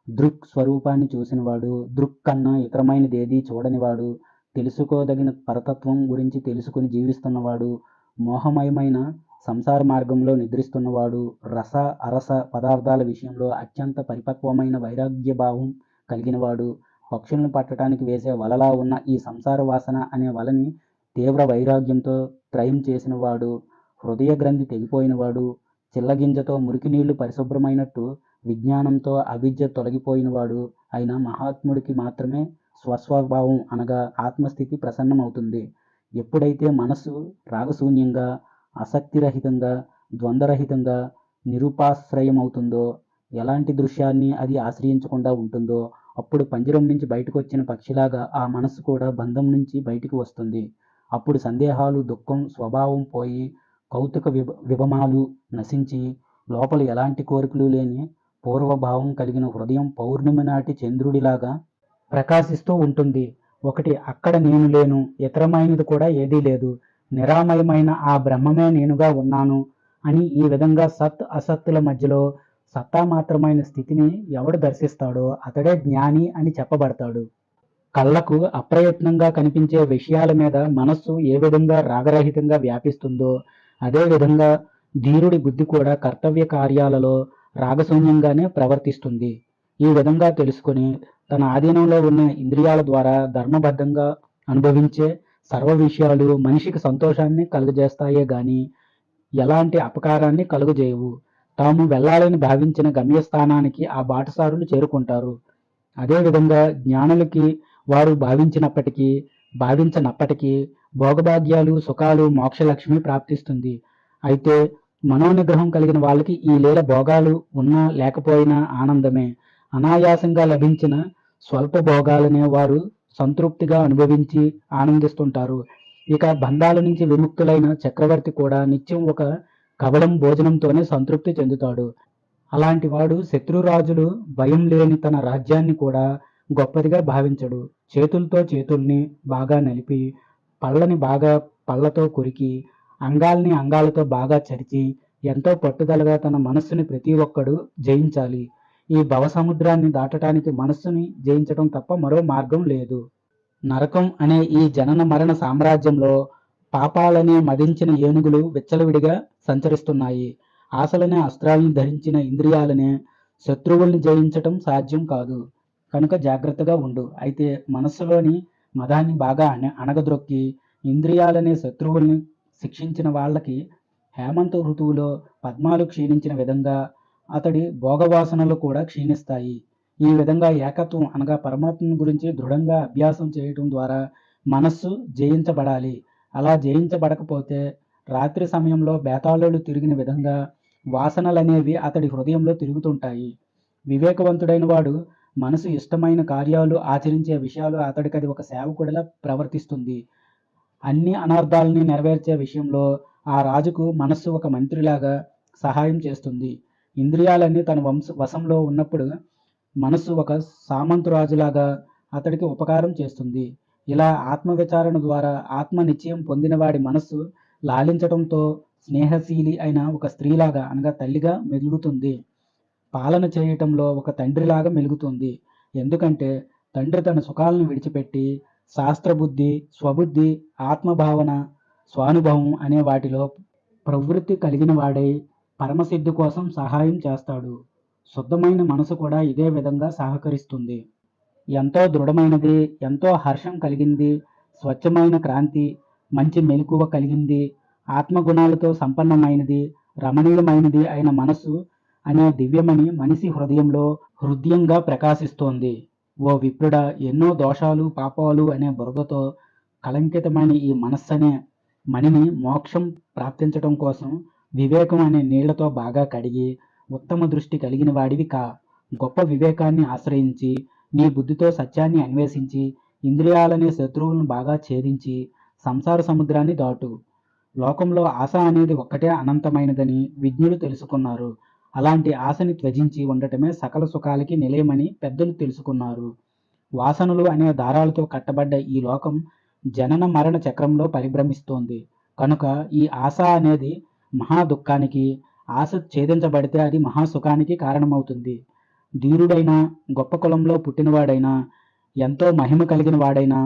దృక్ స్వరూపాన్ని చూసినవాడు, దృక్ కన్నా ఇతరమైనదేదీ చూడనివాడు, తెలుసుకోదగిన పరతత్వం గురించి తెలుసుకుని జీవిస్తున్నవాడు, మోహమయమైన సంసార మార్గంలో నిద్రిస్తున్నవాడు, రస అరస పదార్థాల విషయంలో అత్యంత పరిపక్వమైన వైరాగ్యభావం కలిగినవాడు, పక్షులను పట్టడానికి వేసే వలలా ఉన్న ఈ సంసార వాసన అనే వలని తీవ్ర వైరాగ్యంతో త్రయం చేసినవాడు, హృదయ గ్రంథి తెగిపోయినవాడు, చిల్లగింజతో మురికి నీళ్లు పరిశుభ్రమైనట్టు విజ్ఞానంతో అవిద్య తొలగిపోయినవాడు అయిన మహాత్ముడికి మాత్రమే స్వస్వభావం అనగా ఆత్మస్థితి ప్రసన్నమవుతుంది. ఎప్పుడైతే మనస్సు రాగశూన్యంగా, ఆసక్తిరహితంగా, ద్వంద్వరహితంగా నిరుపాశ్రయమవుతుందో, ఎలాంటి దృశ్యాన్ని అది ఆశ్రయించకుండా ఉంటుందో, అప్పుడు పంజరం నుంచి బయటకు వచ్చిన పక్షిలాగా ఆ మనస్సు కూడా బంధం నుంచి బయటికి వస్తుంది. అప్పుడు సందేహాలు, దుఃఖం స్వభావం పోయి కౌతుక విభమాలు నశించి లోపల ఎలాంటి కోరికలు లేని పూర్వభావం కలిగిన హృదయం పౌర్ణమి నాటి చంద్రుడిలాగా ప్రకాశిస్తూ ఉంటుంది. ఒకటి అక్కడ నేను లేను, ఇతరమైనది కూడా ఏదీ లేదు, నిరామయమైన ఆ బ్రహ్మమే నేనుగా ఉన్నాను అని ఈ విధంగా సత్ అసత్తుల మధ్యలో సత్తామాత్రమైన స్థితిని ఎవడు దర్శిస్తాడో అతడే జ్ఞాని అని చెప్పబడతాడు. కళ్ళకు అప్రయత్నంగా కనిపించే విషయాల మీద మనస్సు ఏ విధంగా రాగరహితంగా వ్యాపిస్తుందో అదే విధంగా ధీరుడి బుద్ధి కూడా కర్తవ్య కార్యాలలో రాగశూన్యంగానే ప్రవర్తిస్తుంది. ఈ విధంగా తెలుసుకుని తన ఆధీనంలో ఉన్న ఇంద్రియాల ద్వారా ధర్మబద్ధంగా అనుభవించే సర్వ విషయాలు మనిషికి సంతోషాన్ని కలుగజేస్తాయే గాని ఎలాంటి అపకారాన్ని కలుగజేయవు. తాము వెళ్ళాలని భావించిన గమ్యస్థానానికి ఆ బాటసారులు చేరుకుంటారు. అదేవిధంగా జ్ఞానులకి వారు భావించనప్పటికీ భోగభాగ్యాలు, సుఖాలు, మోక్షలక్ష్మి ప్రాప్తిస్తుంది. అయితే మనోనిగ్రహం కలిగిన వాళ్ళకి ఈ లీల భోగాలు ఉన్నా లేకపోయినా ఆనందమే. అనాయాసంగా లభించిన స్వల్ప భోగాలనే వారు సంతృప్తిగా అనుభవించి ఆనందిస్తుంటారు. ఇక బంధాల నుంచి విముక్తులైన చక్రవర్తి కూడా నిత్యం ఒక కవలం భోజనంతోనే సంతృప్తి చెందుతాడు. అలాంటి వాడు శత్రురాజులు భయం లేని తన రాజ్యాన్ని కూడా గొప్పదిగా భావించడు. చేతులతో చేతుల్ని బాగా నలిపి, పళ్ళని బాగా పళ్ళతో కొరికి, అంగాల్ని అంగాలతో బాగా చరిచి, ఎంతో పట్టుదలగా తన మనస్సుని ప్రతి ఒక్కడు జయించాలి. ఈ భవసముద్రాన్ని దాటడానికి మనస్సుని జయించడం తప్ప మరో మార్గం లేదు. నరకం అనే ఈ జనన మరణ సామ్రాజ్యంలో పాపాలనే మదించిన ఏనుగులు విచ్చలవిడిగా సంచరిస్తున్నాయి. ఆశలనే అస్త్రాలను ధరించిన ఇంద్రియాలనే శత్రువుల్ని జయించటం సాధ్యం కాదు. కనుక జాగ్రత్తగా ఉండు. అయితే మనస్సులోని మదాన్ని బాగా అణగద్రొక్కి ఇంద్రియాలనే శత్రువుల్ని శిక్షించిన వాళ్ళకి హేమంత ఋతువులో పద్మాలు క్షీణించిన విధంగా అతడి భోగవాసనలు కూడా క్షీణిస్తాయి. ఈ విధంగా ఏకత్వం అనగా పరమాత్మను గురించి దృఢంగా అభ్యాసం చేయటం ద్వారా మనస్సు జయించబడాలి. అలా జయించబడకపోతే రాత్రి సమయంలో బేతాళులు తిరిగిన విధంగా వాసనలనేవి అతడి హృదయంలో తిరుగుతుంటాయి. వివేకవంతుడైన వాడు మనసు ఇష్టమైన కార్యాలు ఆచరించే విషయాలు అతడికి అది ఒక సేవకుడిలా ప్రవర్తిస్తుంది. అన్ని అనార్థాలని నెరవేర్చే విషయంలో ఆ రాజుకు మనస్సు ఒక మంత్రిలాగా సహాయం చేస్తుంది. ఇంద్రియాలన్నీ తన వశంలో ఉన్నప్పుడు మనస్సు ఒక సామంతరాజులాగా అతడికి ఉపకారం చేస్తుంది. ఇలా ఆత్మవిచారణ ద్వారా ఆత్మ నిశ్చయం పొందిన వాడి మనస్సు లాలించటంతో స్నేహశీలి అయిన ఒక స్త్రీలాగా అనగా తల్లిగా మెలుగుతుంది. పాలన చేయటంలో ఒక తండ్రిలాగా మెలుగుతుంది. ఎందుకంటే తండ్రి తన సుఖాలను విడిచిపెట్టి శాస్త్రబుద్ధి, స్వబుద్ధి, ఆత్మభావన, స్వానుభవం అనే వాటిలో ప్రవృత్తి కలిగిన వాడై పరమసిద్ధి కోసం సహాయం చేస్తాడు. శుద్ధమైన మనసు కూడా ఇదే విధంగా సహకరిస్తుంది. ఎంతో దృఢమైనది, ఎంతో హర్షం కలిగింది, స్వచ్ఛమైన క్రాంతి, మంచి మెలకువ కలిగింది, ఆత్మగుణాలతో సంపన్నమైనది, రమణీయమైనది అయిన మనసు అనే దివ్యమణి మనిషి హృదయంలో హృదయంగా ప్రకాశిస్తోంది. ఓ విప్రుడా, ఎన్నో దోషాలు, పాపాలు అనే బురదతో కళంకితమైన ఈ మనస్సనే మణిని మోక్షం ప్రాప్తించటం కోసం వివేకం అనే నీళ్లతో బాగా కడిగి ఉత్తమ దృష్టి కలిగిన వాడివి కా. గొప్ప వివేకాన్ని ఆశ్రయించి నీ బుద్ధితో సత్యాన్ని అన్వేషించి ఇంద్రియాలనే శత్రువులను బాగా ఛేదించి సంసార సముద్రాన్ని దాటు. లోకంలో ఆశ అనేది ఒక్కటే అనంతమైనదని విజ్ఞులు తెలుసుకున్నారు. అలాంటి ఆశని త్యజించి ఉండటమే సకల సుఖాలకి నిలయమని పెద్దలు తెలుసుకున్నారు. వాసనలు అనే దారాలతో కట్టబడ్డ ఈ లోకం జనన మరణ చక్రంలో పరిభ్రమిస్తోంది. కనుక ఈ ఆశ అనేది మహా దుఃఖానికి, ఆశ ఛేదించబడితే అది మహాసుఖానికి కారణమవుతుంది. ధీరుడైనా, గొప్ప కులంలో పుట్టినవాడైనా, ఎంతో మహిమ కలిగిన వాడైనా,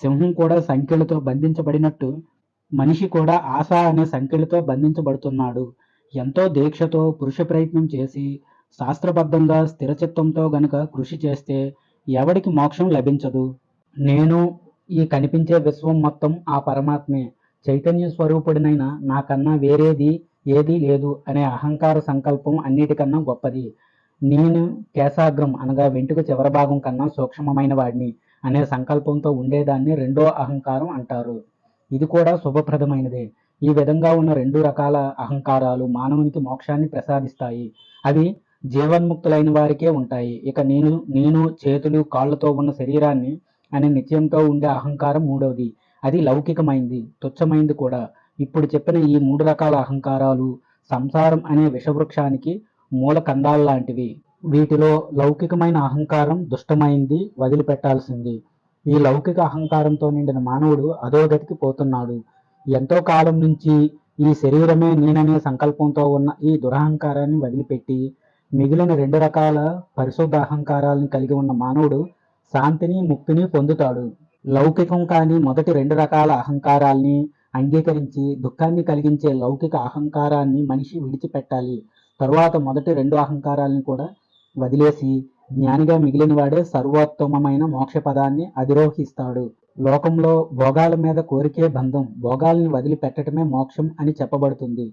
సింహం కూడా సంకెళ్ళతో బంధించబడినట్టు మనిషి కూడా ఆశ అనే సంకెళ్ళతో బంధించబడుతున్నాడు. ఎంతో దీక్షతో పురుష ప్రయత్నం చేసి శాస్త్రబద్ధంగా స్థిరచిత్తంతో గనుక కృషి చేస్తే ఎవడికి మోక్షం లభించదు. నేను ఈ కనిపించే విశ్వం మొత్తం ఆ పరమాత్మే, చైతన్య స్వరూపుడినైన నాకన్నా వేరేది ఏదీ లేదు అనే అహంకార సంకల్పం అన్నిటికన్నా గొప్పది. నేను కేశాగ్రం అనగా వెంట్రుక చివరి భాగం కన్నా సూక్ష్మమైన వాడిని అనే సంకల్పంతో ఉండేదాన్ని రెండో అహంకారం అంటారు. ఇది కూడా శుభప్రదమైనదే. ఈ విధంగా ఉన్న రెండు రకాల అహంకారాలు మానవునికి మోక్షాన్ని ప్రసాదిస్తాయి. అవి జీవన్ముక్తులైన వారికే ఉంటాయి. ఇక నేను చేతులు కాళ్ళతో ఉన్న శరీరాన్ని అనే నిశ్చయంతో ఉండే అహంకారం మూడవది. అది లౌకికమైంది, తుచ్చమైంది కూడా. ఇప్పుడు చెప్పిన ఈ మూడు రకాల అహంకారాలు సంసారం అనే విషవృక్షానికి మూల కందాల్లాంటివి. వీటిలో లౌకికమైన అహంకారం దుష్టమైంది, వదిలిపెట్టాల్సింది. ఈ లౌకిక అహంకారంతో నిండిన మానవుడు అధోగతికి పోతున్నాడు. ఎంతో కాలం నుంచి ఈ శరీరమే నేననే సంకల్పంతో ఉన్న ఈ దురహంకారాన్ని వదిలిపెట్టి మిగిలిన రెండు రకాల పరిశుద్ధ అహంకారాలను కలిగి ఉన్న మానవుడు శాంతిని, ముక్తిని పొందుతాడు. లౌకికం కాని మొదటి రెండు రకాల అహంకారాల్ని అంగీకరించి దుఃఖాన్ని కలిగించే లౌకిక అహంకారాన్ని మనిషి విడిచిపెట్టాలి. తరువాత మొదటి రెండు అహంకారాలను కూడా వదిలేసి జ్ఞానిగా మిగిలిన వాడే సర్వోత్తమమైన మోక్ష పదాన్ని అధిరోహిస్తాడు. లోకంలో భోగాల మీద కోరికే బంధం, భోగాల్ని వదిలిపెట్టడమే మోక్షం అని చెప్పబడుతుంది.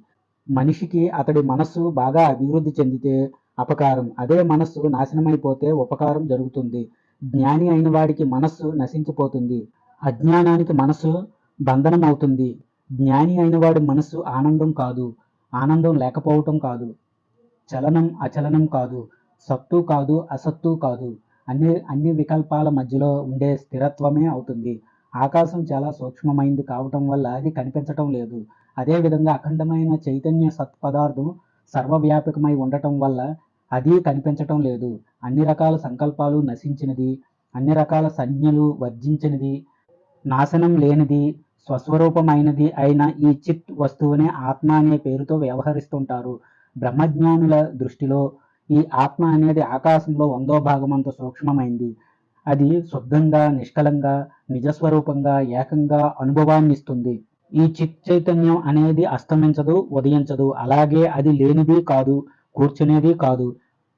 మనిషికి అతడి మనస్సు బాగా అభివృద్ధి చెందితే అపకారం, అదే మనస్సు నాశనమైపోతే ఉపకారం జరుగుతుంది. జ్ఞాని అయిన వాడికి మనస్సు నశించిపోతుంది, అజ్ఞానానికి మనస్సు బంధనం అవుతుంది. జ్ఞాని అయిన వాడి మనస్సు ఆనందం కాదు, ఆనందం లేకపోవటం కాదు, చలనం అచలనం కాదు, సత్తు కాదు అసత్తు కాదు, అన్ని వికల్పాల మధ్యలో ఉండే స్థిరత్వమే అవుతుంది. ఆకాశం చాలా సూక్ష్మమైంది కావటం వల్ల అది కనిపించటం లేదు. అదేవిధంగా అఖండమైన చైతన్య సత్పదార్థం సర్వవ్యాపకమై ఉండటం వల్ల అది కనిపించటం లేదు. అన్ని రకాల సంకల్పాలు నశించినది, అన్ని రకాల సంజ్ఞలు వర్జించినది, నాశనం లేనిది, స్వస్వరూపమైనది అయిన ఈ చిత్ వస్తువునే ఆత్మ అనే పేరుతో వ్యవహరిస్తుంటారు. బ్రహ్మజ్ఞానుల దృష్టిలో ఈ ఆత్మ అనేది ఆకాశంలో 100వ భాగమంత సూక్ష్మమైంది. అది శుద్ధంగా, నిష్కలంగా, నిజస్వరూపంగా, ఏకంగా అనుభవాన్ని ఇస్తుంది. ఈ చిత్ చైతన్యం అనేది అస్తమించదు, ఉదయించదు. అలాగే అది లేనిది కాదు, కూర్చునేది కాదు,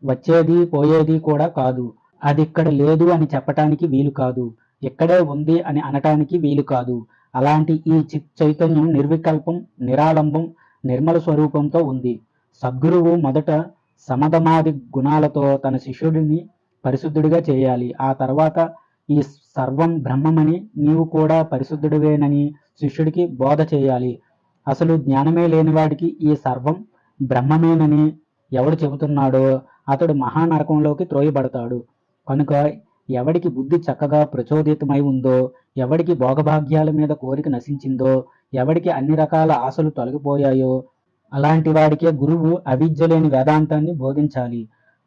వచ్చేది పోయేది కూడా కాదు. అది ఇక్కడ లేదు అని చెప్పటానికి వీలు కాదు, ఇక్కడే ఉంది అని అనటానికి వీలు కాదు. అలాంటి ఈ చిత్ చైతన్యం నిర్వికల్పం, నిరాళంబం, నిర్మల స్వరూపంతో ఉంది. సద్గురువు మొదట సమధమాది గుణాలతో తన శిష్యుడిని పరిశుద్ధుడిగా చేయాలి. ఆ తర్వాత ఈ సర్వం బ్రహ్మమని, నీవు కూడా పరిశుద్ధుడివేనని శిష్యుడికి బోధ చేయాలి. అసలు జ్ఞానమే లేనివాడికి ఈ సర్వం బ్రహ్మమేనని ఎవడు చెబుతున్నాడో అతడు మహానరకంలోకి త్రోయబడతాడు. కనుక ఎవడికి బుద్ధి చక్కగా ప్రచోదితమై ఉందో, ఎవడికి భోగభాగ్యాల మీద కోరిక నశించిందో, ఎవడికి అన్ని రకాల ఆశలు తొలగిపోయాయో అలాంటి వాడికే గురువు అవిద్య లేని వేదాంతాన్ని బోధించాలి.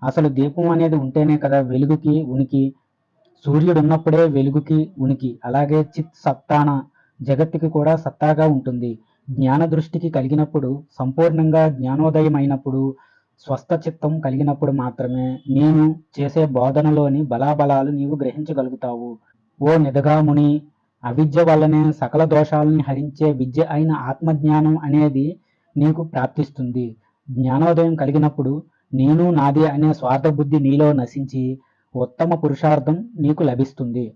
అసలు దీపం అనేది ఉంటేనే కదా వెలుగుకి ఉనికి. సూర్యుడున్నప్పుడే వెలుగుకి ఉనికి, అలాగే చిత్ సత్తాన జగత్తుకి కూడా సత్తాగా ఉంటుంది. జ్ఞాన దృష్టికి కలిగినప్పుడు, సంపూర్ణంగా జ్ఞానోదయమైనప్పుడు, స్వస్థ చిత్తం కలిగినప్పుడు మాత్రమే నేను చేసే బోధనలోని బలాబలాలు నీవు గ్రహించగలుగుతావు. ఓ నిదగాముని, అవిద్య వల్లనే సకల దోషాలని హరించే విద్య అయిన ఆత్మజ్ఞానం అనేది నీకు ప్రాప్తిస్తుంది. జ్ఞానోదయం కలిగినప్పుడు నేను నాదే అనే స్వార్థ బుద్ధి నీలో నశించి ఉత్తమ పురుషార్థం నీకు లభిస్తుంది.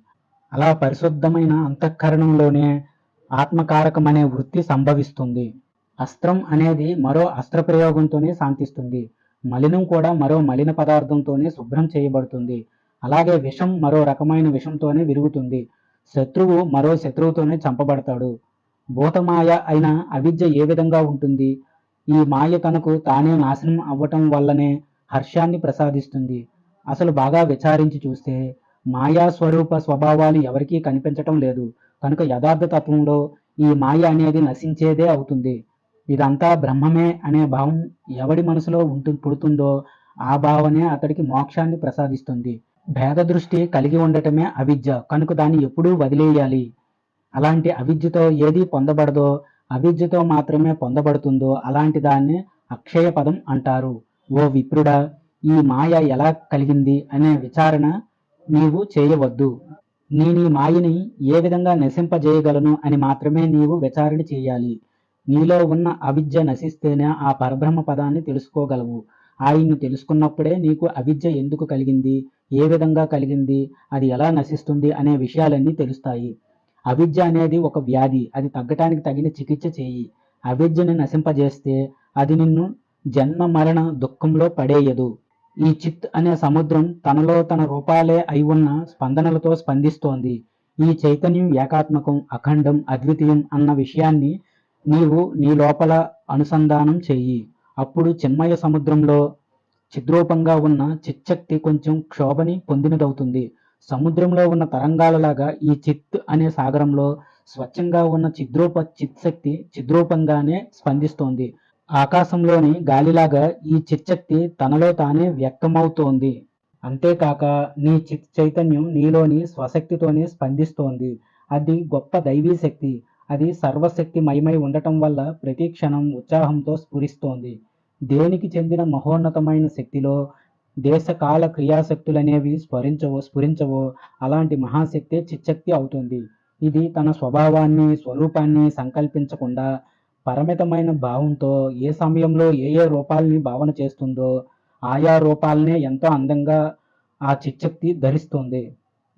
అలా పరిశుద్ధమైన అంతఃకరణంలోనే ఆత్మకారకం అనే వృత్తి సంభవిస్తుంది. అస్త్రం అనేది మరో అస్త్ర ప్రయోగంతోనే శాంతిస్తుంది. మలినం కూడా మరో మలిన పదార్థంతోనే శుభ్రం చేయబడుతుంది. అలాగే విషం మరో రకమైన విషంతోనే విరుగుతుంది. శత్రువు మరో శత్రువుతోనే చంపబడతాడు. భూతమాయ అయిన అవిద్య ఏ విధంగా ఉంటుంది? ఈ మాయ తనకు తానే నాశనం అవ్వటం వల్లనే హర్షాన్ని ప్రసాదిస్తుంది. అసలు బాగా విచారించి చూస్తే మాయా స్వరూప స్వభావాలు ఎవరికీ కనిపించటం లేదు. కనుక యథార్థ తత్వంలో ఈ మాయ అనేది నశించేదే అవుతుంది. ఇదంతా బ్రహ్మమే అనే భావం ఎవడి మనసులో పుడుతుందో ఆ భావనే అతడికి మోక్షాన్ని ప్రసాదిస్తుంది. భేద దృష్టి కలిగి ఉండటమే అవిద్య, కనుక దాన్ని ఎప్పుడూ వదిలేయాలి. అలాంటి అవిద్యతో ఏది పొందబడదో, అవిద్యతో మాత్రమే పొందబడుతుందో అలాంటి దాన్ని అక్షయ పదం అంటారు. ఓ విప్రుడా, ఈ మాయ ఎలా కలిగింది అనే విచారణ నీవు చేయవద్దు. నేను ఈ మాయని ఏ విధంగా నశింపజేయగలను అని మాత్రమే నీవు విచారణ చేయాలి. నీలో ఉన్న అవిద్య నశిస్తేనే ఆ పరబ్రహ్మ పదాన్ని తెలుసుకోగలవు. ఆయన్ని తెలుసుకున్నప్పుడే నీకు అవిద్య ఎందుకు కలిగింది, ఏ విధంగా కలిగింది, అది ఎలా నశిస్తుంది అనే విషయాలన్నీ తెలుస్తాయి. అవిద్య అనేది ఒక వ్యాధి, అది తగ్గటానికి తగిన చికిత్స చేయి. అవిద్యని నశింపజేస్తే అది నిన్ను జన్మ మరణ దుఃఖంలో పడేయదు. ఈ చిత్ అనే సముద్రం తనలో తన రూపాలే అయి ఉన్న స్పందనలతో స్పందిస్తోంది. ఈ చైతన్యం ఏకాత్మకం, అఖండం, అద్వితీయం అన్న విషయాన్ని నీవు నీ లోపల అనుసంధానం చెయ్యి. అప్పుడు చిన్మయ సముద్రంలో చిద్రూపంగా ఉన్న చిచ్చక్తి కొంచెం క్షోభని పొందినదవుతుంది. సముద్రంలో ఉన్న తరంగాలలాగా ఈ చిత్ అనే సాగరంలో స్వచ్ఛంగా ఉన్న చిత్శక్తి చిద్రూపంగానే స్పందిస్తోంది. ఆకాశంలోని గాలిలాగా ఈ చిచ్చక్తి తనలో తానే వ్యక్తమవుతోంది. అంతేకాక నీ చిత్ చైతన్యం నీలోని స్వశక్తితోనే స్పందిస్తోంది. అది గొప్ప దైవీ శక్తి. అది సర్వశక్తి మయమై ఉండటం వల్ల ప్రతి క్షణం ఉత్సాహంతో స్ఫురిస్తోంది. దేనికి చెందిన మహోన్నతమైన శక్తిలో దేశకాల క్రియాశక్తులనేవి స్ఫురించవో అలాంటి మహాశక్తే చిచ్చక్తి అవుతుంది. ఇది తన స్వభావాన్ని, స్వరూపాన్ని సంకల్పించకుండా పరమితమైన భావంతో ఏ సమయంలో ఏ ఏ రూపాలని భావన చేస్తుందో ఆయా రూపాలనే ఎంతో అందంగా ఆ చిచ్చక్తి ధరిస్తుంది.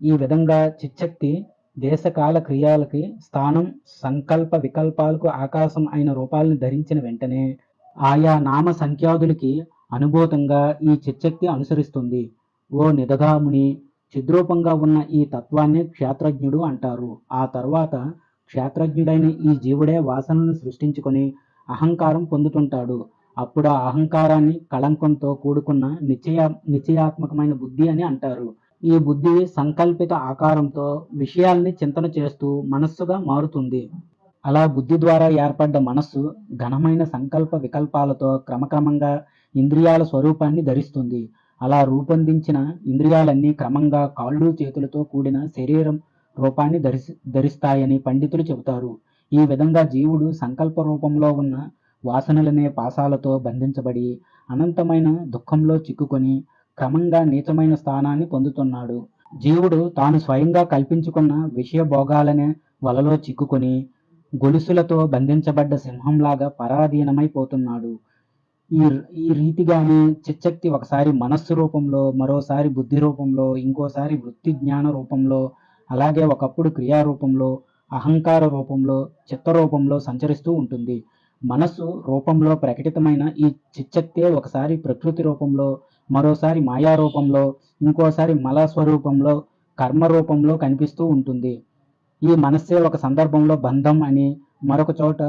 ఈ విధంగా చిచ్చక్తి దేశకాల క్రియాలకి స్థానం, సంకల్ప వికల్పాలకు ఆకాశం అయిన రూపాలను ధరించిన వెంటనే ఆయా నామ సంఖ్యాదులకి అనుభూతంగా ఈ చిచ్చక్తి అనుసరిస్తుంది. ఓ నిదగాముని, చిద్రూపంగా ఉన్న ఈ తత్వాన్ని క్షేత్రజ్ఞుడు అంటారు. ఆ తర్వాత క్షేత్రజ్ఞుడైన ఈ జీవుడే వాసనలను సృష్టించుకొని అహంకారం పొందుతుంటాడు. అప్పుడు ఆ అహంకారాన్ని కళంకంతో కూడుకున్న నిశ్చయాత్మకమైన బుద్ధి అని అంటారు. ఈ బుద్ధి సంకల్పిత ఆకారంతో విషయాల్ని చింతన చేస్తూ మనస్సుగా మారుతుంది. అలా బుద్ధి ద్వారా ఏర్పడ్డ మనస్సు ఘనమైన సంకల్ప వికల్పాలతో క్రమక్రమంగా ఇంద్రియాల స్వరూపాన్ని ధరిస్తుంది. అలా రూపొందించిన ఇంద్రియాలన్నీ క్రమంగా కాళ్ళు చేతులతో కూడిన శరీరం రూపాన్ని ధరిస్తాయని పండితులు చెబుతారు. ఈ విధంగా జీవుడు సంకల్ప రూపంలో ఉన్న వాసనలనే పాశాలతో బంధించబడి అనంతమైన దుఃఖంలో చిక్కుకొని క్రమంగా నీచమైన స్థానాన్ని పొందుతున్నాడు. జీవుడు తాను స్వయంగా కల్పించుకున్న విషయ భోగాలనే వలలో చిక్కుకొని గొలుసులతో బంధించబడ్డ సింహంలాగా పరాధీనమైపోతున్నాడు. ఈ ఈ రీతిగానే చిచ్చక్తి ఒకసారి మనస్సు రూపంలో, మరోసారి బుద్ధి రూపంలో, ఇంకోసారి వృత్తి జ్ఞాన రూపంలో, అలాగే ఒకప్పుడు క్రియారూపంలో, అహంకార రూపంలో, చిత్త రూపంలో సంచరిస్తూ ఉంటుంది. మనస్సు రూపంలో ప్రకటితమైన ఈ చిచ్చక్తే ఒకసారి ప్రకృతి రూపంలో, మరోసారి మాయా రూపంలో, ఇంకోసారి మల స్వరూపంలో, కర్మ రూపంలో కనిపిస్తూ ఉంటుంది. ఈ మనస్సే ఒక సందర్భంలో బంధం అని, మరొక చోట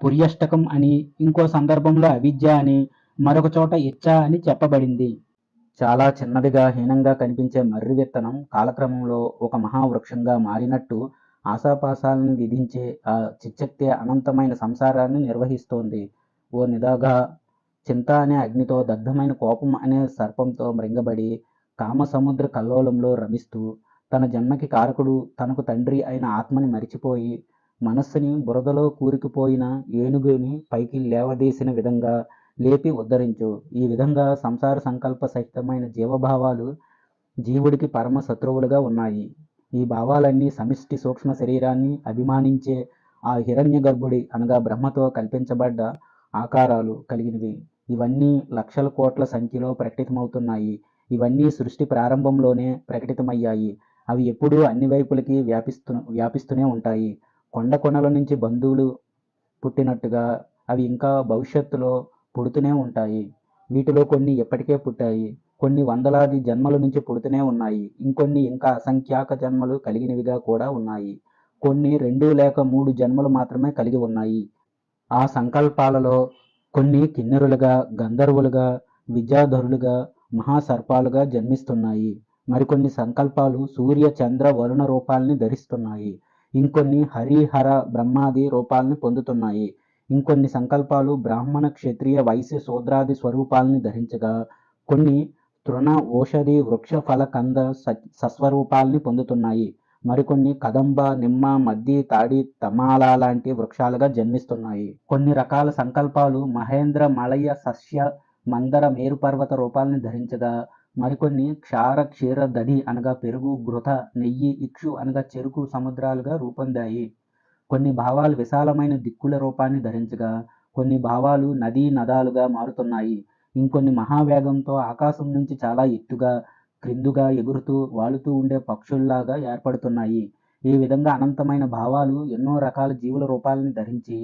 పుర్యష్టకం అని, ఇంకో సందర్భంలో అవిద్య అని, మరొక చోట ఇచ్చ అని చెప్పబడింది. చాలా చిన్నదిగా హీనంగా కనిపించే మర్రి విత్తనం కాలక్రమంలో ఒక మహావృక్షంగా మారినట్టు ఆశాపాశాలను విధించే ఆ చిచ్చక్తి అనంతమైన సంసారాన్ని నిర్వహిస్తోంది. ఓ నిదాగా, చింత అనే అగ్నితో దగ్ధమైన కోపం అనే సర్పంతో మృంగబడి కామసముద్ర కల్లోలంలో రమిస్తూ తన జన్మకి కారకుడు తనకు తండ్రి అయిన ఆత్మని మరిచిపోయి మనస్సుని బురదలో కూరుకుపోయిన ఏనుగుని పైకి లేవదీసిన విధంగా లేపి ఉద్ధరించు. ఈ విధంగా సంసార సంకల్ప సహితమైన జీవభావాలు జీవుడికి పరమ శత్రువులుగా ఉన్నాయి. ఈ భావాలన్నీ సమిష్టి సూక్ష్మ శరీరాన్ని అభిమానించే ఆ హిరణ్య గర్భుడి అనగా బ్రహ్మతో కల్పించబడ్డ ఆకారాలు కలిగినవి. ఇవన్నీ లక్షల కోట్ల సంఖ్యలో ప్రకటితమవుతున్నాయి. ఇవన్నీ సృష్టి ప్రారంభంలోనే ప్రకటితమయ్యాయి. అవి ఎప్పుడూ అన్ని వైపులకి వ్యాపిస్తూనే ఉంటాయి. కొండ కొనల నుంచి బంధువులు పుట్టినట్టుగా అవి ఇంకా భవిష్యత్తులో పుడుతూనే ఉంటాయి. వీటిలో కొన్ని ఎప్పటికే పుట్టాయి, కొన్ని వందలాది జన్మల నుంచి పుడుతూనే ఉన్నాయి, ఇంకొన్ని ఇంకా అసంఖ్యాక జన్మలు కలిగినవిగా కూడా ఉన్నాయి, కొన్ని 2 లేక 3 జన్మలు మాత్రమే కలిగి ఉన్నాయి. ఆ సంకల్పాలలో కొన్ని కిన్నెరులుగా, గంధర్వులుగా, విద్యాధరులుగా, మహాసర్పాలుగా జన్మిస్తున్నాయి. మరికొన్ని సంకల్పాలు సూర్య చంద్ర వరుణ రూపాల్ని ధరిస్తున్నాయి. ఇంకొన్ని హరిహర బ్రహ్మాది రూపాల్ని పొందుతున్నాయి. ఇంకొన్ని సంకల్పాలు బ్రాహ్మణ క్షత్రియ వైశ్య శూద్రాది స్వరూపాల్ని ధరించగా, కొన్ని తృణ ఓషధి వృక్ష ఫల కంద సస్వరూపాల్ని పొందుతున్నాయి. మరికొన్ని కదంబ నిమ్మ మద్ది తాడి తమాల లాంటి వృక్షాలుగా జన్మిస్తున్నాయి. కొన్ని రకాల సంకల్పాలు మహేంద్ర మలయ సస్య మందర మేరుపర్వత రూపాల్ని ధరించగా, మరికొన్ని క్షార క్షీర దధి అనగా పెరుగు, ఘృత, నెయ్యి, ఇక్షు అనగా చెరుకు సముద్రాలుగా రూపొందాయి. కొన్ని భావాలు విశాలమైన దిక్కుల రూపాన్ని ధరించగా, కొన్ని భావాలు నదీ నదాలుగా మారుతున్నాయి. ఇంకొన్ని మహావేగంతో ఆకాశం నుంచి చాలా ఎత్తుగా క్రిందుగా ఎగురుతూ వాలుతూ ఉండే పక్షుల్లాగా ఏర్పడుతున్నాయి. ఈ విధంగా అనంతమైన భావాలు ఎన్నో రకాల జీవుల రూపాలని ధరించి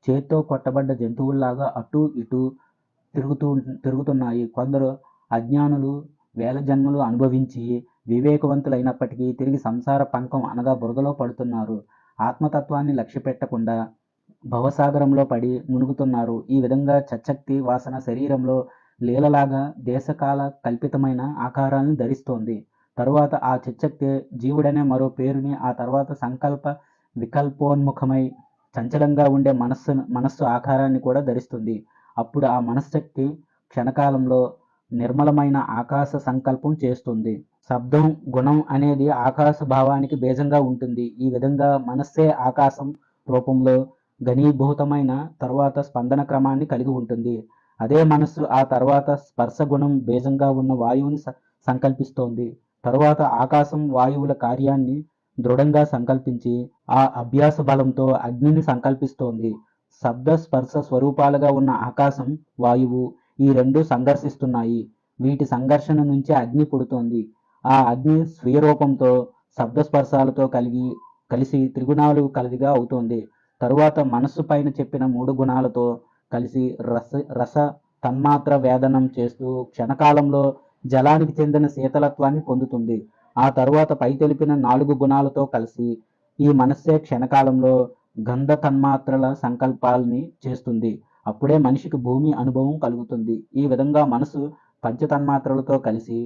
చేత్తో కొట్టబడ్డ జంతువుల్లాగా అటు ఇటు తిరుగుతున్నాయి. కొందరు అజ్ఞానులు వేల జన్మలు అనుభవించి వివేకవంతులైనప్పటికీ తిరిగి సంసార పంకం అనగా బురదలో పడుతున్నారు. ఆత్మతత్వాన్ని లక్ష్య పెట్టకుండా భవసాగరంలో పడి మునుగుతున్నారు. ఈ విధంగా చచ్చక్తి వాసన శరీరంలో లీలలాగా దేశకాల కల్పితమైన ఆకారాలను ధరిస్తోంది. తరువాత ఆ చిచ్చక్తి జీవుడనే మరో పేరుని, ఆ తర్వాత సంకల్ప వికల్పోన్ముఖమై చంచలంగా ఉండే మనస్సు ఆకారాన్ని కూడా ధరిస్తుంది. అప్పుడు ఆ మనశ్శక్తి క్షణకాలంలో నిర్మలమైన ఆకాశ సంకల్పం చేస్తుంది. శబ్దం గుణం అనేది ఆకాశ భావానికి బీజంగా ఉంటుంది. ఈ విధంగా మనస్సే ఆకాశం రూపంలో ఘనీభూతమైన తర్వాత స్పందన క్రమాన్ని కలిగి ఉంటుంది. అదే మనస్సు ఆ తర్వాత స్పర్శ గుణం బీజంగా ఉన్న వాయువుని సంకల్పిస్తోంది. తరువాత ఆకాశం వాయువుల కార్యాన్ని దృఢంగా సంకల్పించి ఆ అభ్యాస బలంతో అగ్నిని సంకల్పిస్తోంది. శబ్ద స్పర్శ స్వరూపాలుగా ఉన్న ఆకాశం వాయువు ఈ రెండు సంఘర్షిస్తున్నాయి. వీటి సంఘర్షణ నుంచి అగ్ని పుడుతోంది. ఆ అగ్ని స్వీయ రూపంతో శబ్దస్పర్శాలతో కలిసి త్రిగుణాలు కలదిగా అవుతోంది. తరువాత మనస్సు పైన చెప్పిన 3 గుణాలతో కలిసి రస తన్మాత్ర వేదనం చేస్తూ క్షణకాలంలో జలానికి చెందిన శీతలత్వాన్ని పొందుతుంది. ఆ తరువాత పై తెలిపిన 4 గుణాలతో కలిసి ఈ మనస్సే క్షణకాలంలో గంధ తన్మాత్రల సంకల్పాల్ని చేస్తుంది. అప్పుడే మనిషికి భూమి అనుభవం కలుగుతుంది. ఈ విధంగా మనసు పంచతన్మాత్రలతో కలిసి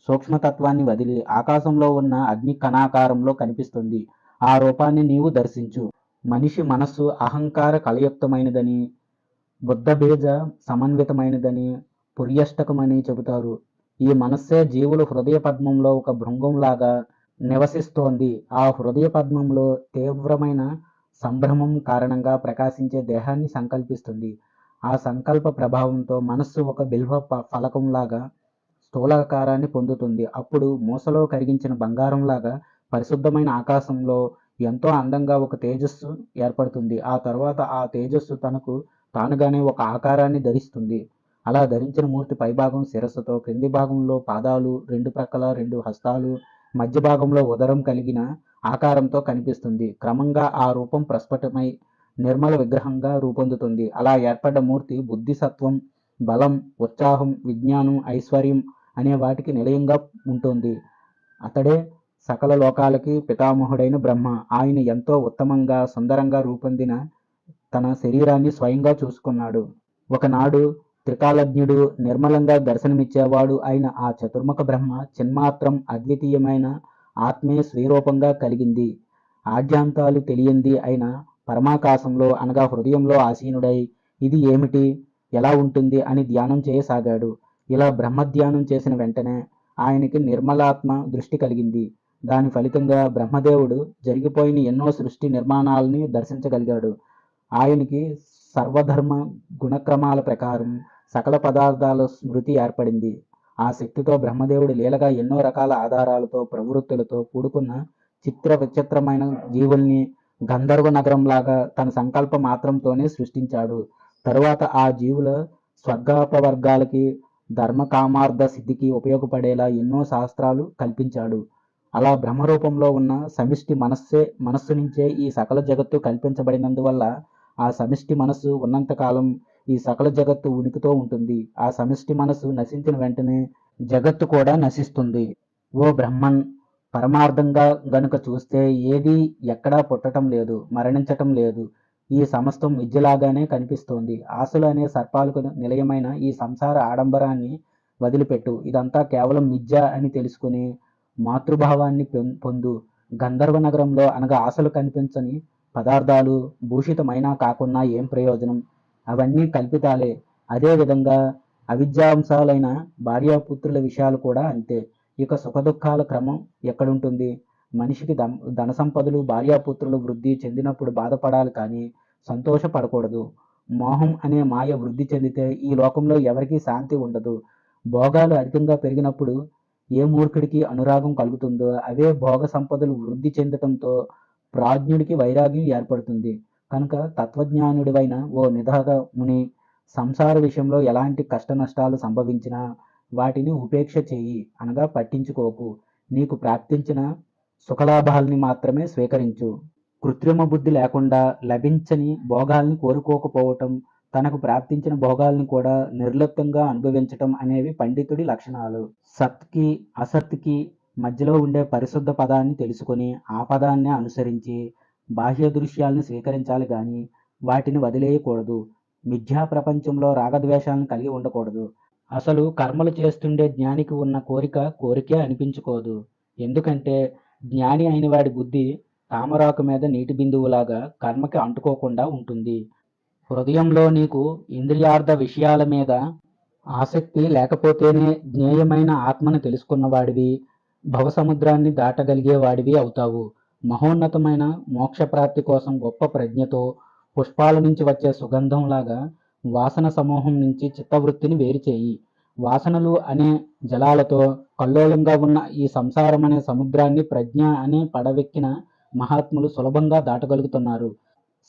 సూక్ష్మతత్వాన్ని వదిలి ఆకాశంలో ఉన్న అగ్ని కణాకారంలో కనిపిస్తుంది. ఆ రూపాన్ని నీవు దర్శించు. మనిషి మనస్సు అహంకార కలయుక్తమైనదని, బుద్ధబీజ సమన్వితమైనదని, పుర్యష్టకమని చెబుతారు. ఈ మనస్సే జీవుల హృదయ పద్మంలో ఒక భృంగంలాగా నివసిస్తోంది. ఆ హృదయ పద్మంలో తీవ్రమైన సంభ్రమం కారణంగా ప్రకాశించే దేహాన్ని సంకల్పిస్తుంది. ఆ సంకల్ప ప్రభావంతో మనస్సు ఒక బిల్వ ఫలకంలాగా స్థూలాకారాన్ని పొందుతుంది. అప్పుడు మూసలో కరిగించిన బంగారంలాగా పరిశుద్ధమైన ఆకాశంలో ఎంతో అందంగా ఒక తేజస్సు ఏర్పడుతుంది. ఆ తర్వాత ఆ తేజస్సు తనకు తానుగానే ఒక ఆకారాన్ని ధరిస్తుంది. అలా ధరించిన మూర్తి పైభాగం శిరస్సుతో, క్రింది భాగంలో పాదాలు, 2 ప్రక్కల 2 హస్తాలు, మధ్య భాగంలో ఉదరం కలిగిన ఆకారంతో కనిపిస్తుంది. క్రమంగా ఆ రూపం ప్రస్ఫుటమై నిర్మల విగ్రహంగా రూపొందుతుంది. అలా ఏర్పడ్డ మూర్తి బుద్ధిసత్వం, బలం, ఉత్సాహం, విజ్ఞానం, ఐశ్వర్యం అనే వాటికి నిలయంగా ఉంటుంది. అతడే సకల లోకాలకి పితామహుడైన బ్రహ్మ. ఆయన ఎంతో ఉత్తమంగా సుందరంగా రూపొందిన తన శరీరాన్ని స్వయంగా చూసుకున్నాడు. ఒకనాడు త్రికాలజ్ఞుడు నిర్మలంగా దర్శనమిచ్చేవాడు అయిన ఆ చతుర్ముఖ బ్రహ్మ చిన్మాత్రం అద్వితీయమైన ఆత్మే స్వీరూపంగా కలిగింది. ఆద్యాంతాలు తెలియంది అయిన పరమాకాశంలో అనగా హృదయంలో ఆసీనుడై ఇది ఏమిటి, ఎలా ఉంటుంది అని ధ్యానం చేయసాగాడు. ఇలా బ్రహ్మధ్యానం చేసిన వెంటనే ఆయనకి నిర్మలాత్మ దృష్టి కలిగింది. దాని ఫలితంగా బ్రహ్మదేవుడు జరిగిపోయిన ఎన్నో సృష్టి నిర్మాణాలని దర్శించగలిగాడు. ఆయనకి సర్వధర్మ గుణక్రమాల ప్రకారం సకల పదార్థాల స్మృతి ఏర్పడింది. ఆ శక్తితో బ్రహ్మదేవుడు లీలగా ఎన్నో రకాల ఆధారాలతో ప్రవృత్తులతో కూడుకున్న చిత్ర విచిత్రమైన జీవుల్ని గంధర్వ నగరంలాగా తన సంకల్ప మాత్రంతోనే సృష్టించాడు. తరువాత ఆ జీవుల స్వర్గాపవర్గాలకి ధర్మ కామార్థ సిద్ధికి ఉపయోగపడేలా ఎన్నో శాస్త్రాలు కల్పించాడు. అలా బ్రహ్మరూపంలో ఉన్న సమిష్టి మనస్సు నుంచే ఈ సకల జగత్తు కల్పించబడినందువల్ల ఆ సమిష్టి మనస్సు ఉన్నంతకాలం ఈ సకల జగత్తు ఉనికితో ఉంటుంది. ఆ సమిష్టి మనస్సు నశించిన వెంటనే జగత్తు కూడా నశిస్తుంది. ఓ బ్రహ్మన్, పరమార్థంగా గనుక చూస్తే ఏది ఎక్కడా పుట్టటం లేదు, మరణించటం లేదు. ఈ సమస్తం మిథ్యలాగానే కనిపిస్తోంది. ఆశలు అనే సర్పాలకు నిలయమైన ఈ సంసార ఆడంబరాన్ని వదిలిపెట్టు. ఇదంతా కేవలం మిథ్య అని తెలుసుకుని మాతృభావాన్ని పొందు. గంధర్వ నగరంలో అనగా ఆశలు కనిపించని పదార్థాలు భూషితమైనా కాకున్నా ఏం ప్రయోజనం? అవన్నీ కల్పితాలే. అదేవిధంగా అవిద్యాంశాలైన భార్యాపుత్రుల విషయాలు కూడా అంతే. ఇక సుఖదుఖాల క్రమం ఎక్కడుంటుంది? మనిషికి ధన సంపదలు భార్యాపుత్రులు వృద్ధి చెందినప్పుడు బాధపడాలి కానీ సంతోషపడకూడదు. మోహం అనే మాయ వృద్ధి చెందితే ఈ లోకంలో ఎవరికీ శాంతి ఉండదు. భోగాలు అధికంగా పెరిగినప్పుడు ఏ మూర్ఖుడికి అనురాగం కలుగుతుందో అవే భోగ సంపదలు వృద్ధి చెందటంతో ప్రాజ్ఞుడికి వైరాగ్యం ఏర్పడుతుంది. కనుక తత్వజ్ఞానుడివైన ఓ నిదాగ ముని, సంసార విషయంలో ఎలాంటి కష్ట నష్టాలు సంభవించినా వాటిని ఉపేక్ష చెయ్యి, అనగా పట్టించుకోకు. నీకు ప్రాప్తించిన సుఖలాభాల్ని మాత్రమే స్వీకరించు. కృత్రిమ బుద్ధి లేకుండా లభించని భోగాల్ని కోరుకోకపోవటం, తనకు ప్రాప్తించిన భోగాల్ని కూడా నిర్లిప్తంగా అనుభవించటం అనేవి పండితుడి లక్షణాలు. సత్కి అసత్కి మధ్యలో ఉండే పరిశుద్ధ పదాన్ని తెలుసుకొని ఆ పదాన్నే అనుసరించి బాహ్య దృశ్యాలను స్వీకరించాలి కానీ వాటిని వదిలేయకూడదు. మిథ్యా ప్రపంచంలో రాగద్వేషాలను కలిగి ఉండకూడదు. అసలు కర్మలు చేస్తుండే జ్ఞానికి ఉన్న కోరికే అనిపించుకోదు. ఎందుకంటే జ్ఞాని అయిన వాడి బుద్ధి తామరాకు మీద నీటి బిందువులాగా కర్మకి అంటుకోకుండా ఉంటుంది. హృదయంలో నీకు ఇంద్రియార్థ విషయాల మీద ఆసక్తి లేకపోతేనే జ్ఞేయమైన ఆత్మను తెలుసుకున్నవాడివి, భవసముద్రాన్ని దాటగలిగే వాడివి అవుతావు. మహోన్నతమైన మోక్షప్రాప్తి కోసం గొప్ప ప్రజ్ఞతో పుష్పాల నుంచి వచ్చే సుగంధంలాగా వాసన సమూహం నుంచి చిత్తవృత్తిని వేరు చేయి. వాసనలు అనే జలాలతో కల్లోలంగా ఉన్న ఈ సంసారం అనే సముద్రాన్ని ప్రజ్ఞ అనే పడవెక్కిన మహాత్ములు సులభంగా దాటగలుగుతున్నారు.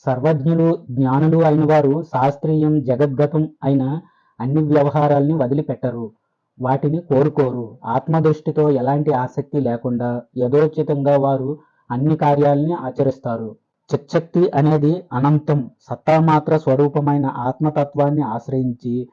సర్వజ్ఞులు జ్ఞానులు అయిన వారు శాస్త్రీయం జగద్గతం అయిన అన్ని వ్యవహారాల్ని వదిలిపెట్టరు, వాటిని కోరుకోరు. ఆత్మదృష్టితో ఎలాంటి ఆసక్తి లేకుండా యథోచితంగా వారు అన్ని కార్యాలని ఆచరిస్తారు. చిచ్చక్తి అనేది అనంతం సత్తామాత్ర స్వరూపమైన ఆత్మతత్వాన్ని ఆశ్రయించి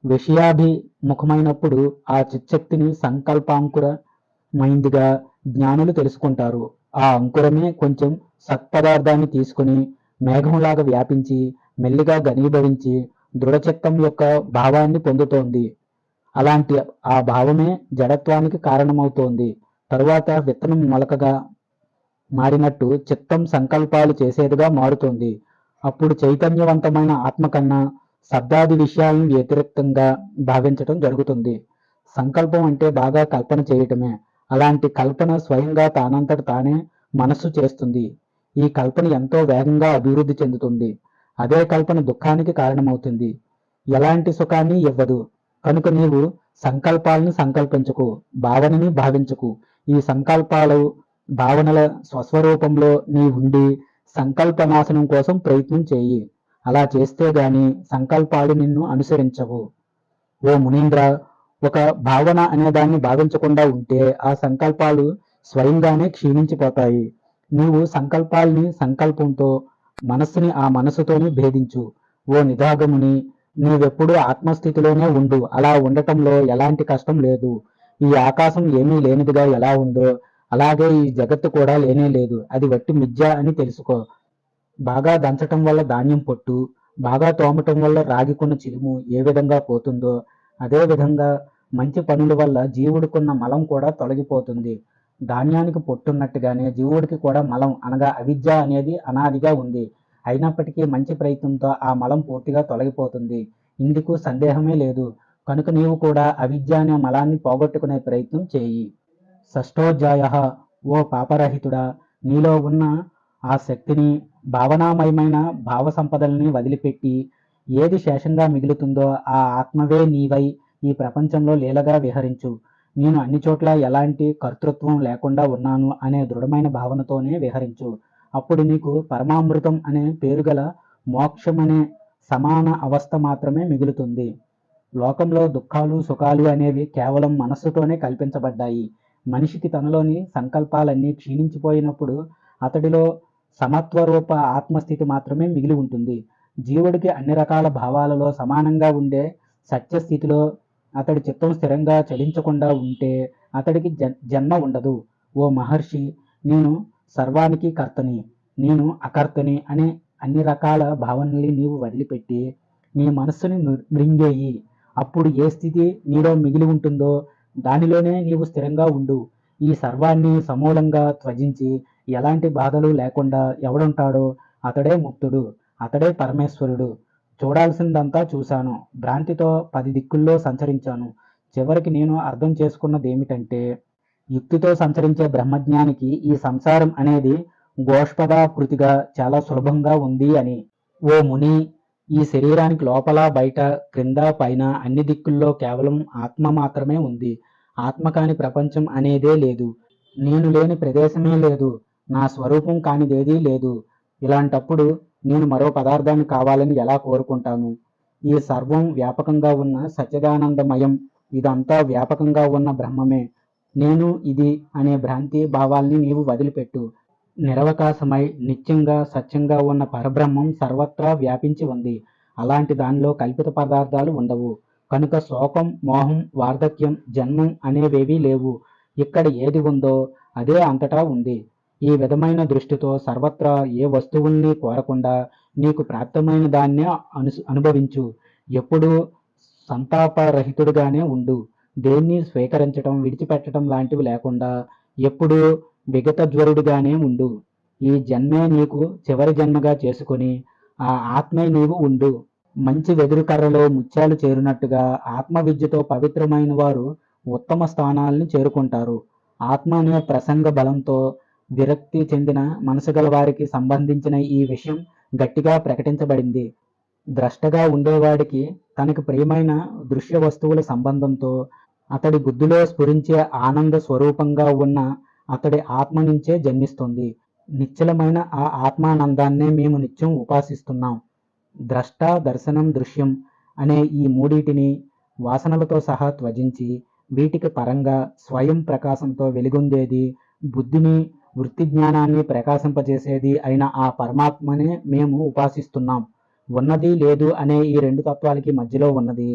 విషయాభిముఖమైనప్పుడు ఆ చిచ్చక్తిని సంకల్పాంకురమైందిగా జ్ఞానులు తెలుసుకుంటారు. ఆ అంకురమే కొంచెం సత్పదార్థాన్ని తీసుకుని మేఘంలాగా వ్యాపించి మెల్లిగా ఘనీభవించి దృఢచిత్తం యొక్క భావాన్ని పొందుతోంది. అలాంటి ఆ భావమే జడత్వానికి కారణమవుతోంది. తరువాత విత్తనం మొలకగా మారినట్టు చిత్తం సంకల్పాలు చేసేదిగా మారుతోంది. అప్పుడు చైతన్యవంతమైన ఆత్మ కన్నా శబ్దాది విషయాలను వ్యతిరేకంగా భావించటం జరుగుతుంది. సంకల్పం అంటే బాగా కల్పన చేయటమే. అలాంటి కల్పన స్వయంగా తానంతట తానే మనస్సు చేస్తుంది. ఈ కల్పన ఎంతో వేగంగా అభివృద్ధి చెందుతుంది. అదే కల్పన దుఃఖానికి కారణమవుతుంది, ఎలాంటి సుఖాన్ని ఇవ్వదు. కనుక నీవు సంకల్పాలను సంకల్పించకు, భావనని భావించకు. ఈ సంకల్పాలు భావనల స్వస్వరూపంలో నీ ఉండి సంకల్పనాశనం కోసం ప్రయత్నం చేయి. అలా చేస్తే గాని సంకల్పాలు నిన్ను అనుసరించవు. ఓ మునీంద్ర, ఒక భావన అనేదాన్ని భావించకుండా ఉంటే ఆ సంకల్పాలు స్వయంగానే క్షీణించిపోతాయి. నీవు సంకల్పాల్ని సంకల్పంతో, మనస్సుని ఆ మనస్సుతోనే భేదించు. ఓ నిదాగముని, నీవెప్పుడు ఆత్మస్థితిలోనే ఉండు. అలా ఉండటంలో ఎలాంటి కష్టం లేదు. ఈ ఆకాశం ఏమీ లేనిదిగా ఎలా ఉందో అలాగే ఈ జగత్తు కూడా లేనే లేదు. అది వట్టి మిథ్య అని తెలుసుకో. బాగా దంచటం వల్ల ధాన్యం పొట్టు, బాగా తోమటం వల్ల రాగికున్న చిలుము ఏ విధంగా పోతుందో అదే విధంగా మంచి పనుల వల్ల జీవుడికున్న మలం కూడా తొలగిపోతుంది. ధాన్యానికి పొట్టున్నట్టుగానే జీవుడికి కూడా మలం అనగా అవిద్య అనేది అనాదిగా ఉంది. అయినప్పటికీ మంచి ప్రయత్నంతో ఆ మలం పూర్తిగా తొలగిపోతుంది. ఇందుకు సందేహమే లేదు. కనుక నీవు కూడా అవిద్య అనే మలాన్ని పోగొట్టుకునే ప్రయత్నం చేయి. షష్ఠోధ్యాయ. ఓ పాపరహితుడా, నీలో ఉన్న ఆ శక్తిని, భావనామయమైన భావ సంపదల్ని వదిలిపెట్టి ఏది శేషంగా మిగులుతుందో ఆ ఆత్మవే నీవై ఈ ప్రపంచంలో లీలగా విహరించు. నేను అన్ని చోట్ల ఎలాంటి కర్తృత్వం లేకుండా ఉన్నాను అనే దృఢమైన భావనతోనే విహరించు. అప్పుడు నీకు పరమామృతం అనే పేరుగల మోక్షమనే సమాన అవస్థ మాత్రమే మిగులుతుంది. లోకంలో దుఃఖాలు సుఖాలు అనేవి కేవలం మనస్సుతోనే కల్పించబడ్డాయి. మనిషికి తనలోని సంకల్పాలన్నీ క్షీణించిపోయినప్పుడు అతడిలో సమత్వరూప ఆత్మస్థితి మాత్రమే మిగిలి ఉంటుంది. జీవుడికి అన్ని రకాల భావాలలో సమానంగా ఉండే సత్యస్థితిలో అతడి చిత్తం స్థిరంగా చలించకుండా ఉంటే అతడికి జన్మ ఉండదు. ఓ మహర్షి, నేను సర్వానికి కర్తని, నేను అకర్తని అనే అన్ని రకాల భావనల్ని నీవు వదిలిపెట్టి నీ మనస్సుని మృంగేయి. అప్పుడు ఏ స్థితి నీలో మిగిలి ఉంటుందో దానిలోనే నీవు స్థిరంగా ఉండు. ఈ సర్వాన్ని సమూలంగా త్వజించి ఎలాంటి బాధలు లేకుండా ఎవడుంటాడో అతడే ముక్తుడు, అతడే పరమేశ్వరుడు. చూడాల్సిందంతా చూశాను, భ్రాంతితో 10 దిక్కుల్లో సంచరించాను. చివరికి నేను అర్థం చేసుకున్నదేమిటంటే, యుక్తితో సంచరించే బ్రహ్మజ్ఞానికి ఈ సంసారం అనేది గోష్పదాకృతిగా చాలా సులభంగా ఉంది అని. ఓ ముని, ఈ శరీరానికి లోపల బయట క్రింద పైన అన్ని దిక్కుల్లో కేవలం ఆత్మ మాత్రమే ఉంది. ఆత్మ కాని ప్రపంచం అనేదే లేదు. నేను లేని ప్రదేశమే లేదు. నా స్వరూపం కానిదేదీ లేదు. ఇలాంటప్పుడు నేను మరో పదార్థాన్ని కావాలని ఎలా కోరుకుంటాను? ఈ సర్వం వ్యాపకంగా ఉన్న సచ్చిదానందమయం, ఇదంతా వ్యాపకంగా ఉన్న బ్రహ్మమే. నేను ఇది అనే భ్రాంతి భావాల్ని నీవు వదిలిపెట్టు. నిరవకాశమై నిత్యంగా సత్యంగా ఉన్న పరబ్రహ్మం సర్వత్రా వ్యాపించి ఉంది. అలాంటి దానిలో కల్పిత పదార్థాలు ఉండవు. కనుక శోకం, మోహం, వార్ధక్యం, జన్మం అనేవేవీ లేవు. ఇక్కడ ఏది ఉందో అదే అంతటా ఉంది. ఈ విధమైన దృష్టితో సర్వత్రా ఏ వస్తువుల్ని కోరకుండా నీకు ప్రాప్తమైన దాన్నే అనుభవించు. ఎప్పుడూ సంతాపరహితుడిగానే ఉండు. దేన్ని స్వీకరించటం విడిచిపెట్టడం లాంటివి లేకుండా ఎప్పుడూ విగతజ్వరుడిగానే ఉండు. ఈ జన్మే నీకు చివరి జన్మగా చేసుకొని ఆ ఆత్మే నీవు ఉండు. మంచి వెదురు కర్రలో ముత్యాలు చేరినట్టుగా ఆత్మ విద్యతో పవిత్రమైన వారు ఉత్తమ స్థానాల్ని చేరుకుంటారు. ఆత్మ అనే ప్రసంగ బలంతో విరక్తి చెందిన మనసు గల వారికి సంబంధించిన ఈ విషయం గట్టిగా ప్రకటించబడింది. ద్రష్టగా ఉండేవాడికి తనకు ప్రియమైన దృశ్య వస్తువుల సంబంధంతో అతడి బుద్ధిలో స్ఫురించే ఆనంద స్వరూపంగా ఉన్న అతడి ఆత్మ నుంచే జన్మిస్తుంది. నిశ్చలమైన ఆ ఆత్మానందాన్నే మేము నిత్యం ఉపాసిస్తున్నాం. ద్రష్ట, దర్శనం, దృశ్యం అనే ఈ మూడిటిని వాసనలతో సహా త్వజించి వీటికి పరంగా స్వయం ప్రకాశంతో వెలుగొందేది, బుద్ధిని వృత్తి జ్ఞానాన్ని ప్రకాశింపజేసేది అయిన ఆ పరమాత్మనే మేము ఉపాసిస్తున్నాం. ఉన్నది లేదు అనే ఈ రెండు తత్వాలకి మధ్యలో ఉన్నది,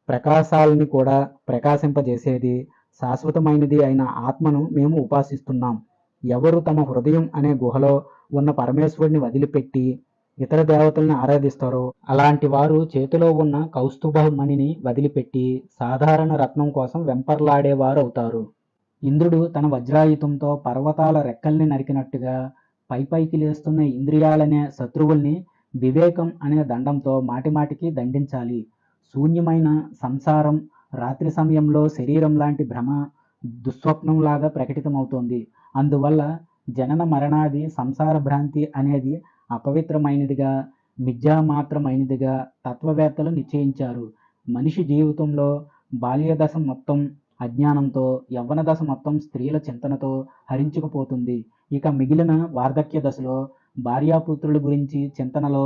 ప్రకాశాలని కూడా ప్రకాశింపజేసేది, శాశ్వతమైనది అయిన ఆత్మను మేము ఉపాసిస్తున్నాం. ఎవరు తమ హృదయం అనే గుహలో ఉన్న పరమేశ్వరుని వదిలిపెట్టి ఇతర దేవతల్ని ఆరాధిస్తారో అలాంటి వారు చేతిలో ఉన్న కౌస్తుభ మణిని వదిలిపెట్టి సాధారణ రత్నం కోసం వెంపర్లాడేవారు అవుతారు. ఇంద్రుడు తన వజ్రాయుధంతో పర్వతాల రెక్కల్ని నరికినట్టుగా పైపైకి లేస్తున్న ఇంద్రియాలనే శత్రువుల్ని వివేకం అనే దండంతో మాటిమాటికి దండించాలి. శూన్యమైన సంసారం రాత్రి సమయంలో శరీరం లాంటి భ్రమ దుస్వప్నంలాగా ప్రకటితమవుతోంది. అందువల్ల జనన మరణాది సంసార భ్రాంతి అనేది అపవిత్రమైనదిగా, మిథ్యామాత్రమైనదిగా తత్వవేత్తలు నిశ్చయించారు. మనిషి జీవితంలో బాల్యదశ మొత్తం అజ్ఞానంతో, యవ్వన దశ మొత్తం స్త్రీల చింతనతో హరించుకుపోతుంది. ఇక మిగిలిన వార్ధక్య దశలో భార్యాపుత్రుల గురించి చింతనలో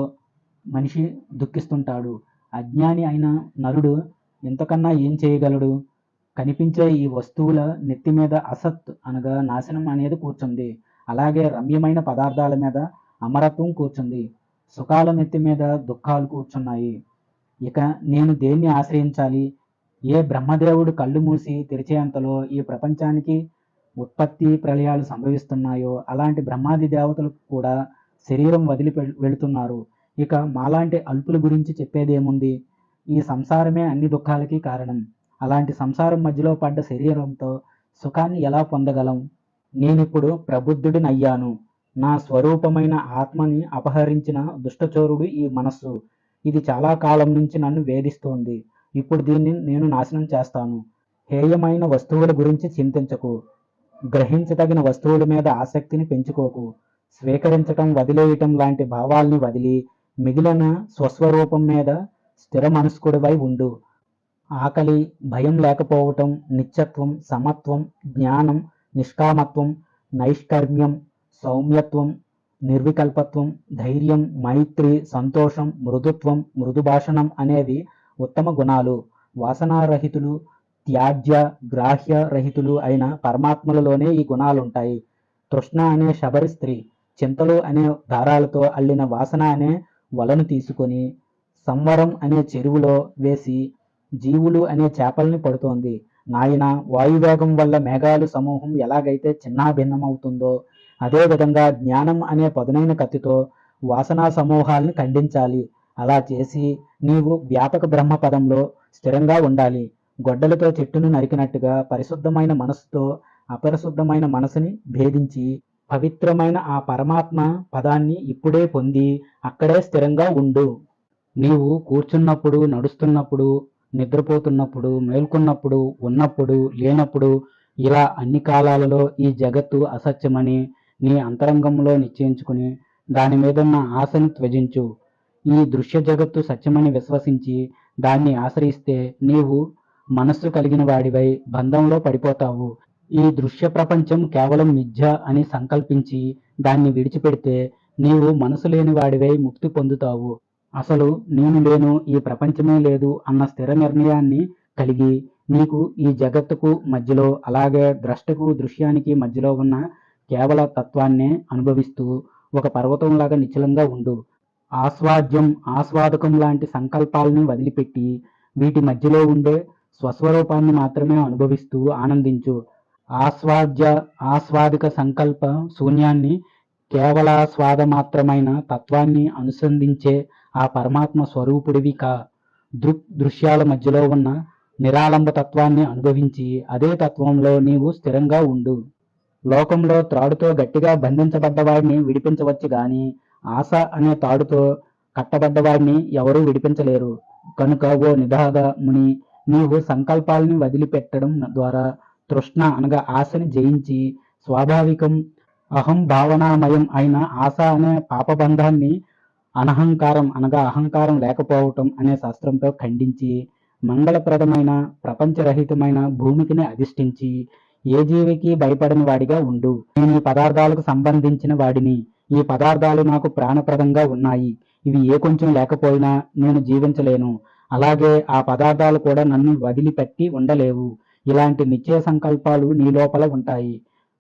మనిషి దుఃఖిస్తుంటాడు. అజ్ఞాని అయిన నరుడు ఇంతకన్నా ఏం చేయగలడు? కనిపించే ఈ వస్తువుల నెత్తి మీద అసత్ అనగా నాశనం అనేది కూర్చుంది. అలాగే రమ్యమైన పదార్థాల మీద అమరత్వం కూర్చుంది. సుఖాల నెత్తి మీద దుఃఖాలు కూర్చున్నాయి. ఇక నేను దేన్ని ఆశ్రయించాలి? ఏ బ్రహ్మదేవుడు కళ్ళు మూసి తెరిచేంతలో ఈ ప్రపంచానికి ఉత్పత్తి ప్రళయాలు సంభవిస్తున్నాయో అలాంటి బ్రహ్మాది దేవతలు కూడా శరీరం వదిలి వెళుతున్నారు. ఇక మాలాంటి అల్పుల గురించి చెప్పేదేముంది? ఈ సంసారమే అన్ని దుఃఖాలకి కారణం. అలాంటి సంసారం మధ్యలో పడ్డ శరీరంతో సుఖాన్ని ఎలా పొందగలం? నేనిప్పుడు ప్రబుద్ధుడినయ్యాను. నా స్వరూపమైన ఆత్మని అపహరించిన దుష్టచోరుడు ఈ మనస్సు. ఇది చాలా కాలం నుంచి నన్ను వేధిస్తోంది. ఇప్పుడు దీన్ని నేను నాశనం చేస్తాను. హేయమైన వస్తువుల గురించి చింతించకు. గ్రహించదగిన వస్తువుల మీద ఆసక్తిని పెంచుకోకు. స్వీకరించటం, వదిలేయటం లాంటి భావాల్ని వదిలి మిగిలిన స్వస్వరూపం మీద స్థిర మనస్కుడివై ఉండు. ఆకలి, భయం లేకపోవటం, నిత్యత్వం, సమత్వం, జ్ఞానం, నిష్కామత్వం, నైష్కర్మ్యం, సౌమ్యత్వం, నిర్వికల్పత్వం, ధైర్యం, మైత్రి, సంతోషం, మృదుత్వం, మృదుభాషణం అనేవి ఉత్తమ గుణాలు. వాసనారహితులు, త్యాజ్య గ్రాహ్య రహితులు అయిన పరమాత్మలలోనే ఈ గుణాలుంటాయి. తృష్ణ అనే శబరి స్త్రీ చింతలు అనే దారాలతో అల్లిన వాసన అనే వలను తీసుకొని సంవరం అనే చెరువులో వేసి జీవులు అనే చేపల్ని పడుతోంది. నాయన, వాయువేగం వల్ల మేఘాలు సమూహం ఎలాగైతే చిన్నాభిన్నమవుతుందో అదేవిధంగా జ్ఞానం అనే పదునైన కత్తితో వాసనా సమూహాల్ని ఖండించాలి. అలా చేసి నీవు వ్యాపక బ్రహ్మ పదంలో స్థిరంగా ఉండాలి. గొడ్డలతో చెట్టును నరికినట్టుగా పరిశుద్ధమైన మనసుతో అపరిశుద్ధమైన మనసుని భేదించి పవిత్రమైన ఆ పరమాత్మ పదాన్ని ఇప్పుడే పొంది అక్కడే స్థిరంగా ఉండు. నీవు కూర్చున్నప్పుడు, నడుస్తున్నప్పుడు, నిద్రపోతున్నప్పుడు, మేల్కొన్నప్పుడు, ఉన్నప్పుడు, లేనప్పుడు ఇలా అన్ని కాలాలలో ఈ జగత్తు అసత్యమని నీ అంతరంగంలో నిశ్చయించుకుని దాని మీదున్న ఆశను త్యజించు. ఈ దృశ్య జగత్తు సత్యమని విశ్వసించి దాన్ని ఆశ్రయిస్తే నీవు మనస్సు కలిగిన వాడివై బంధంలో పడిపోతావు. ఈ దృశ్య ప్రపంచం కేవలం మిథ్య అని సంకల్పించి దాన్ని విడిచిపెడితే నీవు మనసు లేని వాడివై ముక్తి పొందుతావు. అసలు నేను లేను, ఈ ప్రపంచమే లేదు అన్న స్థిర నిర్ణయాన్ని కలిగి నీకు ఈ జగత్తుకు మధ్యలో అలాగే ద్రష్టకు దృశ్యానికి మధ్యలో ఉన్న కేవల తత్వాన్నే అనుభవిస్తూ ఒక పర్వతంలాగా నిశ్చలంగా ఉండు. ఆస్వాద్యం, ఆస్వాదకం లాంటి సంకల్పాలని వదిలిపెట్టి వీటి మధ్యలో ఉండే స్వస్వరూపాన్ని మాత్రమే అనుభవిస్తూ ఆనందించు. ఆస్వాద్య ఆస్వాదిక సంకల్ప శూన్యాన్ని కేవలాస్వాద మాత్రమైన తత్వాన్ని అనుసంధించే ఆ పరమాత్మ స్వరూపుడివి కా. దృశ్యాల మధ్యలో ఉన్న నిరాళంబ తత్వాన్ని అనుభవించి అదే తత్వంలో నీవు స్థిరంగా ఉండు. లోకంలో త్రాడుతో గట్టిగా బంధించబడ్డవాడిని విడిపించవచ్చు గాని ఆశ అనే తాడుతో కట్టబడ్డవాడిని ఎవరూ విడిపించలేరు. కనుక ఓ నిదాగ ముని, నీవు సంకల్పాలని వదిలిపెట్టడం ద్వారా తృష్ణ అనగా ఆశని జయించి స్వాభావికం అహం భావనామయం అయిన ఆశ అనే పాపబంధాన్ని అనహంకారం అనగా అహంకారం లేకపోవటం అనే శాస్త్రంతో ఖండించి మంగళప్రదమైన ప్రపంచరహితమైన భూమికిని అధిష్ఠించి ఏ జీవికి భయపడని వాడిగా ఉండు. నేను ఈ పదార్థాలకు సంబంధించిన వాడిని. ఈ పదార్థాలు నాకు ప్రాణప్రదంగా ఉన్నాయి. ఇవి ఏ కొంచెం లేకపోయినా నేను జీవించలేను. అలాగే ఆ పదార్థాలు కూడా నన్ను వదిలిపెట్టి ఉండలేవు. ఇలాంటి నిశ్చయ సంకల్పాలు నీ లోపల ఉంటాయి.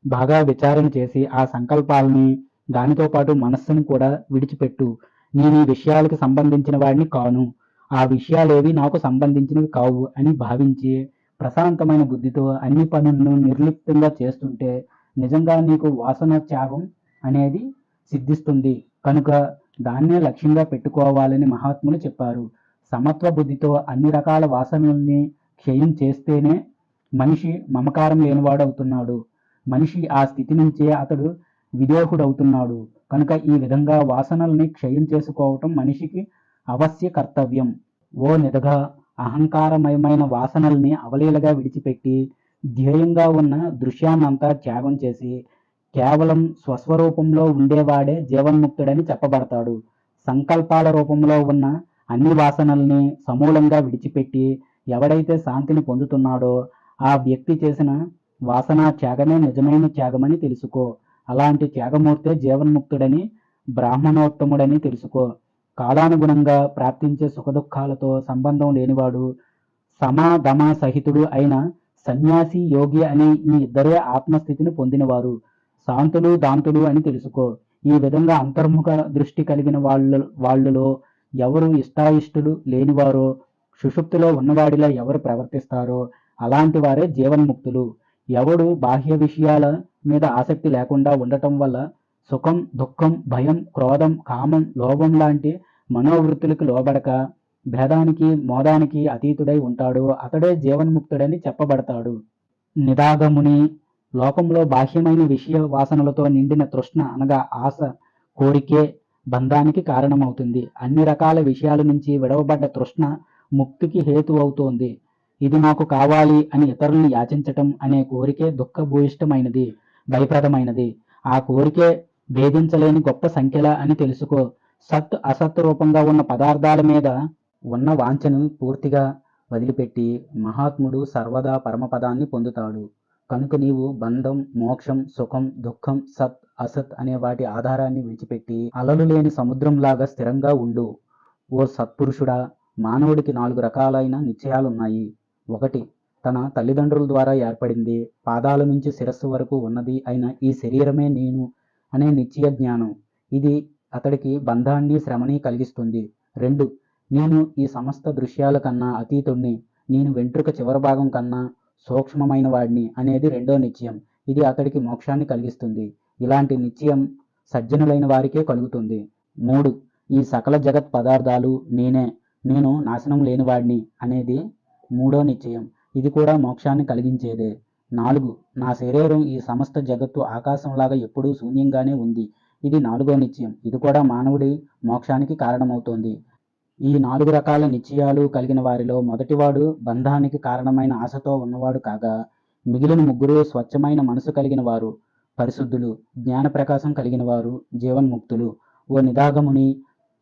బాగా విచారణ చేసి ఆ సంకల్పాలని దానితో పాటు మనస్సును కూడా విడిచిపెట్టు. నేను ఈ విషయాలకు సంబంధించిన వాడిని కాను, ఆ విషయాలేవి నాకు సంబంధించినవి కావు అని భావించి ప్రశాంతమైన బుద్ధితో అన్ని పనులను నిర్లిప్తంగా చేస్తుంటే నిజంగా నీకు వాసన త్యాగం అనేది సిద్ధిస్తుంది. కనుక దాన్నే లక్ష్యంగా పెట్టుకోవాలని మహాత్ములు చెప్పారు. సమత్వ బుద్ధితో అన్ని రకాల వాసనల్ని క్షయం చేస్తేనే మనిషి మమకారం లేనివాడవుతున్నాడు. మనిషి ఆ స్థితి నుంచే అతడు విదేహుడవుతున్నాడు. కనుక ఈ విధంగా వాసనల్ని క్షయం చేసుకోవటం మనిషికి అవశ్య కర్తవ్యం. ఓ నిదగా, అహంకారమయమైన వాసనల్ని అవలీలగా విడిచిపెట్టి ధ్యేయంగా ఉన్న దృశ్యాన్నంతా త్యాగం చేసి కేవలం స్వస్వరూపంలో ఉండేవాడే జీవన్ముక్తుడని చెప్పబడతాడు. సంకల్పాల రూపంలో ఉన్న అన్ని వాసనల్ని సమూలంగా విడిచిపెట్టి ఎవడైతే శాంతిని పొందుతున్నాడో ఆ వ్యక్తి చేసిన వాసనా త్యాగమే నిజమైన త్యాగమని తెలుసుకో. అలాంటి త్యాగమూర్తే జీవన్ముక్తుడని బ్రాహ్మణోత్తముడని తెలుసుకో. కాలానుగుణంగా ప్రాప్తించే సుఖదుఖాలతో సంబంధం లేనివాడు సమాధమ సహితుడు అయిన సన్యాసి, యోగి అనే ఈ ఇద్దరే ఆత్మస్థితిని పొందినవారు. శాంతులు దాంతులు అని తెలుసుకో. ఈ విధంగా అంతర్ముఖ దృష్టి కలిగిన వాళ్ళలో ఎవరు ఇష్టాయిష్టులు లేనివారో, సుషుప్తిలో ఉన్నవాడిలా ఎవరు ప్రవర్తిస్తారో అలాంటి వారే జీవన్ముక్తులు. ఎవడు బాహ్య విషయాల మీద ఆసక్తి లేకుండా ఉండటం వల్ల సుఖం, దుఃఖం, భయం, క్రోధం, కామం, లోభం లాంటి మనోవృత్తులకు లోబడక భేదానికి, మోదానికి అతీతుడై ఉంటాడో అతడే జీవన్ముక్తుడని చెప్పబడతాడు. నిదాగముని, లోకంలో బాహ్యమైన విషయ వాసనలతో నిండిన తృష్ణ అనగా ఆశ, కోరికే బంధానికి కారణమవుతుంది. అన్ని రకాల విషయాల నుంచి విడవబడ్డ తృష్ణ ముక్తికి హేతు అవుతోంది. ఇది నాకు కావాలి అని ఇతరులను యాచించటం అనే కోరికే దుఃఖభూయిష్టమైనది, భయప్రదమైనది. ఆ కోరికే భేదించలేని గొప్ప సంఖ్యల అని తెలుసుకో. సత్ అసత్ రూపంగా ఉన్న పదార్థాల మీద ఉన్న వాంఛను పూర్తిగా వదిలిపెట్టి మహాత్ముడు సర్వదా పరమపదాన్ని పొందుతాడు. కనుక నీవు బంధం, మోక్షం, సుఖం, దుఃఖం, సత్ అసత్ అనే వాటి ఆధారాన్ని విడిచిపెట్టి అలలు లేని సముద్రంలాగా స్థిరంగా ఉండు. ఓ సత్పురుషుడా, మానవుడికి 4 రకాలైన నిశ్చయాలున్నాయి. 1. తన తల్లిదండ్రుల ద్వారా ఏర్పడింది, పాదాల నుంచి శిరస్సు వరకు ఉన్నది అయిన ఈ శరీరమే నేను అనే నిశ్చయ జ్ఞానం. ఇది అతడికి బంధాన్ని, శ్రమని కలిగిస్తుంది. 2. నేను ఈ సమస్త దృశ్యాల కన్నా అతీతుణ్ణి, నేను వెంట్రుక చివరి భాగం కన్నా సూక్ష్మమైన వాడిని అనేది 2వ నిశ్చయం. ఇది అతడికి మోక్షాన్ని కలిగిస్తుంది. ఇలాంటి నిశ్చయం సజ్జనులైన వారికే కలుగుతుంది. 3. ఈ సకల జగత్ పదార్థాలు నేనే, నేను నాశనం లేనివాడిని అనేది 3వ నిశ్చయం. ఇది కూడా మోక్షాన్ని కలిగించేదే. 4. నా శరీరం ఈ సమస్త జగత్తు ఆకాశంలాగా ఎప్పుడూ శూన్యంగానే ఉంది. ఇది 4వ నిశ్చయం. ఇది కూడా మానవుడి మోక్షానికి కారణమవుతోంది. ఈ 4 రకాల నిశ్చయాలు కలిగిన వారిలో మొదటివాడు బంధానికి కారణమైన ఆశతో ఉన్నవాడు కాగా, మిగిలిన 3 స్వచ్ఛమైన మనసు కలిగిన వారు, పరిశుద్ధులు, జ్ఞాన ప్రకాశం కలిగిన వారు, జీవన్ముక్తులు. ఓ నిదాగముని,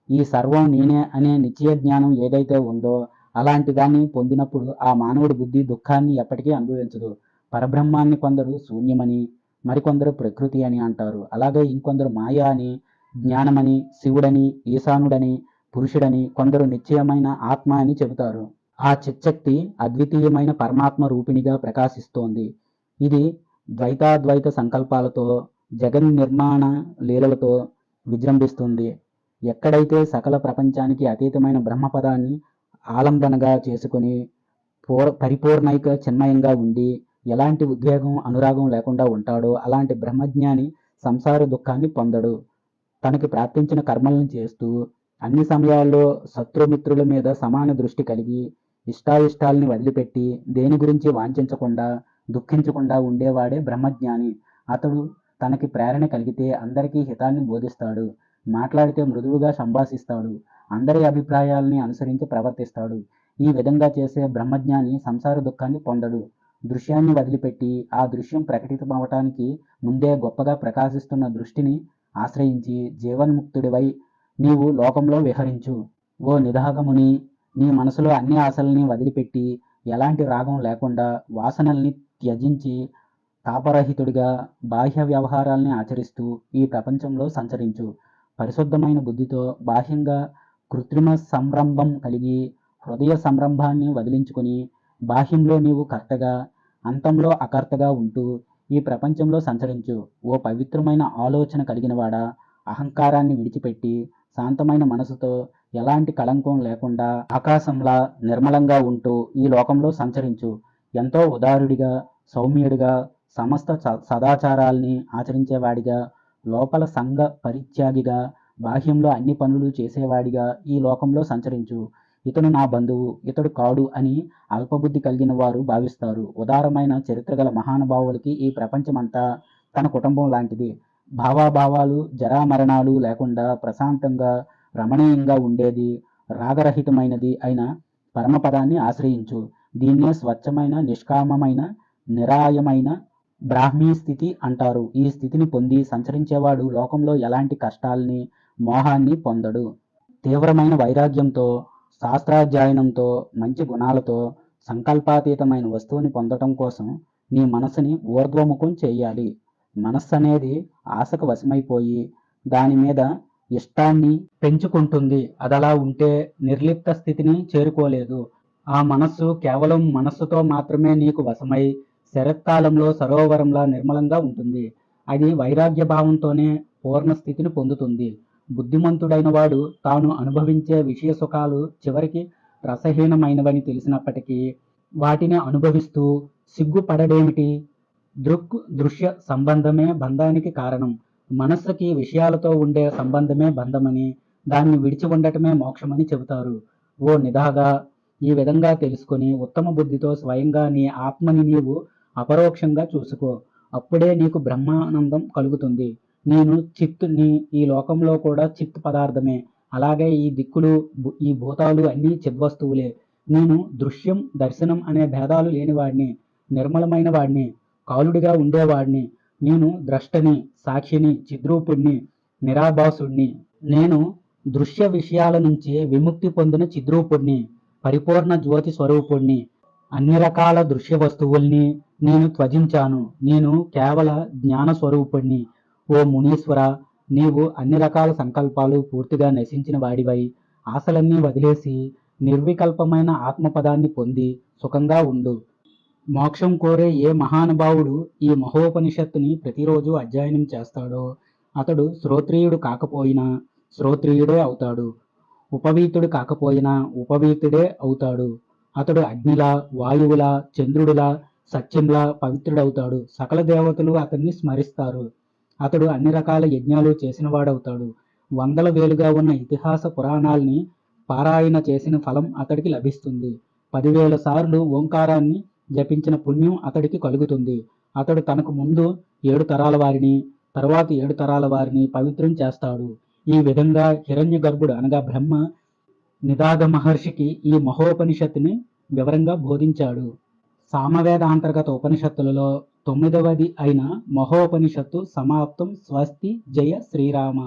ఈ సర్వం నేనే అనే నిశ్చయ జ్ఞానం ఏదైతే ఉందో అలాంటి దాన్ని పొందినప్పుడు ఆ మానవుడి బుద్ధి దుఃఖాన్ని ఎప్పటికీ అనుభవించదు. పరబ్రహ్మాన్ని కొందరు శూన్యమని, మరికొందరు ప్రకృతి అని అంటారు. అలాగే ఇంకొందరు మాయ అని, జ్ఞానమని, శివుడని, ఈశానుడని, పురుషుడని, కొందరు నిశ్చయమైన ఆత్మ అని చెబుతారు. ఆ చిచ్చక్తి అద్వితీయమైన పరమాత్మ రూపిణిగా ప్రకాశిస్తోంది. ఇది ద్వైతాద్వైత సంకల్పాలతో, జగన్ నిర్మాణ లీలలతో విజృంభిస్తుంది. ఎక్కడైతే సకల ప్రపంచానికి అతీతమైన బ్రహ్మపదాన్ని ఆలంబనగా చేసుకుని పరిపూర్ణైక చిన్మయంగా ఉండి ఎలాంటి ఉద్వేగం, అనురాగం లేకుండా ఉంటాడో అలాంటి బ్రహ్మజ్ఞాని సంసార దుఃఖాన్ని పొందడు. తనకి ప్రాప్తించిన కర్మలను చేస్తూ అన్ని సమయాల్లో శత్రుమిత్రుల మీద సమాన దృష్టి కలిగి ఇష్టాయిష్టాలని వదిలిపెట్టి దేని గురించి వాంఛించకుండా, దుఃఖించకుండా ఉండేవాడే బ్రహ్మజ్ఞాని. అతడు తనకి ప్రేరణ కలిగితే అందరికీ హితాన్ని బోధిస్తాడు, మాట్లాడితే మృదువుగా సంభాషిస్తాడు, అందరి అభిప్రాయాల్ని అనుసరించి ప్రవర్తిస్తాడు. ఈ విధంగా చేసే బ్రహ్మజ్ఞాని సంసార దుఃఖాన్ని పొందడు. దృశ్యాన్ని వదిలిపెట్టి ఆ దృశ్యం ప్రకటితమవటానికి ముందే గొప్పగా ప్రకాశిస్తున్న దృష్టిని ఆశ్రయించి జీవన్ముక్తుడివై నీవు లోకంలో విహరించు. ఓ నిదాగముని, నీ మనసులో అన్ని ఆశల్ని వదిలిపెట్టి ఎలాంటి రాగం లేకుండా వాసనల్ని త్యజించి తాపరహితుడిగా బాహ్య వ్యవహారాల్ని ఆచరిస్తూ ఈ ప్రపంచంలో సంచరించు. పరిశుద్ధమైన బుద్ధితో బాహ్యంగా కృత్రిమ సంరంభం కలిగి హృదయ సంరంభాన్ని వదిలించుకొని బాహ్యంలో నీవు కర్తగా, అంతంలో అకర్తగా ఉంటూ ఈ ప్రపంచంలో సంచరించు. ఓ పవిత్రమైన ఆలోచన కలిగినవాడా, అహంకారాన్ని విడిచిపెట్టి శాంతమైన మనసుతో ఎలాంటి కళంకం లేకుండా ఆకాశంలా నిర్మలంగా ఉంటూ ఈ లోకంలో సంచరించు. ఎంతో ఉదారుడిగా, సౌమ్యుడిగా, సమస్త సదాచారాల్ని ఆచరించేవాడిగా, లోపల సంఘ పరిత్యాగిగా, బాహ్యంలో అన్ని పనులు చేసేవాడిగా ఈ లోకంలో సంచరించు. ఇతడు నా బంధువు, ఇతడు కాడు అని అల్పబుద్ధి కలిగిన వారు భావిస్తారు. ఉదారమైన చరిత్రగల మహానుభావులకి ఈ ప్రపంచమంతా తన కుటుంబం లాంటిది. భావాభావాలు, జరామరణాలు లేకుండా ప్రశాంతంగా, రమణీయంగా ఉండేది, రాగరహితమైనది అయిన పరమపదాన్ని ఆశ్రయించు. దీన్నే స్వచ్ఛమైన, నిష్కామమైన, నిరాయమైన బ్రాహ్మీ స్థితి అంటారు. ఈ స్థితిని పొంది సంచరించేవాడు లోకంలో ఎలాంటి కష్టాల్ని, మోహాన్ని పొందడు. తీవ్రమైన వైరాగ్యంతో, శాస్త్రాధ్యయనంతో, మంచి గుణాలతో సంకల్పాతీతమైన వస్తువుని పొందటం కోసం నీ మనసుని ఊర్ధ్వముఖం చేయాలి. మనస్సు అనేది ఆశకు వశమైపోయి దాని మీద ఇష్టాన్ని పెంచుకుంటుంది. అదలా ఉంటే నిర్లిప్త స్థితిని చేరుకోలేదు. ఆ మనస్సు కేవలం మనస్సుతో మాత్రమే నీకు వశమై శరత్కాలంలో సరోవరంలా నిర్మలంగా ఉంటుంది. అది వైరాగ్య భావంతోనే పూర్ణ స్థితిని పొందుతుంది. బుద్ధిమంతుడైన వాడు తాను అనుభవించే విషయ సుఖాలు చివరికి రసహీనమైనవని తెలిసినప్పటికీ వాటిని అనుభవిస్తూ సిగ్గుపడడేమిటి? దృశ్య సంబంధమే బంధానికి కారణం. మనస్సుకి విషయాలతో ఉండే సంబంధమే బంధమని, దాన్ని విడిచి ఉండటమే మోక్షమని చెబుతారు. ఓ నిదాగా, ఈ విధంగా తెలుసుకొని ఉత్తమ బుద్ధితో స్వయంగా నీ ఆత్మని నీవు అపరోక్షంగా చూసుకో. అప్పుడే నీకు బ్రహ్మానందం కలుగుతుంది. నేను చిత్తుని, ఈ లోకంలో కూడా చిత్ పదార్థమే. అలాగే ఈ దిక్కులు, ఈ భూతాలు అన్నీ చిద్వస్తువులే. నేను దృశ్యం దర్శనం అనే భేదాలు లేనివాడిని, నిర్మలమైన వాడిని, కాలుడిగా ఉండేవాడిని. నేను ద్రష్టని, సాక్షిని, చిద్రూపుణ్ణి, నిరాభాసుణ్ణి. నేను దృశ్య విషయాల నుంచి విముక్తి పొందిన చిద్రూపుణ్ణి, పరిపూర్ణ జ్యోతి స్వరూపుణ్ణి. అన్ని రకాల దృశ్య వస్తువుల్ని నేను త్యజించాను. నేను కేవల జ్ఞాన స్వరూపుణ్ణి. ఓ మునీశ్వర, నీవు అన్ని రకాల సంకల్పాలు పూర్తిగా నశించిన వాడివై ఆశలన్నీ వదిలేసి నిర్వికల్పమైన ఆత్మపదాన్ని పొంది సుఖంగా ఉండు. మోక్షం కోరే ఏ మహానుభావుడు ఈ మహోపనిషత్తుని ప్రతిరోజు అధ్యయనం చేస్తాడో అతడు శ్రోత్రియుడు కాకపోయినా శ్రోత్రియుడే అవుతాడు. ఉపవీతుడు కాకపోయినా ఉపవీతుడే అవుతాడు. అతడు అగ్నిలా, వాయువులా, చంద్రుడిలా, సత్యంలా పవిత్రుడవుతాడు. సకల దేవతలు అతన్ని స్మరిస్తారు. అతడు అన్ని రకాల యజ్ఞాలు చేసినవాడవుతాడు. వందల వేలుగా ఉన్న ఇతిహాస పురాణాల్ని పారాయణ చేసిన ఫలం అతడికి లభిస్తుంది. 10,000 సార్లు ఓంకారాన్ని జపించిన పుణ్యం అతడికి కలుగుతుంది. అతడు తనకు ముందు 7 తరాల వారిని, తరువాత 7 తరాల వారిని పవిత్రం చేస్తాడు. ఈ విధంగా హిరణ్య గర్భుడు అనగా బ్రహ్మ నిదాగ మహర్షికి ఈ మహోపనిషత్తుని వివరంగా బోధించాడు. సామవేద అంతర్గత ఉపనిషత్తులలో 9వది అయిన మహోపనిషత్తు సమాప్తం. స్వస్తి. జయ శ్రీరామ.